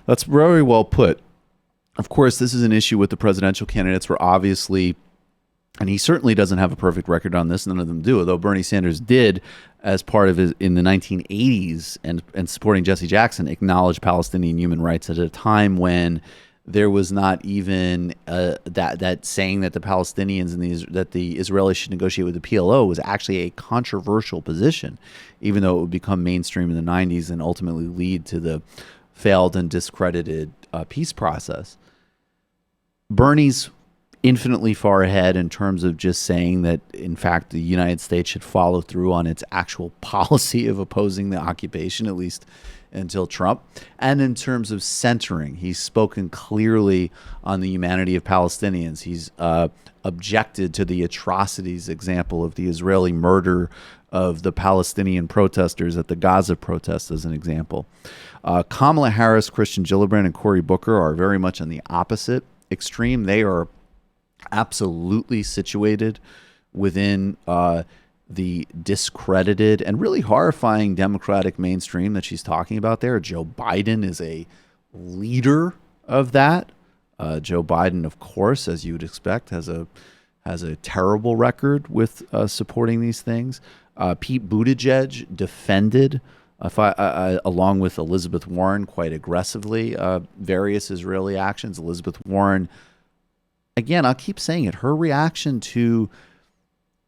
That's very well put. Of course, this is an issue with the presidential candidates where obviously, and he certainly doesn't have a perfect record on this, none of them do, although Bernie Sanders did, as part of his, in the 1980s and supporting Jesse Jackson, acknowledge Palestinian human rights at a time when there was not even that saying that the Palestinians and that the Israelis should negotiate with the PLO was actually a controversial position, even though it would become mainstream in the 90s and ultimately lead to the failed and discredited peace process. Bernie's infinitely far ahead in terms of just saying that, in fact, the United States should follow through on its actual policy of opposing the occupation, at least until Trump. And in terms of centering, he's spoken clearly on the humanity of Palestinians. He's objected to the atrocities, example of the Israeli murder of the Palestinian protesters at the Gaza protests, as an example. Kamala Harris, Christian Gillibrand, and Cory Booker are very much on the opposite extreme. They are absolutely situated within the discredited and really horrifying Democratic mainstream that she's talking about there. Joe Biden is a leader of that. Joe Biden, of course, as you would expect, has a terrible record with supporting these things. Pete Buttigieg defended, along with Elizabeth Warren, quite aggressively, various Israeli actions. Elizabeth Warren, again, I'll keep saying it, her reaction to,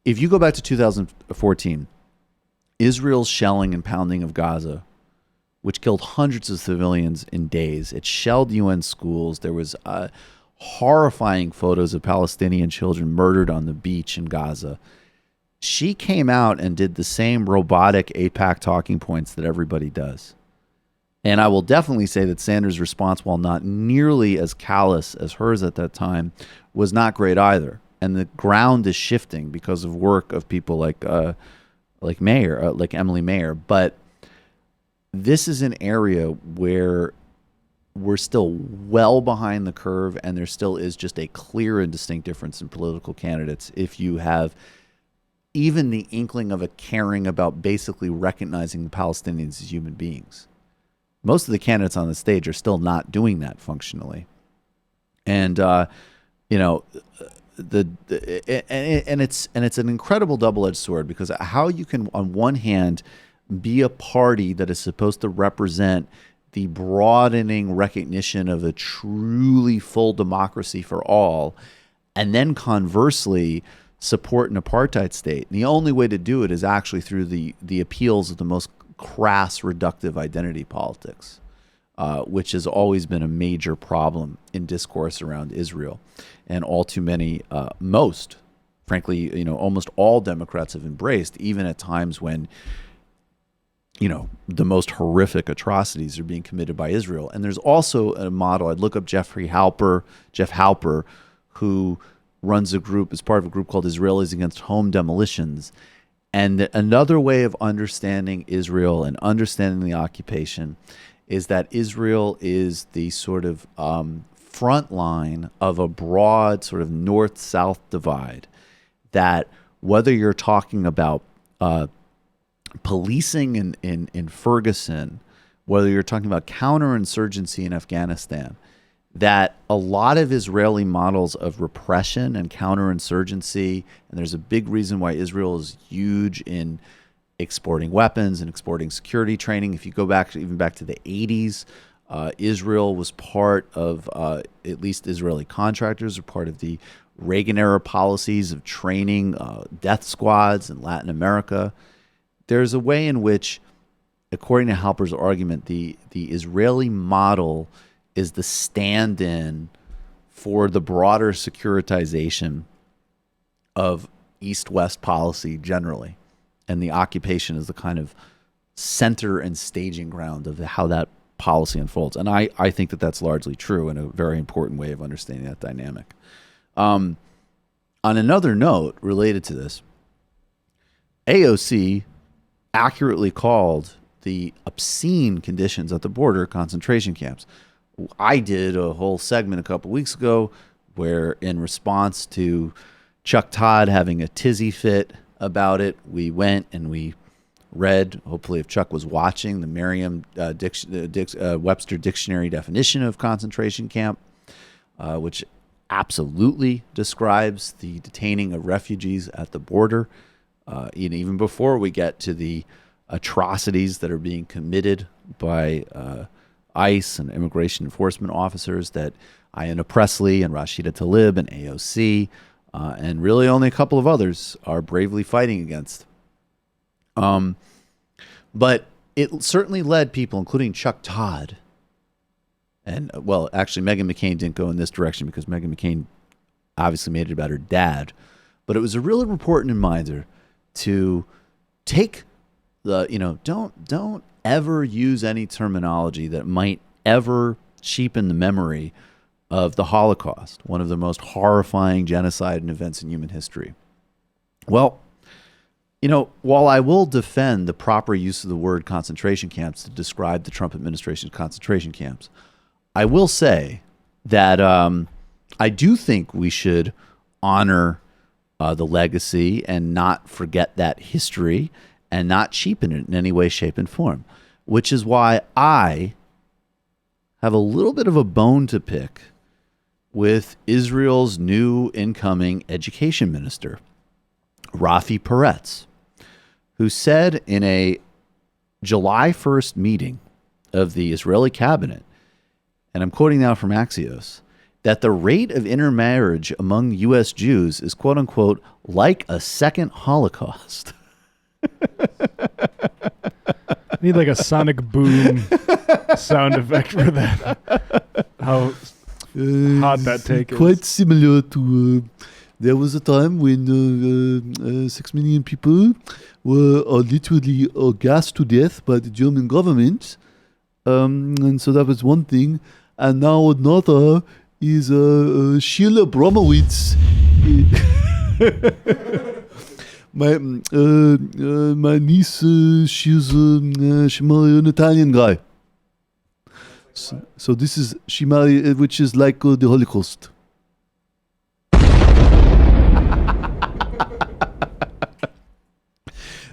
if you go back to 2014, Israel's shelling and pounding of Gaza, which killed hundreds of civilians in days. It shelled UN schools. There was horrifying photos of Palestinian children murdered on the beach in Gaza. She came out and did the same robotic AIPAC talking points that everybody does. And I will definitely say that Sanders' response, while not nearly as callous as hers at that time, was not great either. And the ground is shifting because of work of people like Mayer, like Emily Mayer. But this is an area where we're still well behind the curve, and there still is just a clear and distinct difference in political candidates if you have even the inkling of a caring about basically recognizing the Palestinians as human beings. Most of the candidates on the stage are still not doing that functionally. And, you know, it's an incredible double-edged sword, because how you can, on one hand, be a party that is supposed to represent the broadening recognition of a truly full democracy for all, and then conversely support an apartheid state. And the only way to do it is actually through the appeals of the most crass, reductive identity politics. which has always been a major problem in discourse around Israel. And all too many, frankly, almost all Democrats have embraced, even at times when, the most horrific atrocities are being committed by Israel. And there's also a model. I'd look up Jeff Halper, who runs a group, is part of a group called Israelis Against Home Demolitions. And another way of understanding Israel and understanding the occupation is that Israel is the sort of front line of a broad sort of north-south divide, that whether you're talking about policing in Ferguson, whether you're talking about counterinsurgency in Afghanistan, that a lot of Israeli models of repression and counterinsurgency, and there's a big reason why Israel is huge in exporting weapons and exporting security training. If you go back to the 80s, Israel was part of, at least Israeli contractors are part of the Reagan-era policies of training death squads in Latin America. There's a way in which, according to Halper's argument, the Israeli model is the stand-in for the broader securitization of East-West policy generally. And the occupation is the kind of center and staging ground of how that policy unfolds. And I think that that's largely true, and a very important way of understanding that dynamic. On another note related to this, AOC accurately called the obscene conditions at the border concentration camps. I did a whole segment a couple weeks ago where, in response to Chuck Todd having a tizzy fit about it, we went and we read, hopefully if Chuck was watching, the Merriam-Webster dictionary definition of concentration camp, which absolutely describes the detaining of refugees at the border. Even before we get to the atrocities that are being committed by ICE and immigration enforcement officers that Ayanna Pressley and Rashida Tlaib and AOC and really only a couple of others are bravely fighting against. But it certainly led people, including Chuck Todd, and, well, actually Meghan McCain didn't go in this direction because Meghan McCain obviously made it about her dad. But it was a really important reminder to take the, don't ever use any terminology that might ever cheapen the memory of the Holocaust, one of the most horrifying genocide and events in human history. Well, while I will defend the proper use of the word concentration camps to describe the Trump administration's concentration camps, I will say that I do think we should honor the legacy and not forget that history and not cheapen it in any way, shape, and form, which is why I have a little bit of a bone to pick with Israel's new incoming education minister, Rafi Peretz, who said in a July 1st meeting of the Israeli cabinet, and I'm quoting now from Axios, that the rate of intermarriage among U.S. Jews is, quote unquote, like a second Holocaust. I need like a sonic boom sound effect for that. How hot that take is. Quite similar to... there was a time when 6 million people were literally gassed to death by the German government. And so that was one thing. And now another is Sheila Bromowitz. My niece, she's married an Italian guy. So this is, she married, which is like the Holocaust.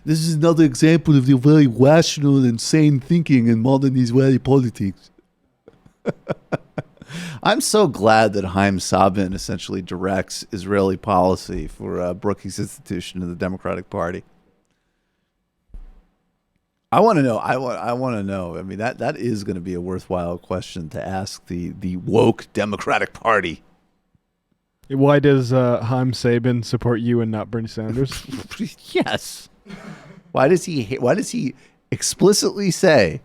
This is another example of the very rational and sane thinking in modern Israeli politics. I'm so glad that Haim Sabin essentially directs Israeli policy for Brookings Institution of the Democratic Party. I want to know. I want to know. I mean, that is going to be a worthwhile question to ask the woke Democratic Party. Why does Haim Sabin support you and not Bernie Sanders? Yes. Why does he explicitly say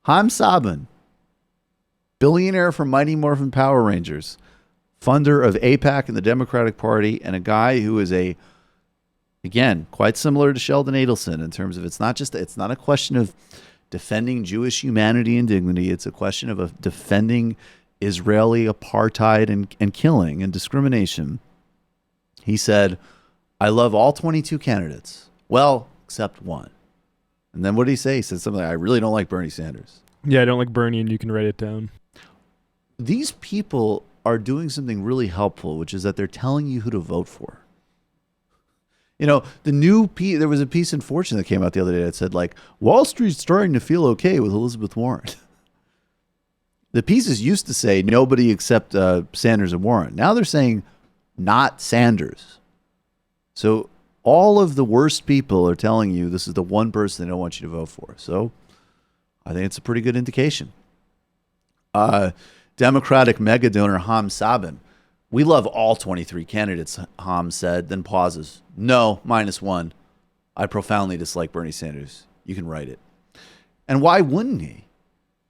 Haim Sabin billionaire from Mighty Morphin Power Rangers, funder of AIPAC and the Democratic Party, and a guy who is again, quite similar to Sheldon Adelson in terms of it's not a question of defending Jewish humanity and dignity. It's a question of defending Israeli apartheid and killing and discrimination. He said, I love all 22 candidates. Well, except one. And then what did he say? He said something like, I really don't like Bernie Sanders. Yeah, I don't like Bernie, and you can write it down. These people are doing something really helpful, which is that they're telling you who to vote for. You know, there was a piece in Fortune that came out the other day that said, like, Wall Street's starting to feel okay with Elizabeth Warren. The pieces used to say nobody except Sanders and Warren. Now they're saying not Sanders. So all of the worst people are telling you this is the one person they don't want you to vote for. So I think it's a pretty good indication. Democratic mega donor Ham Sabin. We love all 23 candidates, Ham said, then pauses. No, -1. I profoundly dislike Bernie Sanders. You can write it. And why wouldn't he?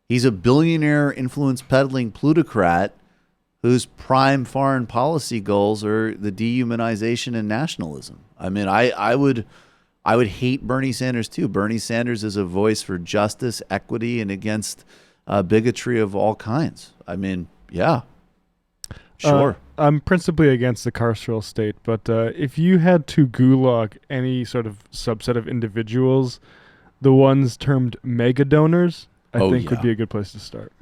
He's a billionaire influence peddling plutocrat whose prime foreign policy goals are the dehumanization and nationalism. I mean, I would hate Bernie Sanders too. Bernie Sanders is a voice for justice, equity, and against bigotry of all kinds. I mean, yeah, sure. I'm principally against the carceral state, but if you had to gulag any sort of subset of individuals, the ones termed mega donors, I think would be a good place to start.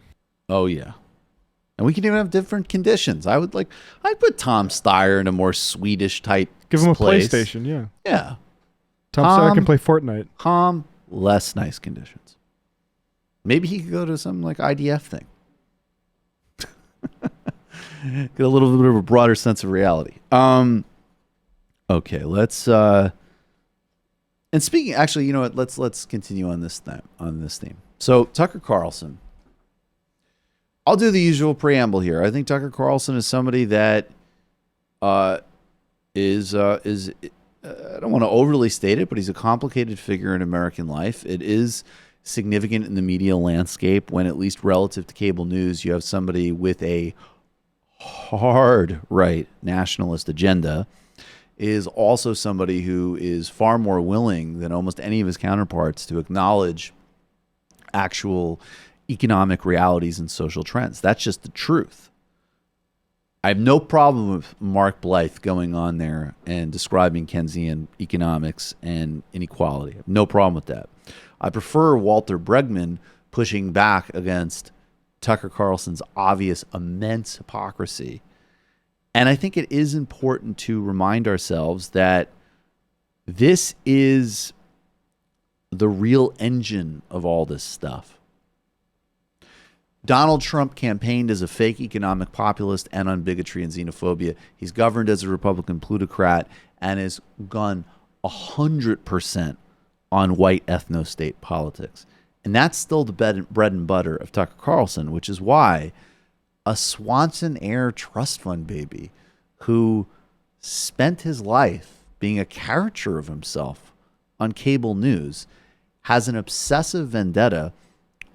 Oh, yeah. And we can even have different conditions. I'd put Tom Steyer in a more Swedish type Give him a place. PlayStation, yeah. Yeah. Tom Steyer can play Fortnite. Tom, less nice conditions. Maybe he could go to some like IDF thing. Get a little bit of a broader sense of reality. Okay, let's and speaking actually, you know what, let's continue on this theme. So Tucker Carlson. I'll do the usual preamble here. I think Tucker Carlson is somebody that is I don't want to overly state it, but he's a complicated figure in American life. It is significant in the media landscape when, at least relative to cable news, you have somebody with a hard right nationalist agenda, is also somebody who is far more willing than almost any of his counterparts to acknowledge actual economic realities and social trends. That's just the truth. I have no problem with Mark Blythe going on there and describing Keynesian economics and inequality. I have no problem with that. I prefer Walter Bregman pushing back against Tucker Carlson's obvious, immense hypocrisy. And I think it is important to remind ourselves that this is the real engine of all this stuff. Donald Trump campaigned as a fake economic populist and on bigotry and xenophobia. He's governed as a Republican plutocrat and has gone 100% on white ethno-state politics. And that's still the bread and butter of Tucker Carlson, which is why a Swanson Air trust fund baby who spent his life being a caricature of himself on cable news has an obsessive vendetta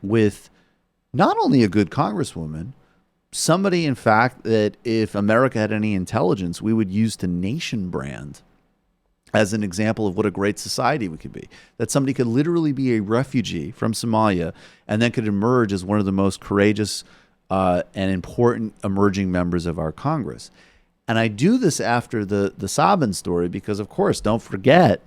with not only a good congresswoman, somebody, in fact, that if America had any intelligence, we would use to nation brand as an example of what a great society we could be. That somebody could literally be a refugee from Somalia and then could emerge as one of the most courageous and important emerging members of our Congress. And I do this after the Sabin story because, of course, don't forget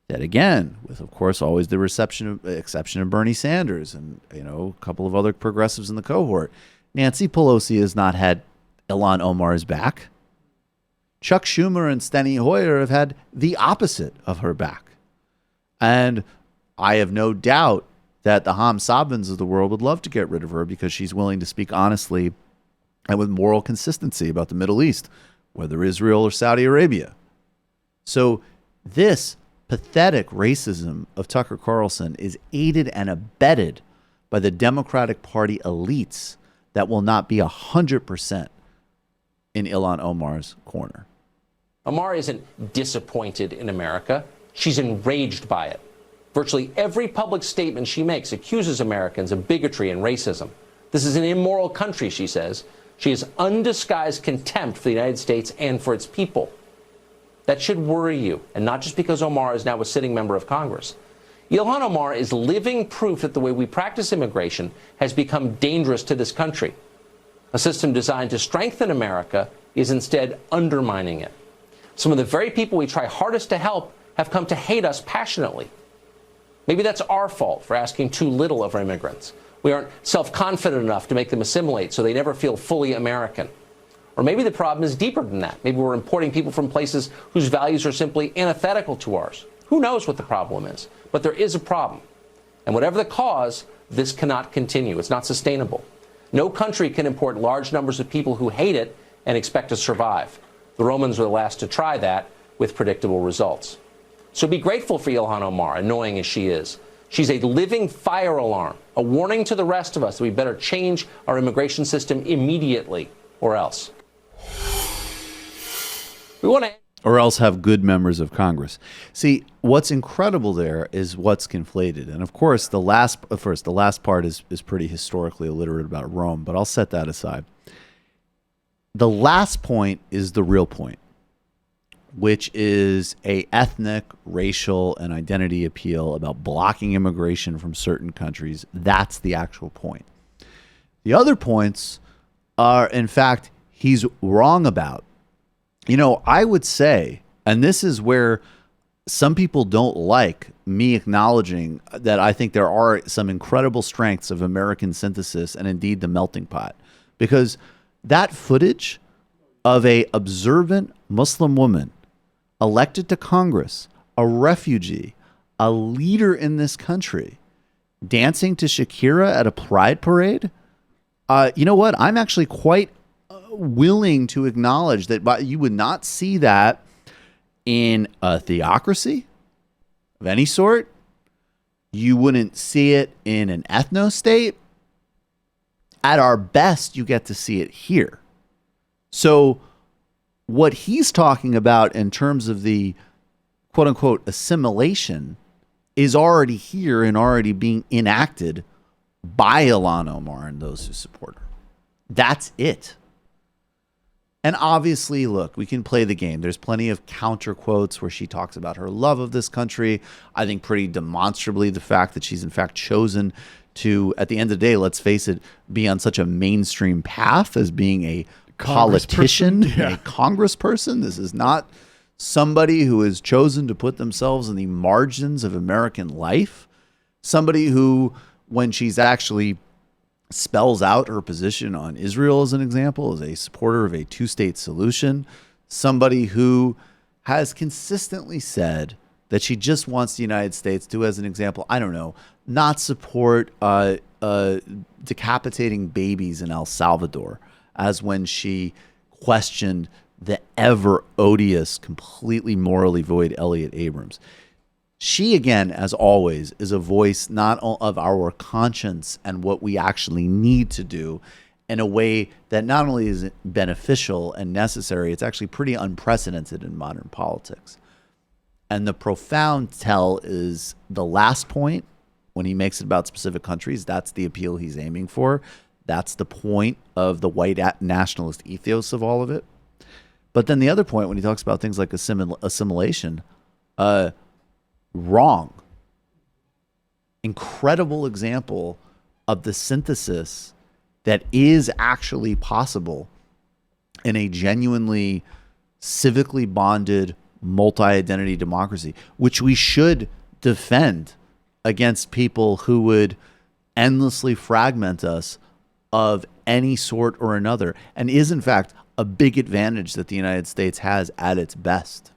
that, again, with, of course, always the exception of Bernie Sanders and, you know, a couple of other progressives in the cohort, Nancy Pelosi has not had Ilhan Omar's back. Chuck Schumer and Steny Hoyer have had the opposite of her back. And I have no doubt that the Ham Sabins of the world would love to get rid of her because she's willing to speak honestly and with moral consistency about the Middle East, whether Israel or Saudi Arabia. So this pathetic racism of Tucker Carlson is aided and abetted by the Democratic Party elites that will not be 100% in Ilhan Omar's corner. Omar isn't disappointed in America. She's enraged by it. Virtually every public statement she makes accuses Americans of bigotry and racism. This is an immoral country, she says. She has undisguised contempt for the United States and for its people. That should worry you, and not just because Omar is now a sitting member of Congress. Ilhan Omar is living proof that the way we practice immigration has become dangerous to this country. A system designed to strengthen America is instead undermining it. Some of the very people we try hardest to help have come to hate us passionately. Maybe that's our fault for asking too little of our immigrants. We aren't self-confident enough to make them assimilate so they never feel fully American. Or maybe the problem is deeper than that. Maybe we're importing people from places whose values are simply antithetical to ours. Who knows what the problem is? But there is a problem. And whatever the cause, this cannot continue. It's not sustainable. No country can import large numbers of people who hate it and expect to survive. The Romans were the last to try that with predictable results. So be grateful for Ilhan Omar, annoying as she is. She's a living fire alarm, a warning to the rest of us that we better change our immigration system immediately, or else. We want to... Or else have good members of Congress. See, what's incredible there is what's conflated. And of course, the last part is pretty historically illiterate about Rome, but I'll set that aside. The last point is the real point, which is a ethnic, racial, and identity appeal about blocking immigration from certain countries. That's the actual point. The other points are, in fact, he's wrong about. You know, I would say, and this is where some people don't like me acknowledging that I think there are some incredible strengths of American synthesis and indeed the melting pot, because that footage of a observant Muslim woman elected to Congress, a refugee, a leader in this country, dancing to Shakira at a pride parade, you know what? I'm actually quite willing to acknowledge that you would not see that in a theocracy of any sort. You wouldn't see it in an ethno-state. At our best, you get to see it here. So what he's talking about in terms of the quote-unquote assimilation is already here and already being enacted by Ilhan Omar and those who support her. That's it. And obviously, look, we can play the game. There's plenty of counter quotes where she talks about her love of this country. I think pretty demonstrably the fact that she's in fact chosen to, at the end of the day, let's face it, be on such a mainstream path as being a politician, a congressperson. This is not somebody who has chosen to put themselves in the margins of American life. Somebody who, when she's actually spells out her position on Israel, as an example, as a supporter of a two-state solution, somebody who has consistently said that she just wants the United States to, as an example, I don't know, not support decapitating babies in El Salvador, as when she questioned the ever odious, completely morally void Elliott Abrams. She, again, as always, is a voice not of our conscience and what we actually need to do in a way that not only is beneficial and necessary, it's actually pretty unprecedented in modern politics. And the profound tell is the last point when he makes it about specific countries. That's the appeal he's aiming for. That's the point of the white nationalist ethos of all of it. But then the other point, when he talks about things like assimilation, wrong. Incredible example of the synthesis that is actually possible in a genuinely civically bonded multi-identity democracy, which we should defend against people who would endlessly fragment us of any sort or another, and is in fact a big advantage that the United States has at its best.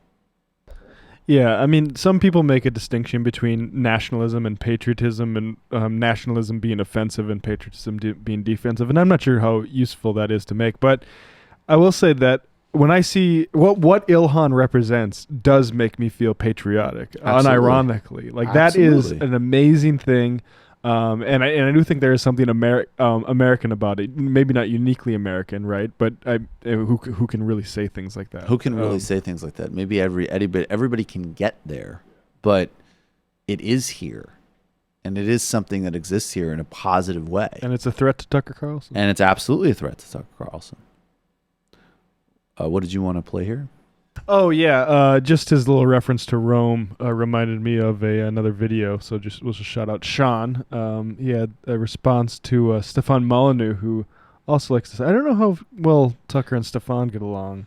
Yeah, I mean, some people make a distinction between nationalism and patriotism, and nationalism being offensive and patriotism being defensive, and I'm not sure how useful that is to make, but I will say that when I see what Ilhan represents does make me feel patriotic, unironically. Like, that is an amazing thing. And I do think there is something American about it. Maybe not uniquely American, right? But who can really say things like that? Who can really say things like that? Maybe everybody can get there, but it is here, And it is something that exists here in a positive way. And it's a threat to Tucker Carlson. And it's absolutely a threat to Tucker Carlson. What did you want to play here? Oh, yeah. Just his little reference to Rome reminded me of another video. So we'll just shout out Sean. He had a response to Stefan Molyneux, who also likes to say, I don't know how well Tucker and Stefan get along.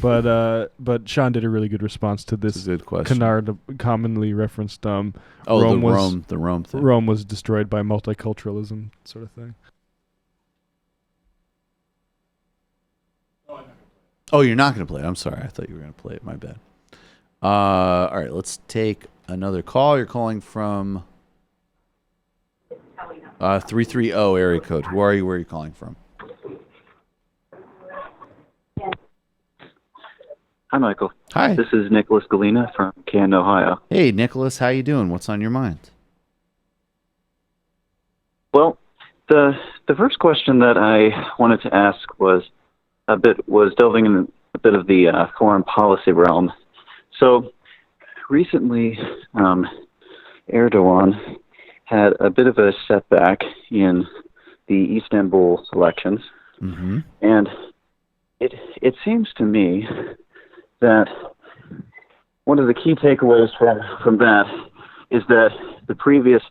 but Sean did a really good response to this. Good question. Canard commonly referenced. The Rome thing. Rome was destroyed by multiculturalism, sort of thing. Oh, you're not going to play it. I'm sorry. I thought you were going to play it. My bad. All right, let's take another call. You're calling from 330 area code. Who are you? Where are you calling from? Hi, Michael. Hi. This is Nicholas Galena from Canton, Ohio. Hey, Nicholas. How you doing? What's on your mind? Well, the first question that I wanted to ask was delving in a bit of the foreign policy realm. So recently, Erdogan had a bit of a setback in the Istanbul elections, and it seems to me that one of the key takeaways from that is that the previous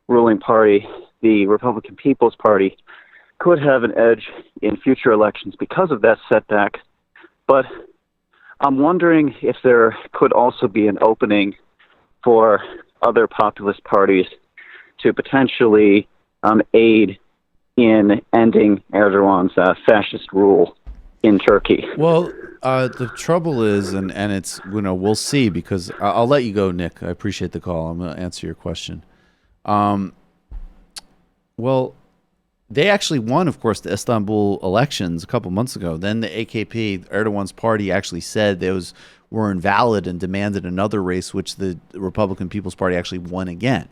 ruling party, the Republican People's Party, could have an edge in future elections because of that setback. But I'm wondering if there could also be an opening for other populist parties to potentially aid in ending Erdogan's fascist rule in Turkey. Well, the trouble is, and it's, we'll see, because I'll let you go, Nick. I appreciate the call. I'm going to answer your question. Well, they actually won, of course, the Istanbul elections a couple months ago. Then the AKP, Erdogan's party, actually said those were invalid and demanded another race, which the Republican People's Party actually won again.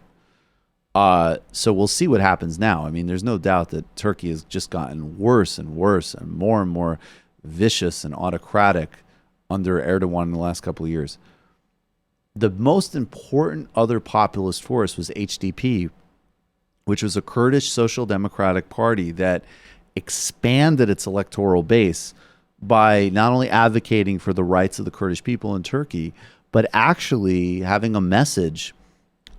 So we'll see what happens now. I mean, there's no doubt that Turkey has just gotten worse and worse and more vicious and autocratic under Erdogan in the last couple of years. The most important other populist force was HDP, which was a Kurdish social democratic party that expanded its electoral base by not only advocating for the rights of the Kurdish people in Turkey, but actually having a message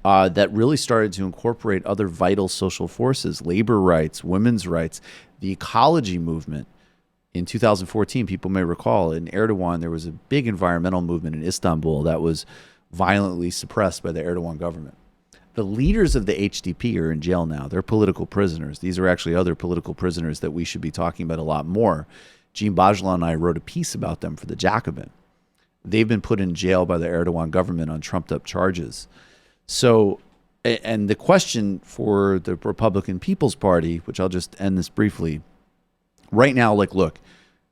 that really started to incorporate other vital social forces, labor rights, women's rights, the ecology movement. In 2014, people may recall, in Erdogan, there was a big environmental movement in Istanbul that was violently suppressed by the Erdogan government. The leaders of the HDP are in jail now. They're political prisoners. These are actually other political prisoners that we should be talking about a lot more. Jean Bajlan and I wrote a piece about them for the Jacobin. They've been put in jail by the Erdogan government on trumped-up charges. So, and the question for the Republican People's Party, which I'll just end this briefly, right now, like, look,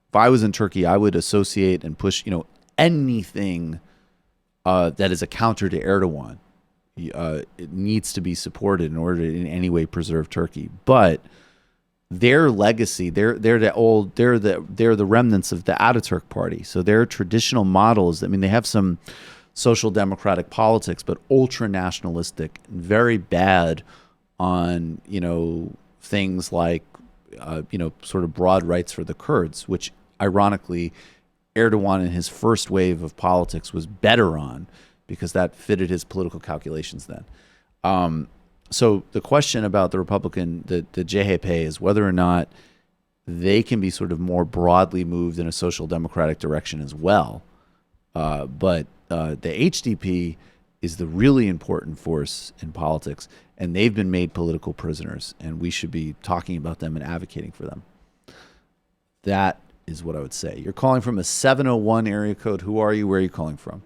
if I was in Turkey, I would associate and push, anything that is a counter to Erdogan. It needs to be supported in order to in any way preserve Turkey. But their legacy, they're the remnants of the Ataturk party. So their traditional models, I mean, they have some social democratic politics, but ultra nationalistic, and very bad on, things like, sort of broad rights for the Kurds, which ironically Erdogan in his first wave of politics was better on, because that fitted his political calculations then. So the question about the Republican, the JHP, is whether or not they can be sort of more broadly moved in a social democratic direction as well. But the HDP is the really important force in politics, and they've been made political prisoners, and we should be talking about them and advocating for them. That is what I would say. You're calling from a 701 area code. Who are you? Where are you calling from?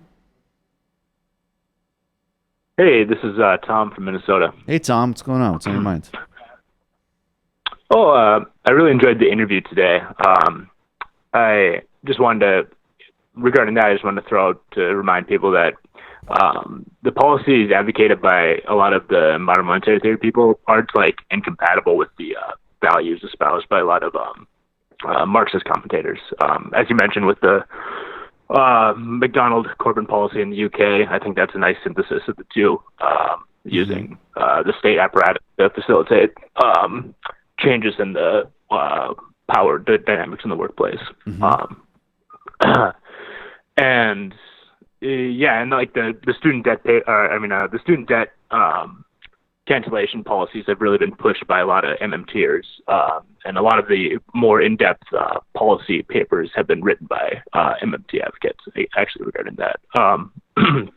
Hey, this is Tom from Minnesota. Hey, Tom. What's going on? What's on your mind? I really enjoyed the interview today. I just wanted to, regarding that, I just wanted to throw out to remind people that the policies advocated by a lot of the modern monetary theory people aren't incompatible with the values espoused by a lot of Marxist commentators. As you mentioned with the McDonald Corbyn policy in the UK, I think that's a nice synthesis of the two. using the state apparatus to facilitate changes in the power dynamics in the workplace. And like the student debt the student debt cancellation policies have really been pushed by a lot of MMTers, and a lot of the more in-depth policy papers have been written by MMT advocates actually regarding that. And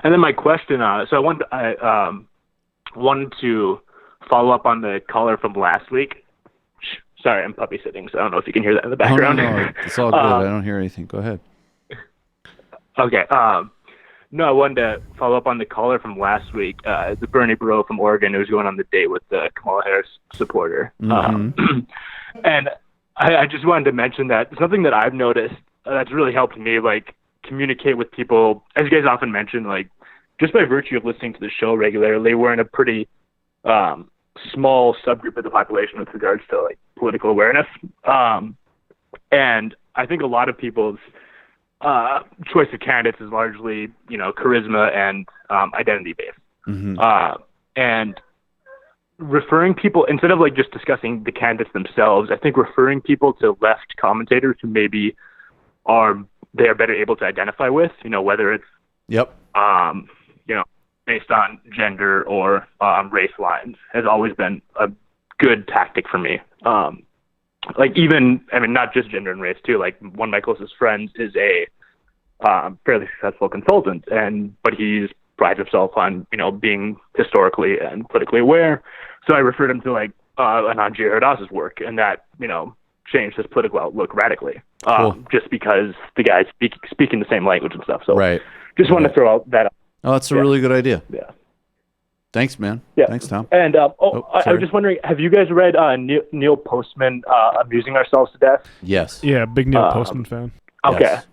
then my question, so I wanted to follow up on the caller from last week. Sorry, I'm puppy sitting, so I don't know if you can hear that in the background. No, it's all good. I don't hear anything. Go ahead. Okay. No, I wanted to follow up on the caller from last week, the Bernie bro from Oregon who was going on the date with the Kamala Harris supporter. And I just wanted to mention that something that I've noticed that's really helped me, like, communicate with people, as you guys often mention, like, just by virtue of listening to the show regularly, we're in a pretty small subgroup of the population with regards to, like, political awareness. And I think a lot of people's choice of candidates is largely, charisma and identity based. And referring people, instead of like just discussing the candidates themselves, I think referring people to left commentators who maybe they are better able to identify with, whether it's based on gender or race lines, has always been a good tactic for me. Not just gender and race too. Like, one of my closest friends is a fairly successful consultant, but he's prides himself on, being historically and politically aware. So I referred him to like Anand Giridharadas' work, and that, changed his political outlook radically. Just because the guy's speaking the same language and stuff. So just wanted to throw out that. Oh, that's a really good idea. Yeah. Thanks, man. Yeah. Thanks, Tom. And I was just wondering, have you guys read Neil Postman, Amusing Ourselves to Death? Yes. Yeah, big Neil Postman fan. Okay. Yes.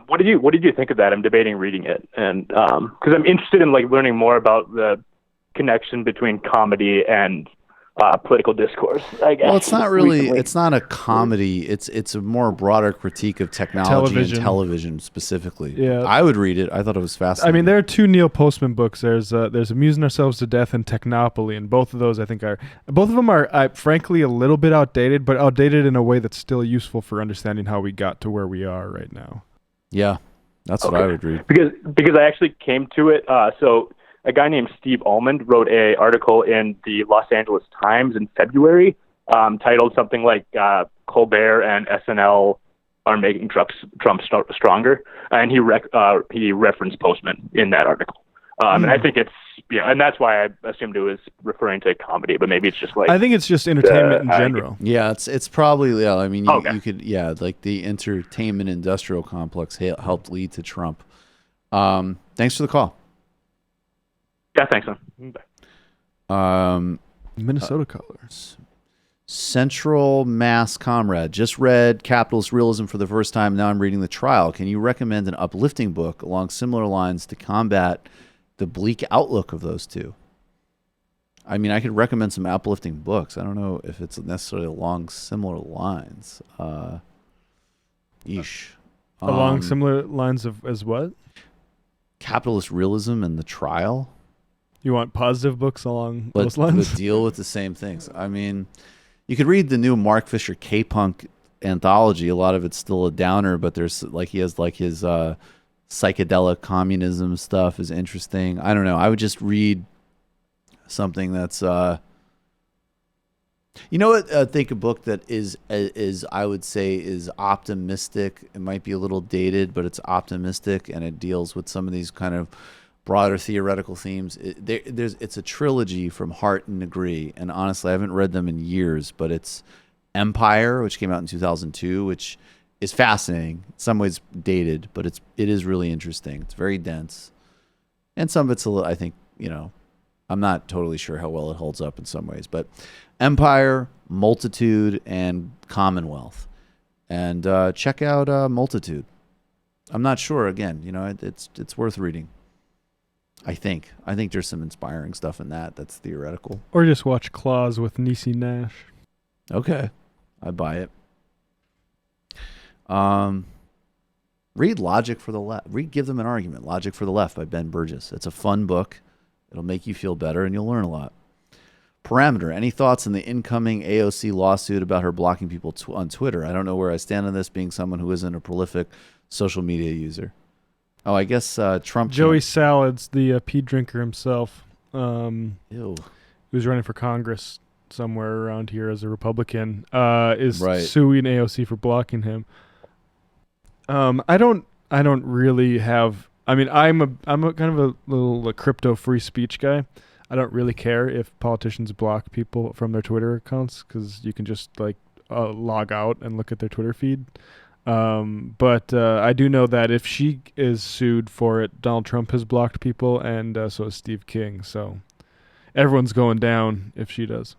What did you think of that? I'm debating reading it, and because I'm interested in like learning more about the connection between comedy and political discourse, I guess. Well, it's not really. It's not a comedy. It's a more broader critique of technology and television specifically. Yeah, I would read it. I thought it was fascinating. I mean, there are two Neil Postman books. There's Amusing Ourselves to Death and Technopoly, and both of those I think both of them are frankly a little bit outdated, but outdated in a way that's still useful for understanding how we got to where we are right now. Yeah, that's what I would read. Because I actually came to it. So a guy named Steve Almond wrote an article in the Los Angeles Times in February, titled something like "Colbert and SNL are making Trump stronger," and he referenced Postman in that article. And I think it's and that's why I assumed it was referring to comedy, but maybe it's just like, I think it's just entertainment in general. Yeah, it's probably I mean, you could like the entertainment industrial complex helped lead to Trump. Thanks for the call. Yeah, thanks, man. Minnesota callers. Central Mass Comrade just read Capitalist Realism for the first time. Now I'm reading The Trial. Can you recommend an uplifting book along similar lines to combat the bleak outlook of those two? I mean, I could recommend some uplifting books. I don't know if it's necessarily along similar lines. Along similar lines as what? Capitalist Realism and The Trial. You want positive books along those lines? But deal with the same things. I mean, you could read the new Mark Fisher K-Punk anthology. A lot of it's still a downer, but there's like he has like his psychedelic communism stuff is interesting. I don't know. I would just read something that's I think a book that is I would say is optimistic. It might be a little dated, but it's optimistic and it deals with some of these kind of broader theoretical themes. It's a trilogy from Hart and Negri, and honestly, I haven't read them in years, but it's Empire, which came out in 2002, which is fascinating. In some ways dated, but it is really interesting. It's very dense, and some of it's a little, I think, I'm not totally sure how well it holds up in some ways, but Empire, Multitude, and Commonwealth, and check out Multitude. I'm not sure. Again, it's worth reading. I think there's some inspiring stuff in that that's theoretical. Or just watch Claws with Niecy Nash. Okay, I buy it. Read Logic for the Left. Give them an argument. Logic for the Left by Ben Burgess. It's a fun book. It'll make you feel better, and you'll learn a lot. Parameter, any thoughts on the incoming AOC lawsuit about her blocking people on Twitter? I don't know where I stand on this, being someone who isn't a prolific social media user. Oh, I guess Trump... Joey Salads, the pea drinker himself, Ew. who's running for Congress somewhere around here as a Republican, is suing AOC for blocking him. I don't really have... I mean, I'm a kind of a little crypto free speech guy. I don't really care if politicians block people from their Twitter accounts because you can just log out and look at their Twitter feed. But I do know that if she is sued for it, Donald Trump has blocked people, and so is Steve King. So everyone's going down if she does.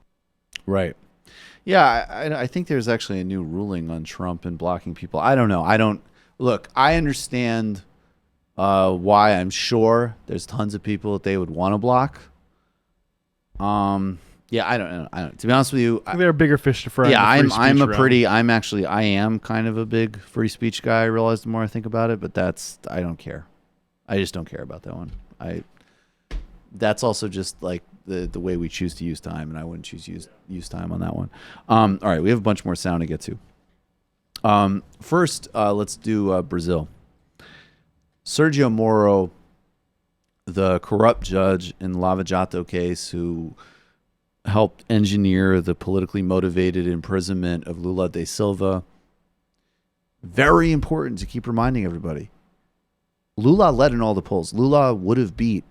Right. Yeah, I think there's actually a new ruling on Trump and blocking people. I don't know. Look, I understand why. I'm sure there's tons of people that they would want to block. Yeah, I don't know. To be honest with you, they're bigger fish to fry. Yeah, I am kind of a big free speech guy. I realize the more I think about it, but I don't care. I just don't care about that one. That's also just like the way we choose to use time, and I wouldn't choose use time on that one. All right, we have a bunch more sound to get to. First, let's do Brazil. Sergio Moro, the corrupt judge in Lava Jato case who helped engineer the politically motivated imprisonment of Lula da Silva. Very important to keep reminding everybody. Lula led in all the polls. Lula would have beat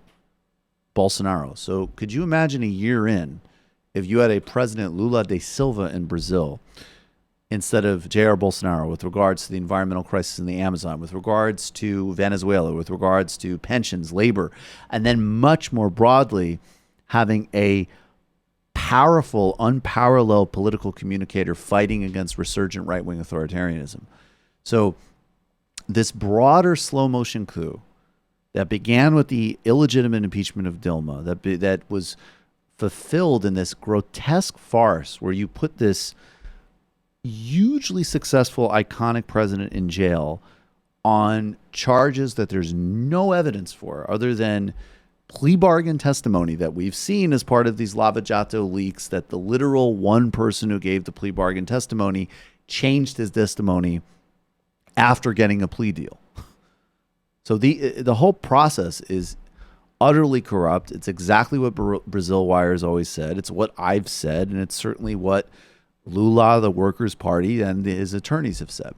Bolsonaro. So could you imagine a year in if you had a president, Lula da Silva, in Brazil instead of Jair Bolsonaro with regards to the environmental crisis in the Amazon, with regards to Venezuela, with regards to pensions, labor, and then much more broadly having a powerful, unparalleled political communicator fighting against resurgent right-wing authoritarianism. So this broader slow-motion coup that began with the illegitimate impeachment of Dilma, that was fulfilled in this grotesque farce where you put this hugely successful, iconic president in jail on charges that there's no evidence for other than plea bargain testimony that we've seen as part of these Lava Jato leaks, that the literal one person who gave the plea bargain testimony changed his testimony after getting a plea deal. So the whole process is utterly corrupt. It's exactly what Brazil Wire's always said. It's what I've said, and it's certainly what Lula, the Workers' Party, and his attorneys have said.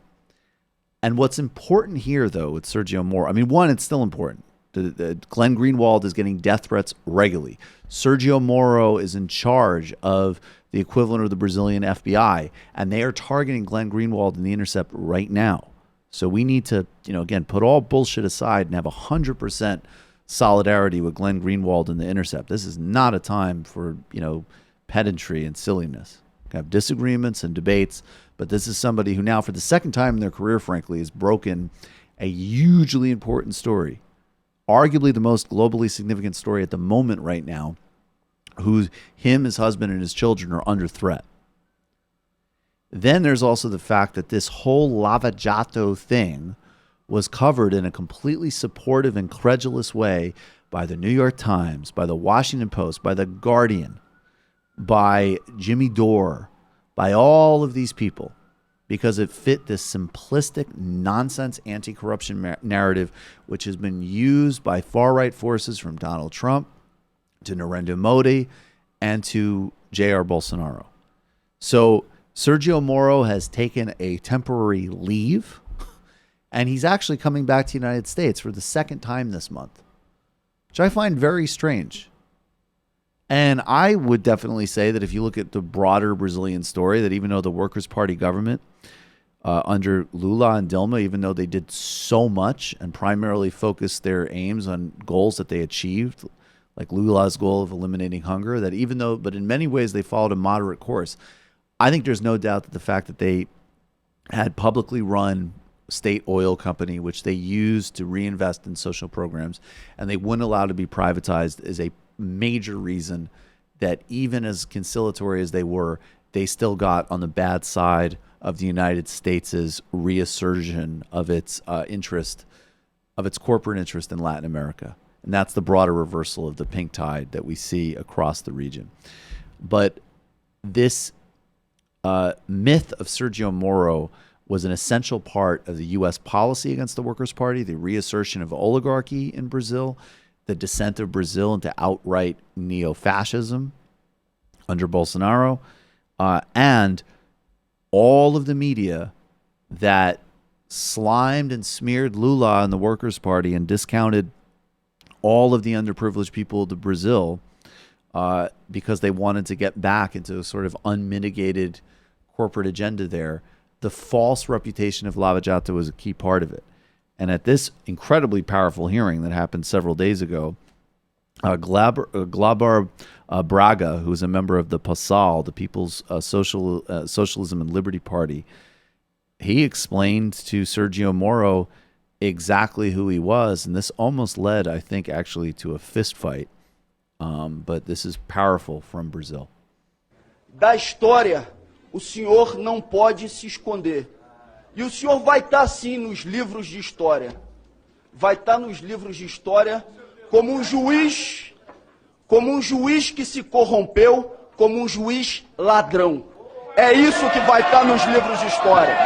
And what's important here, though, with Sergio Moro, I mean, one, it's still important. Glenn Greenwald is getting death threats regularly. Sergio Moro is in charge of the equivalent of the Brazilian FBI, and they are targeting Glenn Greenwald and The Intercept right now. So we need to, again, put all bullshit aside and have 100% solidarity with Glenn Greenwald and The Intercept. This is not a time for, pedantry and silliness. We have disagreements and debates, but this is somebody who now, for the second time in their career, frankly, has broken a hugely important story. Arguably the most globally significant story at the moment right now, him, his husband, and his children are under threat. Then there's also the fact that this whole Lava Jato thing was covered in a completely supportive and credulous way by the New York Times, by the Washington Post, by the Guardian, by Jimmy Dore, by all of these people, because it fit this simplistic nonsense anti-corruption narrative, which has been used by far-right forces from Donald Trump to Narendra Modi and to Jair Bolsonaro. So Sergio Moro has taken a temporary leave, and he's actually coming back to the United States for the second time this month, which I find very strange. And I would definitely say that if you look at the broader Brazilian story, that even though the Workers' Party government under Lula and Dilma, even though they did so much and primarily focused their aims on goals that they achieved, like Lula's goal of eliminating hunger, but in many ways they followed a moderate course. I think there's no doubt that the fact that they had publicly run state oil company, which they used to reinvest in social programs, and they wouldn't allow to be privatized, is a major reason that even as conciliatory as they were, they still got on the bad side of the United States' reassertion of its corporate interest in Latin America. And that's the broader reversal of the pink tide that we see across the region. But this myth of Sergio Moro was an essential part of the U.S. policy against the Workers' Party, the reassertion of oligarchy in Brazil, the descent of Brazil into outright neo-fascism under Bolsonaro, and all of the media that slimed and smeared Lula and the Workers' Party and discounted all of the underprivileged people of Brazil because they wanted to get back into a sort of unmitigated corporate agenda there. The false reputation of Lava Jato was a key part of it. And at this incredibly powerful hearing that happened several days ago, Glaber Braga, who is a member of the PASAL, the People's Socialism and Liberty Party, he explained to Sergio Moro exactly who he was, and this almost led, I think, actually to a fist fight. But this is powerful from Brazil. Da história, o senhor não pode se esconder. E o senhor vai estar, sim, nos livros de história. Vai estar nos livros de história como um juiz que se corrompeu, como um juiz ladrão. É isso que vai estar nos livros de história.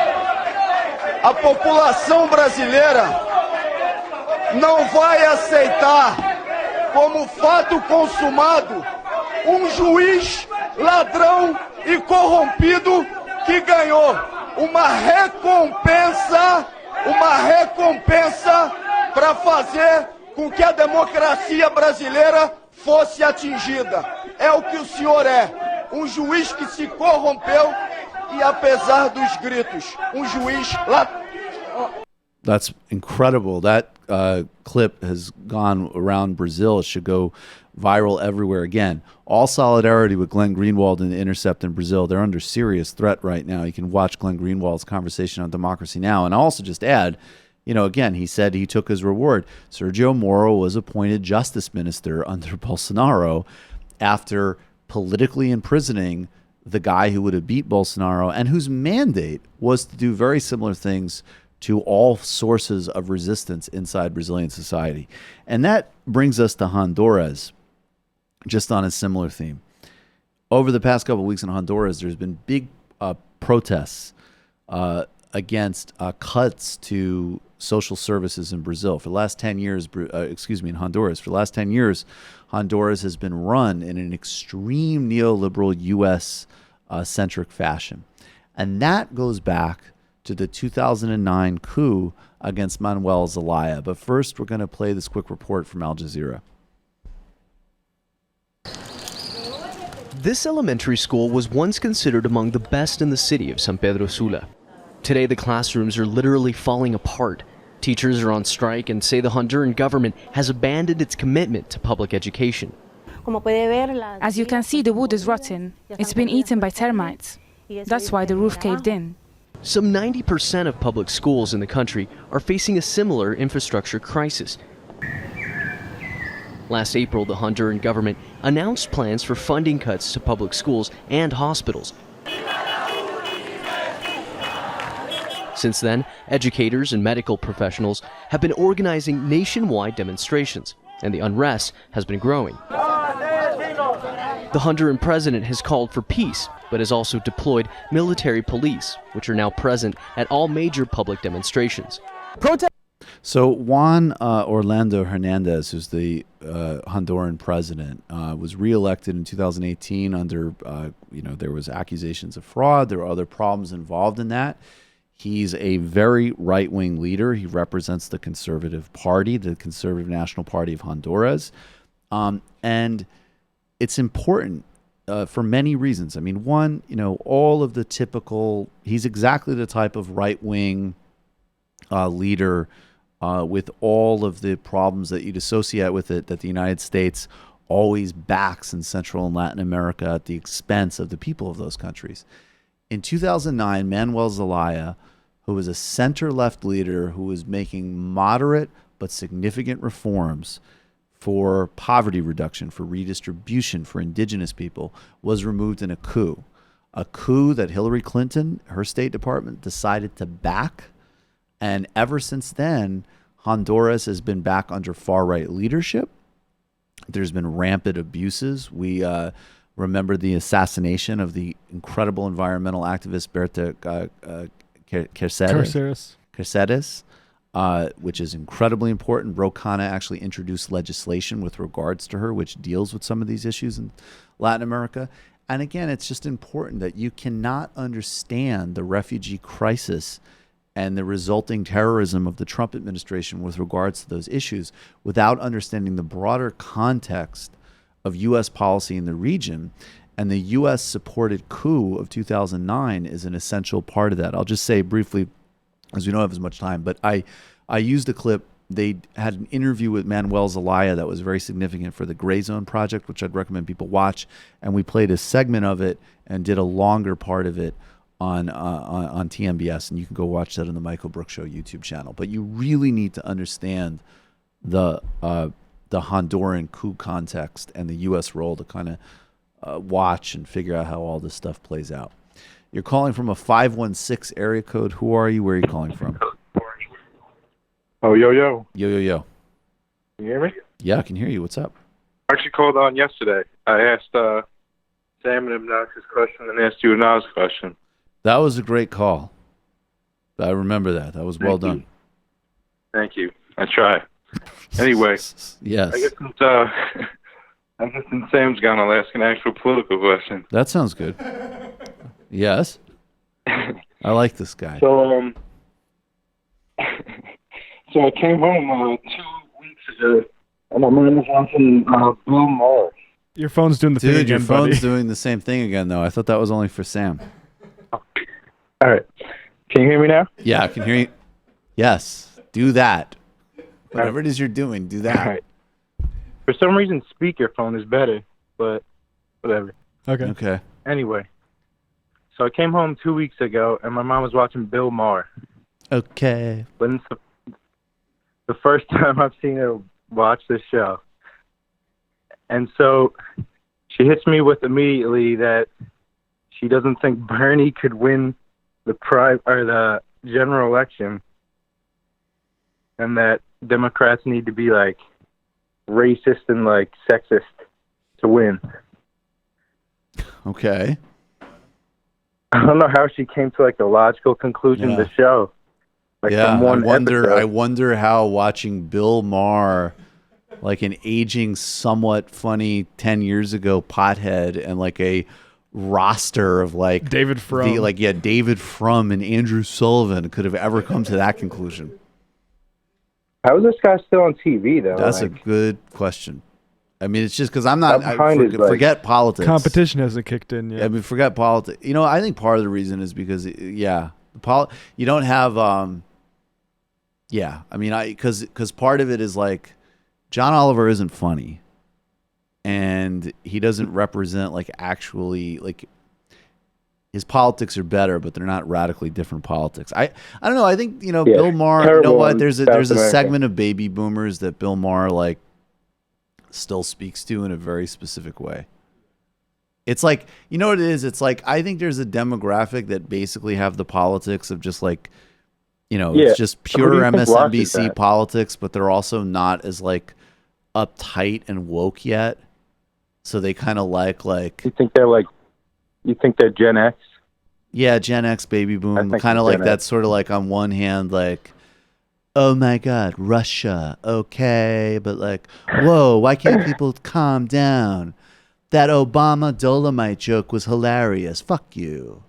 A população brasileira não vai aceitar como fato consumado um juiz ladrão e corrompido que ganhou uma recompensa para fazer com que a democracia brasileira fosse atingida. É o que o senhor é, um juiz que se corrompeu e apesar dos gritos, um juiz ladrão. That's incredible. That clip has gone around Brazil. It should go viral everywhere. Again, all solidarity with Glenn Greenwald and The Intercept in Brazil. They're under serious threat right now. You can watch Glenn Greenwald's conversation on Democracy Now! And I'll also just add, again, he said he took his reward. Sergio Moro was appointed justice minister under Bolsonaro after politically imprisoning the guy who would have beat Bolsonaro and whose mandate was to do very similar things to all sources of resistance inside Brazilian society. And that brings us to Honduras, just on a similar theme. Over the past couple of weeks in Honduras, there's been big protests against cuts to social services in Brazil. For the last 10 years, in Honduras. For the last 10 years, Honduras has been run in an extreme neoliberal U.S.-centric fashion. And that goes back to the 2009 coup against Manuel Zelaya. But first, we're going to play this quick report from Al Jazeera. This elementary school was once considered among the best in the city of San Pedro Sula. Today, the classrooms are literally falling apart. Teachers are on strike and say the Honduran government has abandoned its commitment to public education. As you can see, the wood is rotten. It's been eaten by termites. That's why the roof caved in. Some 90% of public schools in the country are facing a similar infrastructure crisis. Last April, the Honduran government announced plans for funding cuts to public schools and hospitals. Since then, educators and medical professionals have been organizing nationwide demonstrations, and the unrest has been growing. The Honduran president has called for peace, but has also deployed military police, which are now present at all major public demonstrations. So Juan Orlando Hernandez, who's the Honduran president, was reelected in 2018 under, there was accusations of fraud. There were other problems involved in that. He's a very right-wing leader. He represents the Conservative Party, the Conservative National Party of Honduras. And it's important for many reasons. I mean, one, all of the typical, he's exactly the type of right-wing leader with all of the problems that you'd associate with it that the United States always backs in Central and Latin America at the expense of the people of those countries. In 2009, Manuel Zelaya, who was a center-left leader who was making moderate but significant reforms for poverty reduction, for redistribution, for indigenous people, was removed in a coup that Hillary Clinton, her State Department, decided to back. And ever since then, Honduras has been back under far-right leadership. There's been rampant abuses. We remember the assassination of the incredible environmental activist Berta Cáceres, which is incredibly important. Ro Khanna actually introduced legislation with regards to her, which deals with some of these issues in Latin America. And again, it's just important that you cannot understand the refugee crisis and the resulting terrorism of the Trump administration with regards to those issues without understanding the broader context of U.S. policy in the region. And the U.S.-supported coup of 2009 is an essential part of that. I'll just say briefly, as we don't have as much time, but I used a clip. They had an interview with Manuel Zelaya that was very significant for the Gray Zone Project, which I'd recommend people watch. And we played a segment of it and did a longer part of it on TMBS, and you can go watch that on the Michael Brooks Show YouTube channel. But you really need to understand the Honduran coup context and the U.S. role to kind of watch and figure out how all this stuff plays out. You're calling from a 516 area code. Who are you? Where are you calling from? Oh, yo. Yo. Can you hear me? Yeah, I can hear you. What's up? I actually called on yesterday. I asked Sam an obnoxious question and asked you a nice question. That was a great call. I remember that. That was well done. Thank you. I try. Anyway. Yes. I guess since Sam's gone, I'll ask an actual political question. That sounds good. Yes. I like this guy. So I came home 2 weeks ago, and my mom was watching Bill Maher. Your phone's doing the thing again, your phone's buddy. doing the same thing again, though. I thought that was only for Sam. All right. Can you hear me now? Yeah, I can hear you. Yes. Do that. Whatever it is you're doing, do that. All right. For some reason, speakerphone is better, but whatever. Okay. Anyway, so I came home 2 weeks ago, and my mom was watching Bill Maher. Okay. But it's the first time I've seen her watch this show. And so she hits me with immediately that she doesn't think Bernie could win the general election, and that Democrats need to be like racist and like sexist to win. Okay. I don't know how she came to like the logical conclusion of the show. Like yeah, from one I wonder how watching Bill Maher, like an aging, somewhat funny 10 years ago pothead, and like a roster of like David Frum, David Frum and Andrew Sullivan could have ever come to that conclusion. How is this guy still on TV though? That's a good question. I mean, it's just because I'm not. Forget politics. Competition hasn't kicked in yet. I mean, forget politics. You know, I think part of the reason is because, you don't have. I mean, because part of it is like John Oliver isn't funny, and he doesn't represent his politics are better, but they're not radically different politics. I don't know. I think Bill Maher. You know what? There's a segment of baby boomers that Bill Maher still speaks to in a very specific way. It's like, you know what it is? It's like, I think there's a demographic that basically have the politics of just it's just pure MSNBC politics, but they're also not as uptight and woke yet. So they kind of you think they're Gen X? Yeah, Gen X baby boom. Kind of like that sort of on one hand, oh my God, Russia, okay. But whoa, why can't people calm down? That Obama Dolomite joke was hilarious. Fuck you.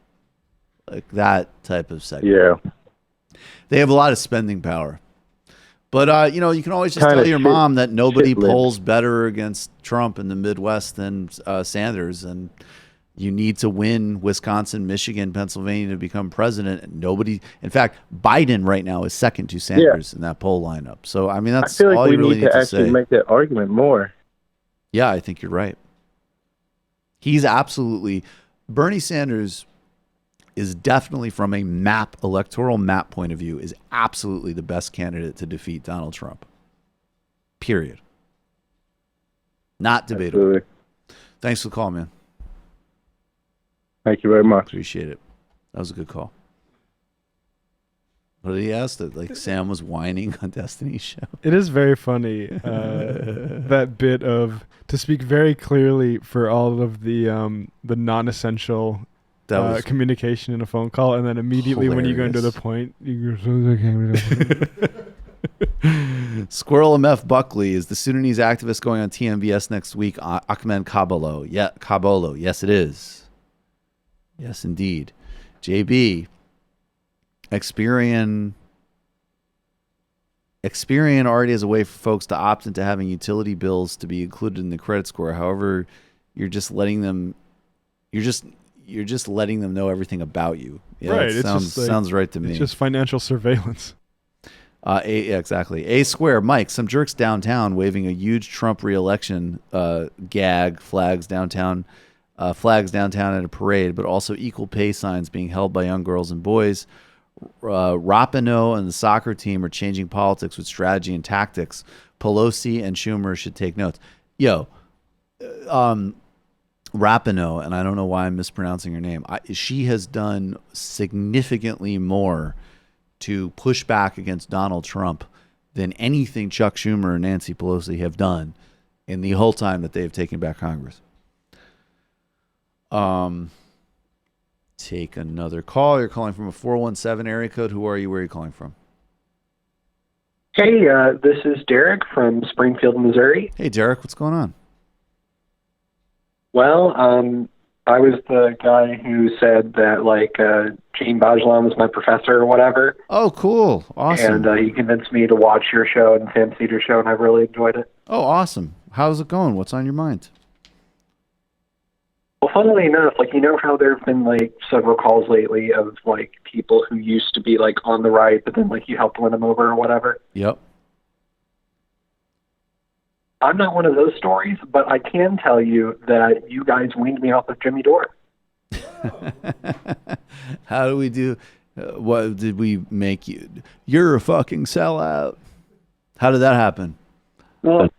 Like that type of segment. Yeah. They have a lot of spending power. But, you can always just tell your mom that nobody polls better against Trump in the Midwest than Sanders. And you need to win Wisconsin, Michigan, Pennsylvania to become president. And in fact, Biden right now is second to Sanders in that poll lineup. So, I mean, that's all you really need to say. I feel like we need to actually make that argument more. Yeah, I think you're right. He's absolutely, Bernie Sanders is definitely, from a electoral map point of view, is absolutely the best candidate to defeat Donald Trump. Period. Not debatable. Absolutely. Thanks for the call, man. Thank you very much. Appreciate it. That was a good call. What did he ask? That like Sam was whining on Destiny's show. It is very funny, that bit of, to speak very clearly for all of the non-essential communication in a phone call, and then immediately when you go into the point, you go, Squirrel MF Buckley is the Sudanese activist going on TMBS next week. Ahmed Kabolo. Yeah, Kabolo. Yes, it is. Yes, indeed. JB. Experian already has a way for folks to opt into having utility bills to be included in the credit score. However, you're just letting them know everything about you. Yeah, right. Sounds right to me. It's just financial surveillance. Exactly. A Square. Mike, some jerks downtown waving a huge Trump re-election gag, flags downtown at a parade, but also equal pay signs being held by young girls and boys. Rapinoe and the soccer team are changing politics with strategy and tactics. Pelosi and Schumer should take notes. Rapinoe, and I don't know why I'm mispronouncing her name. She has done significantly more to push back against Donald Trump than anything Chuck Schumer and Nancy Pelosi have done in the whole time that they've taken back Congress. Take another call. You're calling from a 417 area code. Who are you? Where are you calling from? Hey, this is Derek from Springfield, Missouri. Hey, Derek, what's going on? Well, I was the guy who said that, Gene Bajlan was my professor or whatever. Oh, cool. Awesome. And he convinced me to watch your show and Sam Cedar show, and I really enjoyed it. Oh, awesome. How's it going? What's on your mind? Well, funnily enough, you know how there have been, several calls lately of, people who used to be, on the right, but then, you helped win them over or whatever? Yep. I'm not one of those stories, but I can tell you that you guys weaned me off of Jimmy Dore. How do we do? What did we make you? You're a fucking sellout. How did that happen? Well,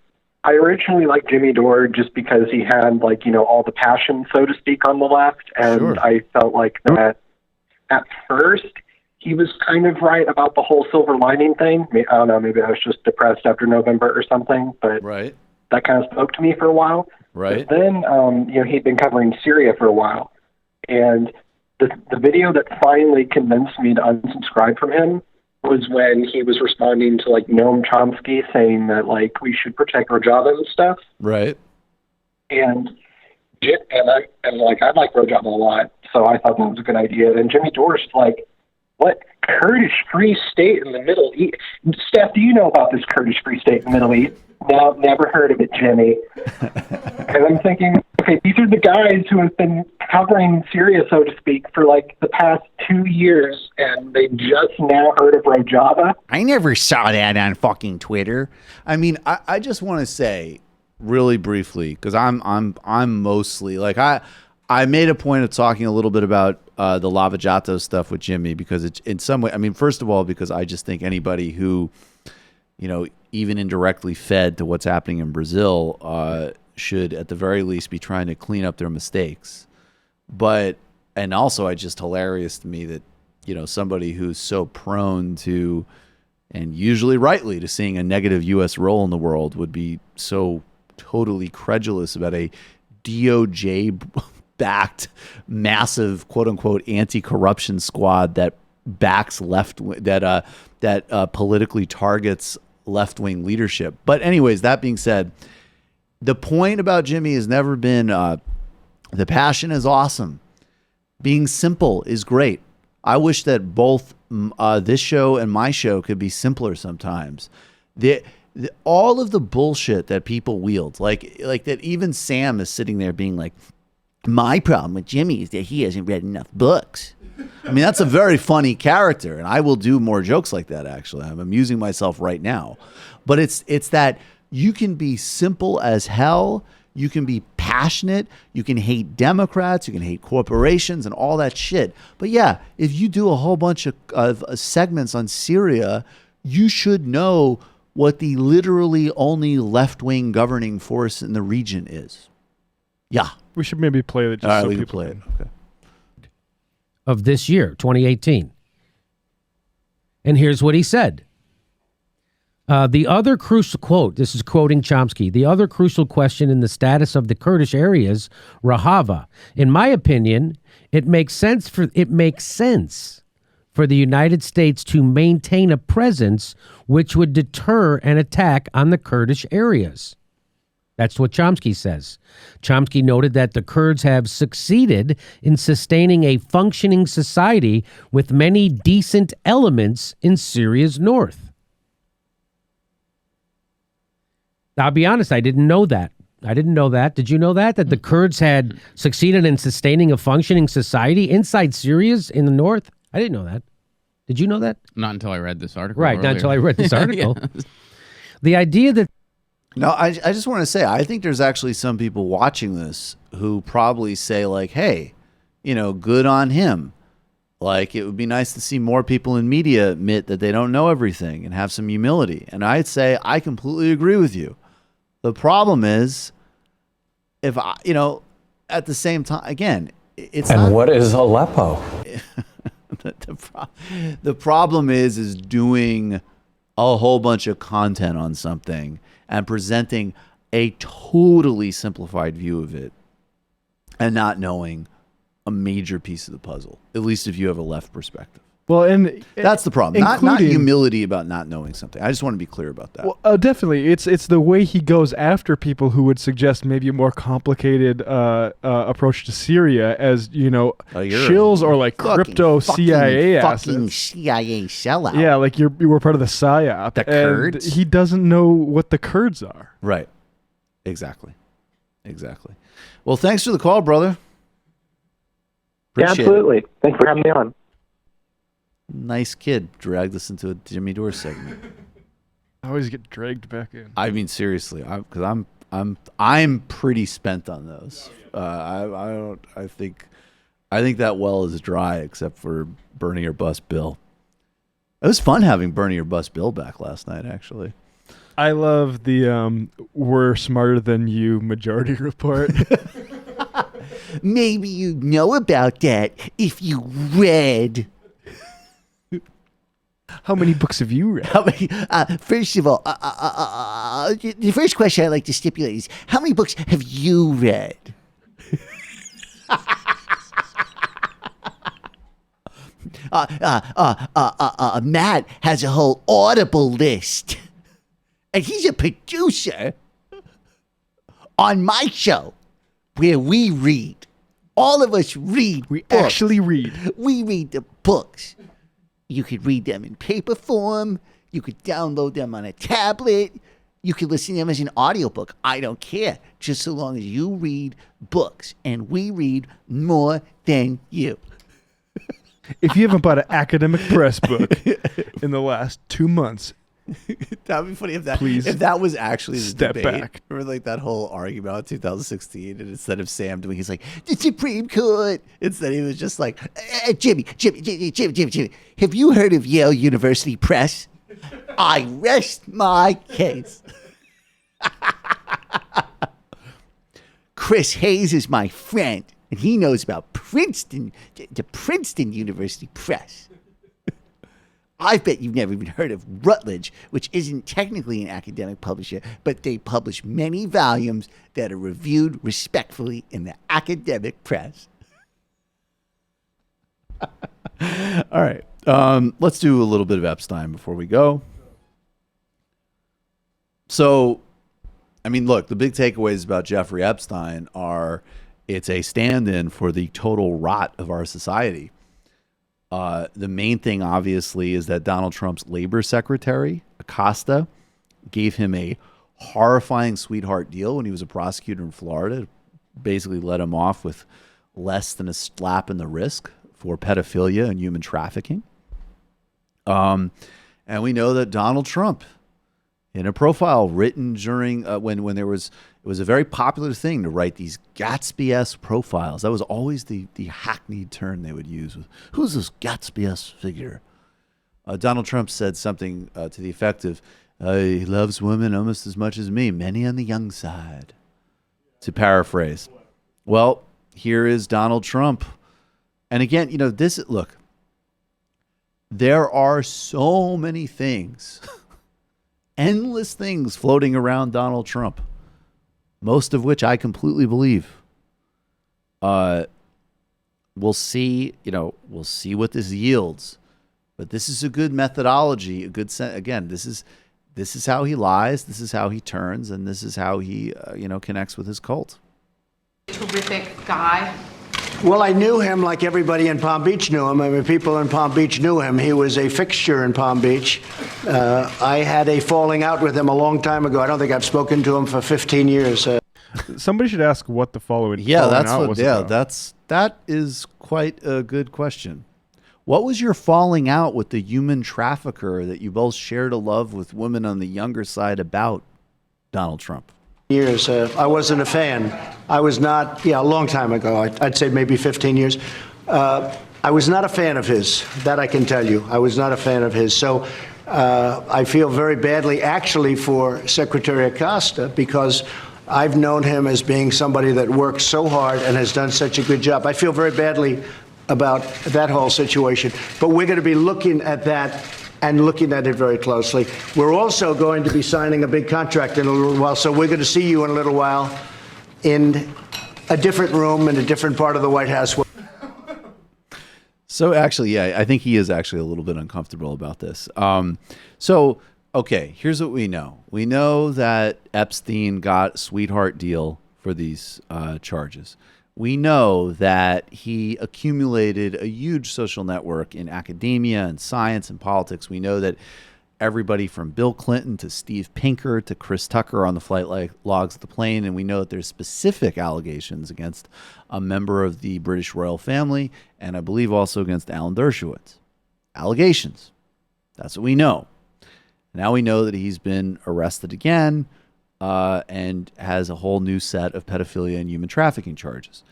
I originally liked Jimmy Dore just because he had, all the passion, so to speak, on the left. And sure. I felt like that at first he was kind of right about the whole silver lining thing. I don't know, maybe I was just depressed after November or something, but right. That kind of spoke to me for a while. Right. But then, he'd been covering Syria for a while. And the video that finally convinced me to unsubscribe from him was when he was responding to Noam Chomsky saying that we should protect Rojava and stuff. Right. And I like Rojava a lot, so I thought that was a good idea. And Jimmy Dore's what Kurdish Free State in the Middle East? Steph, do you know about this Kurdish Free State in the Middle East? No, never heard of it, Jimmy. And I'm thinking, okay, these are the guys who have been covering Syria, so to speak, for the past 2 years, and they just now heard of Rojava. I never saw that on fucking Twitter. I mean, I just want to say really briefly, because I'm mostly I made a point of talking a little bit about the Lava Jato stuff with Jimmy because it's in some way, I mean, first of all, because I just think anybody who, even indirectly fed to what's happening in Brazil should at the very least be trying to clean up their mistakes. And also it's just hilarious to me that, somebody who's so prone to, and usually rightly, to seeing a negative U.S. role in the world would be so totally credulous about a DOJ-backed massive quote-unquote anti-corruption squad that backs that politically targets left-wing leadership. But anyways, that being said, the point about Jimmy has never been the passion is awesome. Being simple is great. I wish that both this show and my show could be simpler sometimes. All of the bullshit that people wield, like that even Sam is sitting there being like, my problem with Jimmy is that he hasn't read enough books. I mean, that's a very funny character, and I will do more jokes like that, actually. I'm amusing myself right now. But it's that you can be simple as hell, you can be passionate, you can hate Democrats, you can hate corporations and all that shit. But yeah, if you do a whole bunch of segments on Syria, you should know what the literally only left-wing governing force in the region is. Yeah. We should maybe play it. All right, we can play it. Okay. Of this year, 2018. And here's what he said. The other crucial quote, this is quoting Chomsky, the other crucial question in the status of the Kurdish areas, Rojava. In my opinion, it makes sense for the United States to maintain a presence which would deter an attack on the Kurdish areas. That's what Chomsky says. Chomsky noted that the Kurds have succeeded in sustaining a functioning society with many decent elements in Syria's north. I'll be honest, I didn't know that. Did you know that? That the Kurds had succeeded in sustaining a functioning society inside Syria's in the north? I didn't know that. Did you know that? Not until I read this article. Right, not until I read this article. Yeah. The idea that... No, I just want to say, I think there's actually some people watching this who probably say, like, hey, good on him. Like, it would be nice to see more people in media admit that they don't know everything and have some humility. And I'd say I completely agree with you. The problem is, if I, at the same time, again, it's and not, what is Aleppo? The problem is doing a whole bunch of content on something and presenting a totally simplified view of it and not knowing a major piece of the puzzle, at least if you have a left perspective. Well, and that's the problem. Not humility about not knowing something. I just want to be clear about that. Well, definitely, it's the way he goes after people who would suggest maybe a more complicated approach to Syria, as shills or like crypto CIA assets. Fucking CIA sellout. Yeah, like you were part of the PSYOP. The Kurds. He doesn't know what the Kurds are. Right. Exactly. Well, thanks for the call, brother. Appreciate absolutely. Thanks for having me on. Nice kid dragged us into a Jimmy Dore segment. I always get dragged back in. I mean, seriously, because I'm pretty spent on those. I think that well is dry except for Bernie or Bust Bill. It was fun having Bernie or Bust Bill back last night, actually. I love the "we're smarter than you" majority report. Maybe you know about that if you read. How many books have you read? First of all, the first question I'd like to stipulate is, how many books have you read? Matt has a whole Audible list. And he's a producer on my show where we read. All of us read. We actually read. We read the books. You could read them in paper form. You could download them on a tablet. You could listen to them as an audiobook. I don't care. Just so long as you read books. And we read more than you. If you haven't bought an academic press book in the last 2 months, that would be funny if Please that was actually the step debate. back. Remember, like that whole argument about 2016, and instead of Sam doing, he's like, the Supreme Court. Instead, he was just like, Jimmy, have you heard of Yale University Press? I rest my case. Chris Hayes is my friend, and he knows about Princeton, the Princeton University Press. I bet you've never even heard of Rutledge, which isn't technically an academic publisher, but they publish many volumes that are reviewed respectfully in the academic press. all right. Let's do a little bit of Epstein before we go. So, I mean, look, the big takeaways about Jeffrey Epstein are it's a stand-in for the total rot of our society. The main thing, obviously, is that Donald Trump's labor secretary, Acosta, gave him a horrifying sweetheart deal when he was a prosecutor in Florida. Basically let him off with less than a slap in the wrist for pedophilia and human trafficking. And we know that Donald Trump, in a profile written during when there was, it was a very popular thing to write these Gatsby-esque profiles. That was always the hackneyed term they would use. Who's this Gatsby-esque figure? Donald Trump said something to the effect of, he loves women almost as much as me, many on the young side, to paraphrase. Well, here is Donald Trump. And again, look, There are so many things, endless things floating around Donald Trump, most of which I completely believe. We'll see, we'll see what this yields. But this is a good methodology, a good again, this is how he lies, this is how he turns, and this is how he connects with his cult. Terrific guy. Well, I knew him like everybody in Palm Beach knew him. I mean, people in Palm Beach knew him. He was a fixture in Palm Beach. I had a falling out with him a long time ago. I don't think I've spoken to him for 15 years. Somebody should ask what the following. That is quite a good question. What was your falling out with the human trafficker that you both shared a love with women on the younger side about Donald Trump? Years. I wasn't a fan. I was not, a long time ago. I'd say maybe 15 years. I was not a fan of his. That I can tell you. I was not a fan of his. So I feel very badly, actually, for Secretary Acosta, because I've known him as being somebody that works so hard and has done such a good job. I feel very badly about that whole situation. But we're going to be looking at that and looking at it very closely. We're also going to be signing a big contract in a little while, so we're going to see you in a little while in a different room in a different part of the White House. So actually, I think he is actually a little bit uncomfortable about this. Okay, here's what we know. We know that Epstein got a sweetheart deal for these charges. We know that he accumulated a huge social network in academia and science and politics. We know that everybody from Bill Clinton to Steve Pinker to Chris Tucker on the flight logs of the plane, and we know that there's specific allegations against a member of the British royal family, and I believe also against Alan Dershowitz. Allegations. That's what we know. Now we know that he's been arrested again and has a whole new set of pedophilia and human trafficking charges.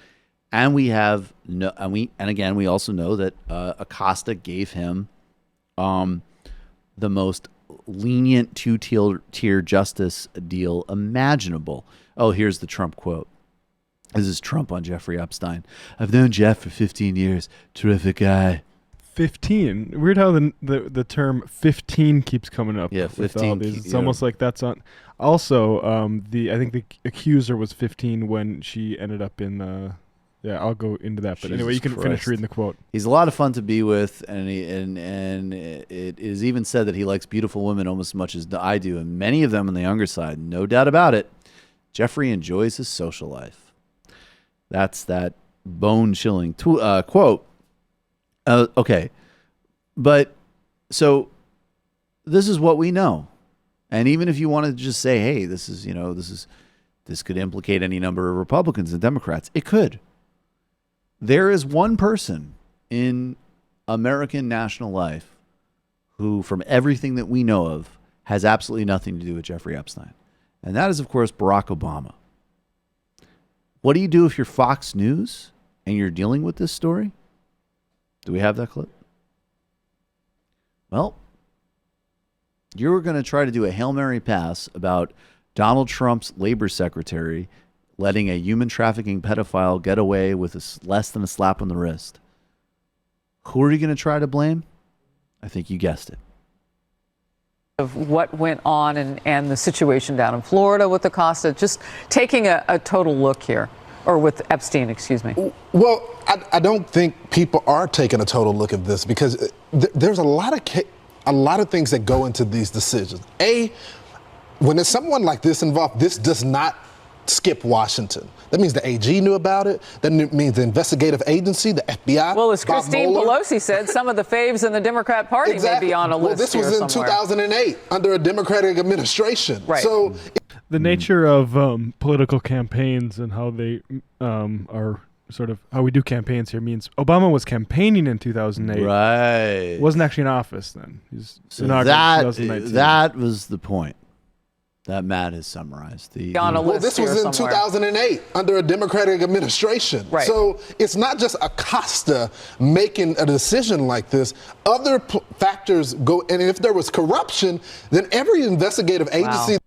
And we also know that Acosta gave him the most lenient two-tier justice deal imaginable. Oh, here's the Trump quote. This is Trump on Jeffrey Epstein. I've known Jeff for 15 years. Terrific guy. 15. Weird how the term 15 keeps coming up. Yeah, 15. It's almost like that's on. Also, I think the accuser was 15 when she ended up in. I'll go into that. But anyway, you can finish reading the quote. He's a lot of fun to be with, and it is even said that he likes beautiful women almost as much as I do, and many of them on the younger side. No doubt about it. Jeffrey enjoys his social life. That's that bone-chilling quote. Okay, but so this is what we know, and even if you wanted to just say, "Hey, this could implicate any number of Republicans and Democrats," it could. There is one person in American national life who, from everything that we know of, has absolutely nothing to do with Jeffrey Epstein, and that is, of course, Barack Obama. What do you do if you're Fox News and you're dealing with this story? Do we have that clip? Well, you're going to try to do a Hail Mary pass about Donald Trump's labor secretary letting a human trafficking pedophile get away with less than a slap on the wrist. Who are you going to try to blame? I think you guessed it. Of what went on and the situation down in Florida with Acosta, just taking a total look here. Or with Epstein, excuse me. Well, I don't think people are taking a total look at this because there's a lot of things that go into these decisions. When there's someone like this involved, this does not skip Washington. That means the AG knew about it. That means the investigative agency, the FBI. Well, as Christine Pelosi said, some of the faves in the Democrat Party may be on a list. Well, this was in 2008 under a Democratic administration. Right. So the nature of political campaigns and how they are sort of how we do campaigns here means Obama was campaigning in 2008. Right. Wasn't actually in office then. That was the point that Matt has summarized. Well, this was in 2008 under a Democratic administration. Right. So it's not just Acosta making a decision like this. Other factors go, and if there was corruption, then every investigative agency. Wow.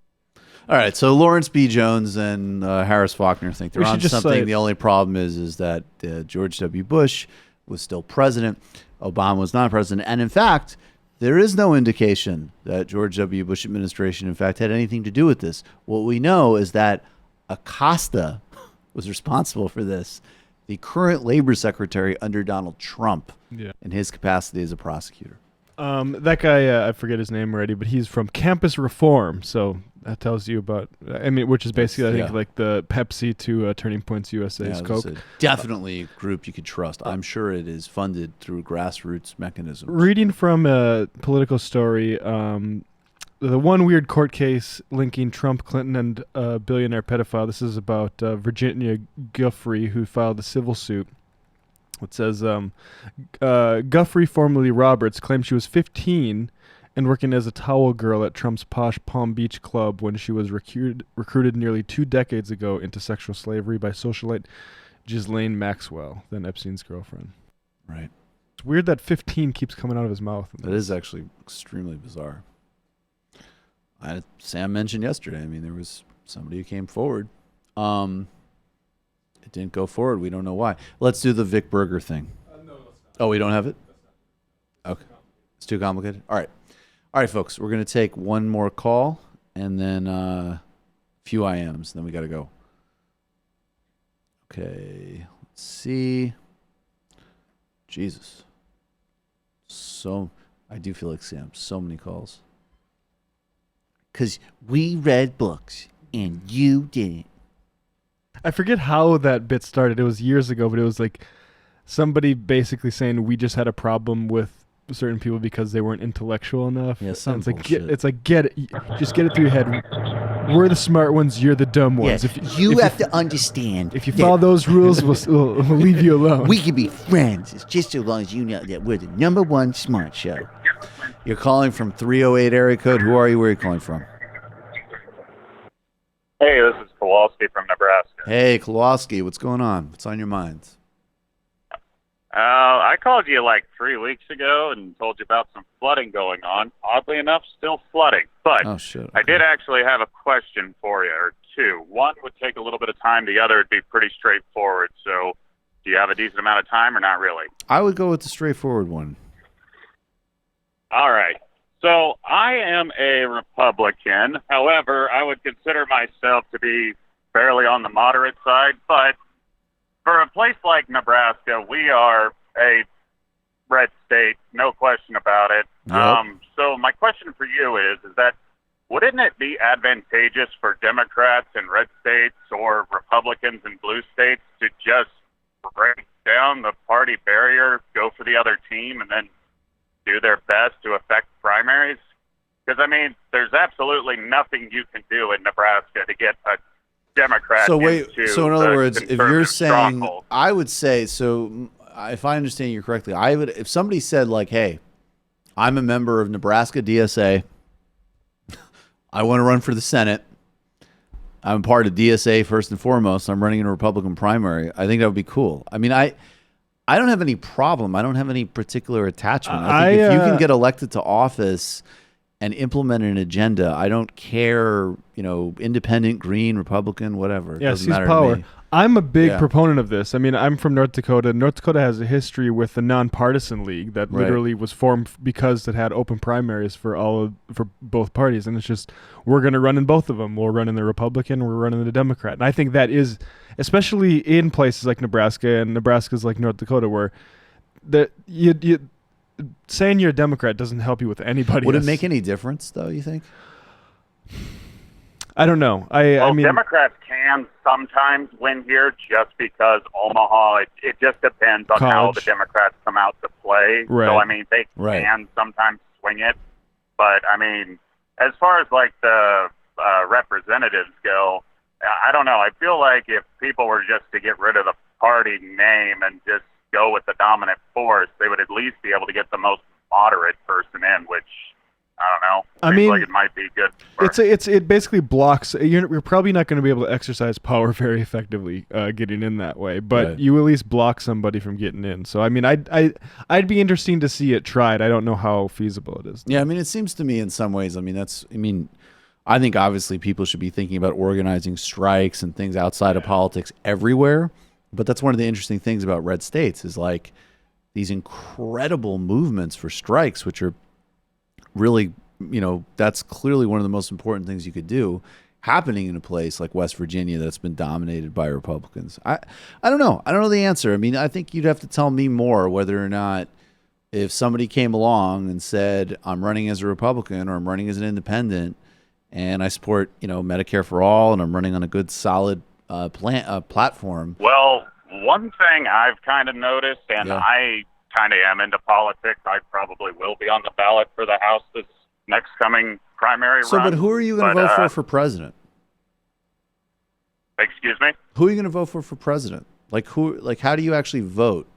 All right, so Lawrence B. Jones and Harris Faulkner think they're on something. The only problem is that George W. Bush was still president. Obama was not president. And in fact, there is no indication that George W. Bush administration, in fact, had anything to do with this. What we know is that Acosta was responsible for this, the current labor secretary under Donald Trump, in his capacity as a prosecutor. That guy, I forget his name already, but he's from Campus Reform. So that tells you about, which is basically, I think, like the Pepsi to Turning Points USA's Coke. Definitely a group you could trust. I'm sure it is funded through grassroots mechanisms. Reading from a political story, the one weird court case linking Trump, Clinton, and a billionaire pedophile. This is about Virginia Giuffre, who filed a civil suit. It says, Giuffre, formerly Roberts, claimed she was 15 and working as a towel girl at Trump's posh Palm Beach club when she was recruited nearly 2 decades ago into sexual slavery by socialite Ghislaine Maxwell, then Epstein's girlfriend. Right. It's weird that 15 keeps coming out of his mouth. That is actually extremely bizarre. Sam mentioned yesterday, there was somebody who came forward. It didn't go forward. We don't know why. Let's do the Vic Berger thing. No, oh, we don't have it? Okay. It's too complicated? All right, folks. We're going to take one more call and then a few IMs. Then we got to go. Okay. Let's see. Jesus. I do feel like Sam. So many calls. Because we read books and you didn't. I forget how that bit started. It was years ago, but it was like somebody basically saying we just had a problem with certain people because they weren't intellectual enough. Yeah, some it's like get it, just get it through your head. We're the smart ones. You're the dumb ones. Yeah, you have to understand. If you follow those rules, we'll leave you alone. We can be friends. It's just so long as you know that we're the #1 smart show. You're calling from 308 area code. Who are you? Where are you calling from? Hey, this is Kowalski from Nebraska. Hey, Kowalski, what's going on? What's on your minds? I called you like 3 weeks ago and told you about some flooding going on. Oddly enough, still flooding. But oh, shit. Okay. I did actually have a question for you, or two. One would take a little bit of time. The other would be pretty straightforward. So do you have a decent amount of time or not really? I would go with the straightforward one. All right. So I am a Republican. However, I would consider myself to be fairly on the moderate side. But for a place like Nebraska, we are a red state, no question about it. Yep. So my question for you is that wouldn't it be advantageous for Democrats in red states or Republicans in blue states to just break down the party barrier, go for the other team, and then do their best to affect primaries? Because, there's absolutely nothing you can do in Nebraska to get a Democrat So in other words, if you're saying, stronghold. I would say, so if I understand you correctly, I would, if somebody said like, hey, I'm a member of Nebraska DSA, I want to run for the Senate, I'm part of DSA first and foremost, I'm running in a Republican primary, I think that would be cool. I don't have any problem. I don't have any particular attachment. I think if you can get elected to office and implement an agenda, I don't care, independent, green, Republican, whatever. Yeah, seize power. I'm a big proponent of this. I'm from North Dakota. North Dakota has a history with the nonpartisan league that literally was formed because it had open primaries for both parties, and it's just we're going to run in both of them. We'll run in the Republican, we're running the Democrat, and I think that is, especially in places like Nebraska and Nebraska's like North Dakota, where you saying you're a Democrat doesn't help you with anybody. Would it make any difference, though? You think? I don't know. Democrats can sometimes win here just because Omaha, it just depends on how the Democrats come out to play. Right. So, they can sometimes swing it. But, as far as like the representatives go, I don't know. I feel like if people were just to get rid of the party name and just go with the dominant force, they would at least be able to get the most moderate person in, which I don't know. Seems like it might be good. It basically blocks. You're probably not going to be able to exercise power very effectively getting in that way, but you at least block somebody from getting in. So I'd be interesting to see it tried. I don't know how feasible it is. Yeah, it seems to me in some ways. I think obviously people should be thinking about organizing strikes and things outside of politics everywhere. But that's one of the interesting things about red states is like these incredible movements for strikes, which are really, that's clearly one of the most important things you could do, happening in a place like West Virginia that's been dominated by Republicans. I don't know. I don't know the answer. I mean, I think you'd have to tell me more whether or not, if somebody came along and said, I'm running as a Republican or I'm running as an independent and I support, Medicare for all and I'm running on a good, solid platform. Well, one thing I've kind of noticed, and I kind of am into politics, I probably will be on the ballot for the House this next coming primary run. But who are you going to vote for president? Excuse me? Who are you going to vote for president? How do you actually vote?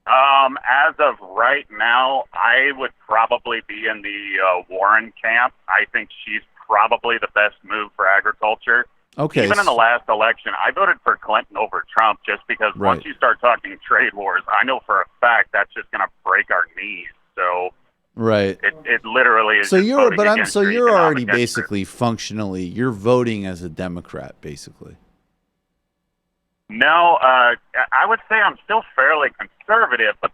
As of right now, I would probably be in the Warren camp. I think she's probably the best move for agriculture. Okay. Even in the last election, I voted for Clinton over Trump just because once you start talking trade wars, I know for a fact that's just going to break our knees. So right, it literally is. So just you're already basically functionally you're voting as a Democrat, basically. No, I would say I'm still fairly conservative, but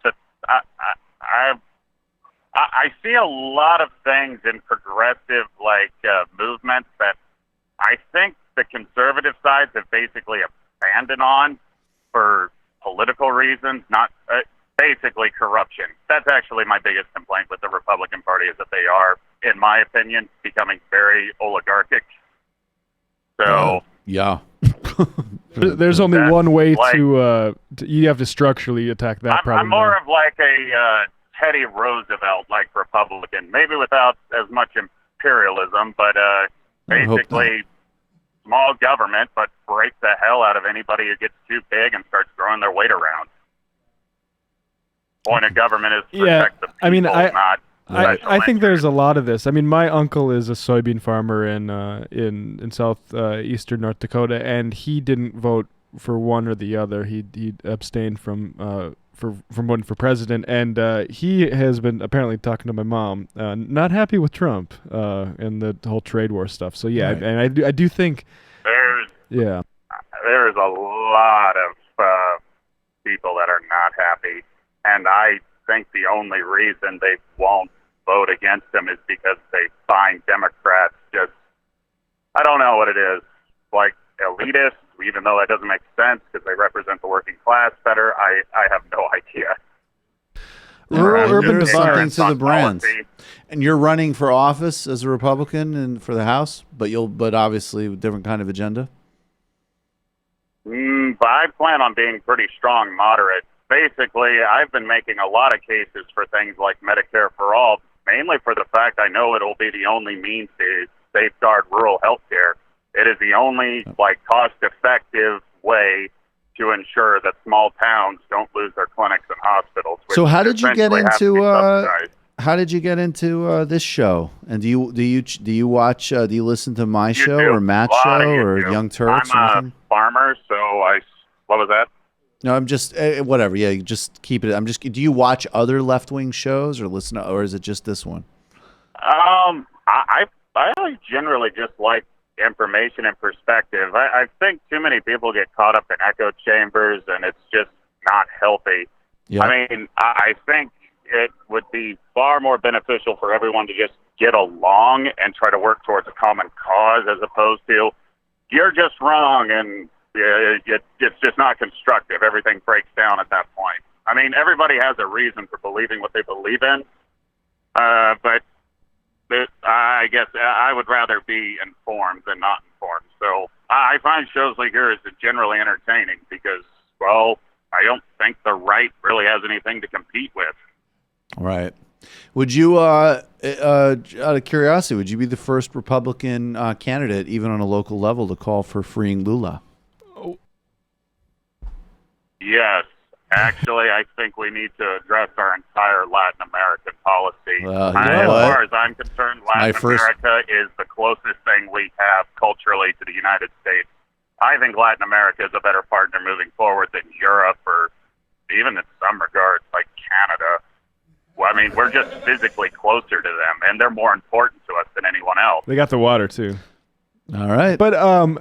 I see a lot of things in progressive movements that I think the conservative sides have basically abandoned on for political reasons, not basically corruption. That's actually my biggest complaint with the Republican Party, is that they are, in my opinion, becoming very oligarchic. So yeah. There's only one way to you have to structurally attack that problem. I'm more of like a Teddy Roosevelt-like Republican, maybe without as much imperialism, but basically small government, but break the hell out of anybody who gets too big and starts throwing their weight around. Point of government is to protect the people, not I think there's a lot of this. I mean, my uncle is a soybean farmer in southeastern North Dakota, and he didn't vote for one or the other. He abstained from voting for president, and he has been apparently talking to my mom, not happy with Trump and the whole trade war stuff. So yeah, and I do think there's a lot of people that are not happy, and I think the only reason they won't vote against him is because they find Democrats just, I don't know what it is, like elitist, even though that doesn't make sense because they represent the working class better. I have no idea. There's something to the brands. And you're running for office as a Republican and for the House, but obviously with a different kind of agenda? But I plan on being pretty strong moderate. Basically, I've been making a lot of cases for things like Medicare for all, mainly for the fact I know it will be the only means to safeguard rural health care. It is the only cost-effective way to ensure that small towns don't lose their clinics and hospitals. So how did you get into this show? And do you watch? Do you listen to my show or Matt's show or Young Turks? I'm a farmer, so what was that? No, I'm just whatever. Yeah, you just keep it. Do you watch other left-wing shows or listen to, or is it just this one? I generally just like information and perspective. I think too many people get caught up in echo chambers, and it's just not healthy. Yeah. I mean, I think it would be far more beneficial for everyone to just get along and try to work towards a common cause, as opposed to you're just wrong and it's just not constructive. Everything breaks down at that point. I mean, everybody has a reason for believing what they believe in, but I guess I would rather be informed than not informed. So I find shows like yours generally entertaining because, well, I don't think the right really has anything to compete with. Right. Would you, out of curiosity, would you be the first Republican candidate, even on a local level, to call for freeing Lula? Yes. Actually, I think we need to address our entire Latin American policy. As far as I'm concerned, Latin America is the closest thing we have culturally to the United States. I think Latin America is a better partner moving forward than Europe or even in some regards like Canada. Well, I mean, we're just physically closer to them, and they're more important to us than anyone else. They got the water, too. All right. But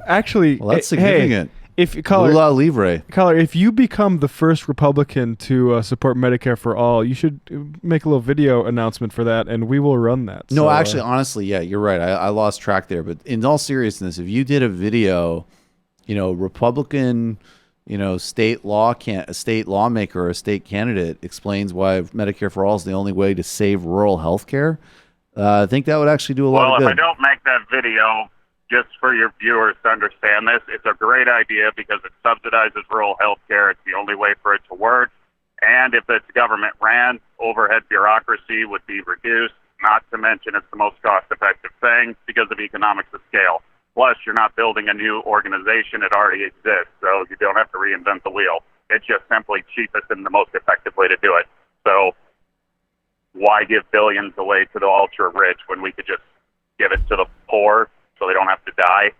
actually, well, that's significant. If Caller, Lula Libre. Caller, if you become the first Republican to support Medicare for all, you should make a little video announcement for that, and we will run that. No, actually, honestly, yeah, you're right. I lost track there. But in all seriousness, if you did a video, Republican, state lawmaker or a state candidate explains why Medicare for all is the only way to save rural health care, I think that would actually do a lot of good. Well, if I don't make that video, just for your viewers to understand this, it's a great idea because it subsidizes rural health care. It's the only way for it to work. And if it's government ran, overhead bureaucracy would be reduced, not to mention it's the most cost-effective thing because of economics of scale. Plus, you're not building a new organization. It already exists, so you don't have to reinvent the wheel. It's just simply cheapest and the most effective way to do it. So why give billions away to the ultra-rich when we could just give it to the poor so they don't have to die?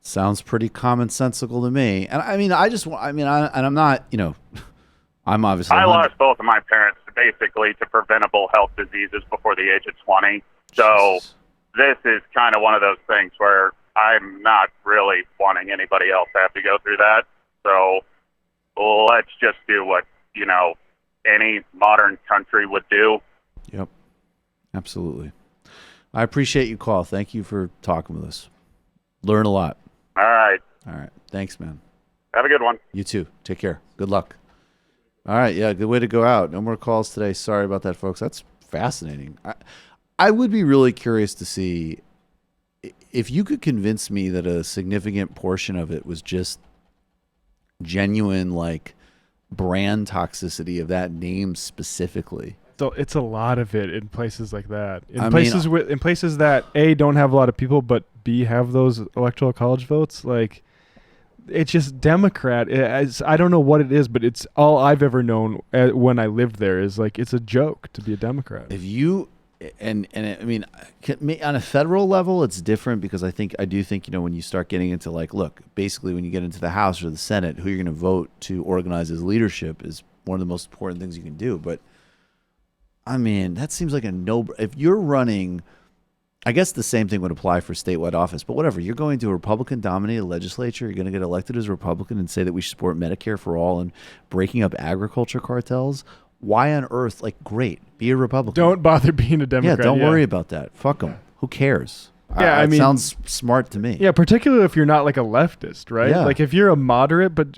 Sounds pretty commonsensical to me. And I'm not, I'm obviously. I lost both of my parents basically to preventable health diseases before the age of 20. So this is kind of one of those things where I'm not really wanting anybody else to have to go through that. So let's just do what, any modern country would do. Yep. Absolutely. I appreciate you, call. Thank you for talking with us. Learn a lot. All right. Thanks, man. Have a good one. You too. Take care. Good luck. All right. Yeah, good way to go out. No more calls today. Sorry about that, folks. That's fascinating. I would be really curious to see if you could convince me that a significant portion of it was just genuine, brand toxicity of that name specifically. So it's a lot of it in places like that. In places that A, don't have a lot of people, but B, have those electoral college votes. It's just Democrat. I don't know what it is, but it's all I've ever known when I lived there is it's a joke to be a Democrat. If you on a federal level, it's different because I do think when you start getting into basically when you get into the House or the Senate, who you're going to vote to organize as leadership is one of the most important things you can do. But that seems like a no. If you're running, I guess the same thing would apply for statewide office. But whatever, you're going to a Republican-dominated legislature. You're going to get elected as a Republican and say that we should support Medicare for all and breaking up agriculture cartels. Why on earth? Great, be a Republican. Don't bother being a Democrat. Yeah, don't worry about that. Fuck them. Who cares? Yeah, it sounds smart to me. Yeah, particularly if you're not a leftist, right? Yeah. If you're a moderate, but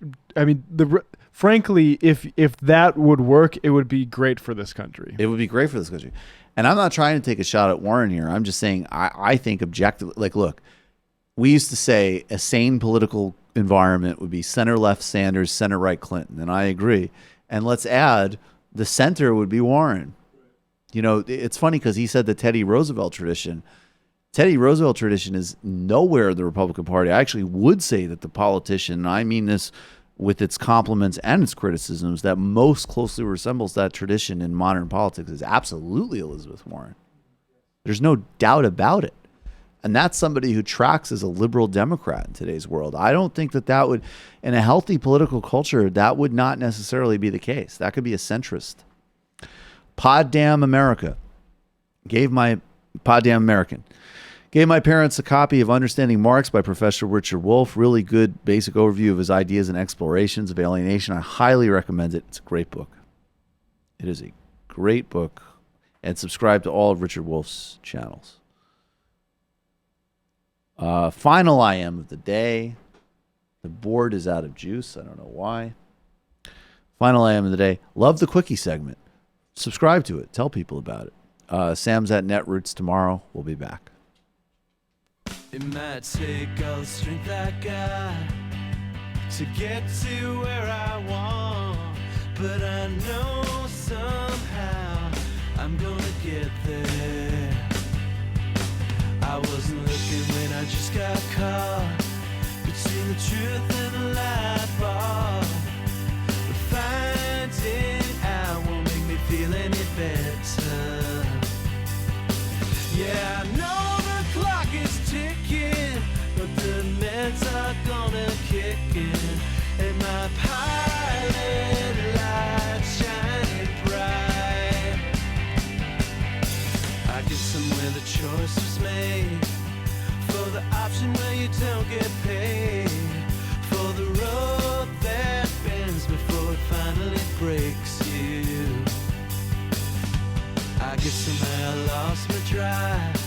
frankly, if that would work, it would be great for this country. It would be great for this country. And I'm not trying to take a shot at Warren here. I'm just saying I think objectively, look, we used to say a sane political environment would be center-left Sanders, center-right Clinton, and I agree. And let's add the center would be Warren. It's funny because he said the Teddy Roosevelt tradition. Teddy Roosevelt tradition is nowhere in the Republican Party. I actually would say that the politician, and I mean this with its compliments and its criticisms, that most closely resembles that tradition in modern politics is absolutely Elizabeth Warren. There's no doubt about it. And that's somebody who tracks as a liberal Democrat in today's world. I don't think that would, in a healthy political culture, that would not necessarily be the case. That could be a centrist. Poddamn American gave my parents a copy of Understanding Marx by Professor Richard Wolff. Really good basic overview of his ideas and explorations of alienation. I highly recommend it. It's a great book. It is a great book. And subscribe to all of Richard Wolff's channels. Final IM of the day. The board is out of juice. I don't know why. Final IM of the day. Love the quickie segment. Subscribe to it. Tell people about it. Sam's at Netroots tomorrow. We'll be back. It might take all the strength I got to get to where I want, but I know somehow I'm gonna get there. I wasn't looking when I just got caught between the truth and the light bulb, but finding out won't make me feel any better. Yeah, I know the clock is ticking, but the meds are gonna kick in, and my pilot light shining bright. I get somewhere the choice was made, for the option where you don't get paid, I guess somehow I lost my drive.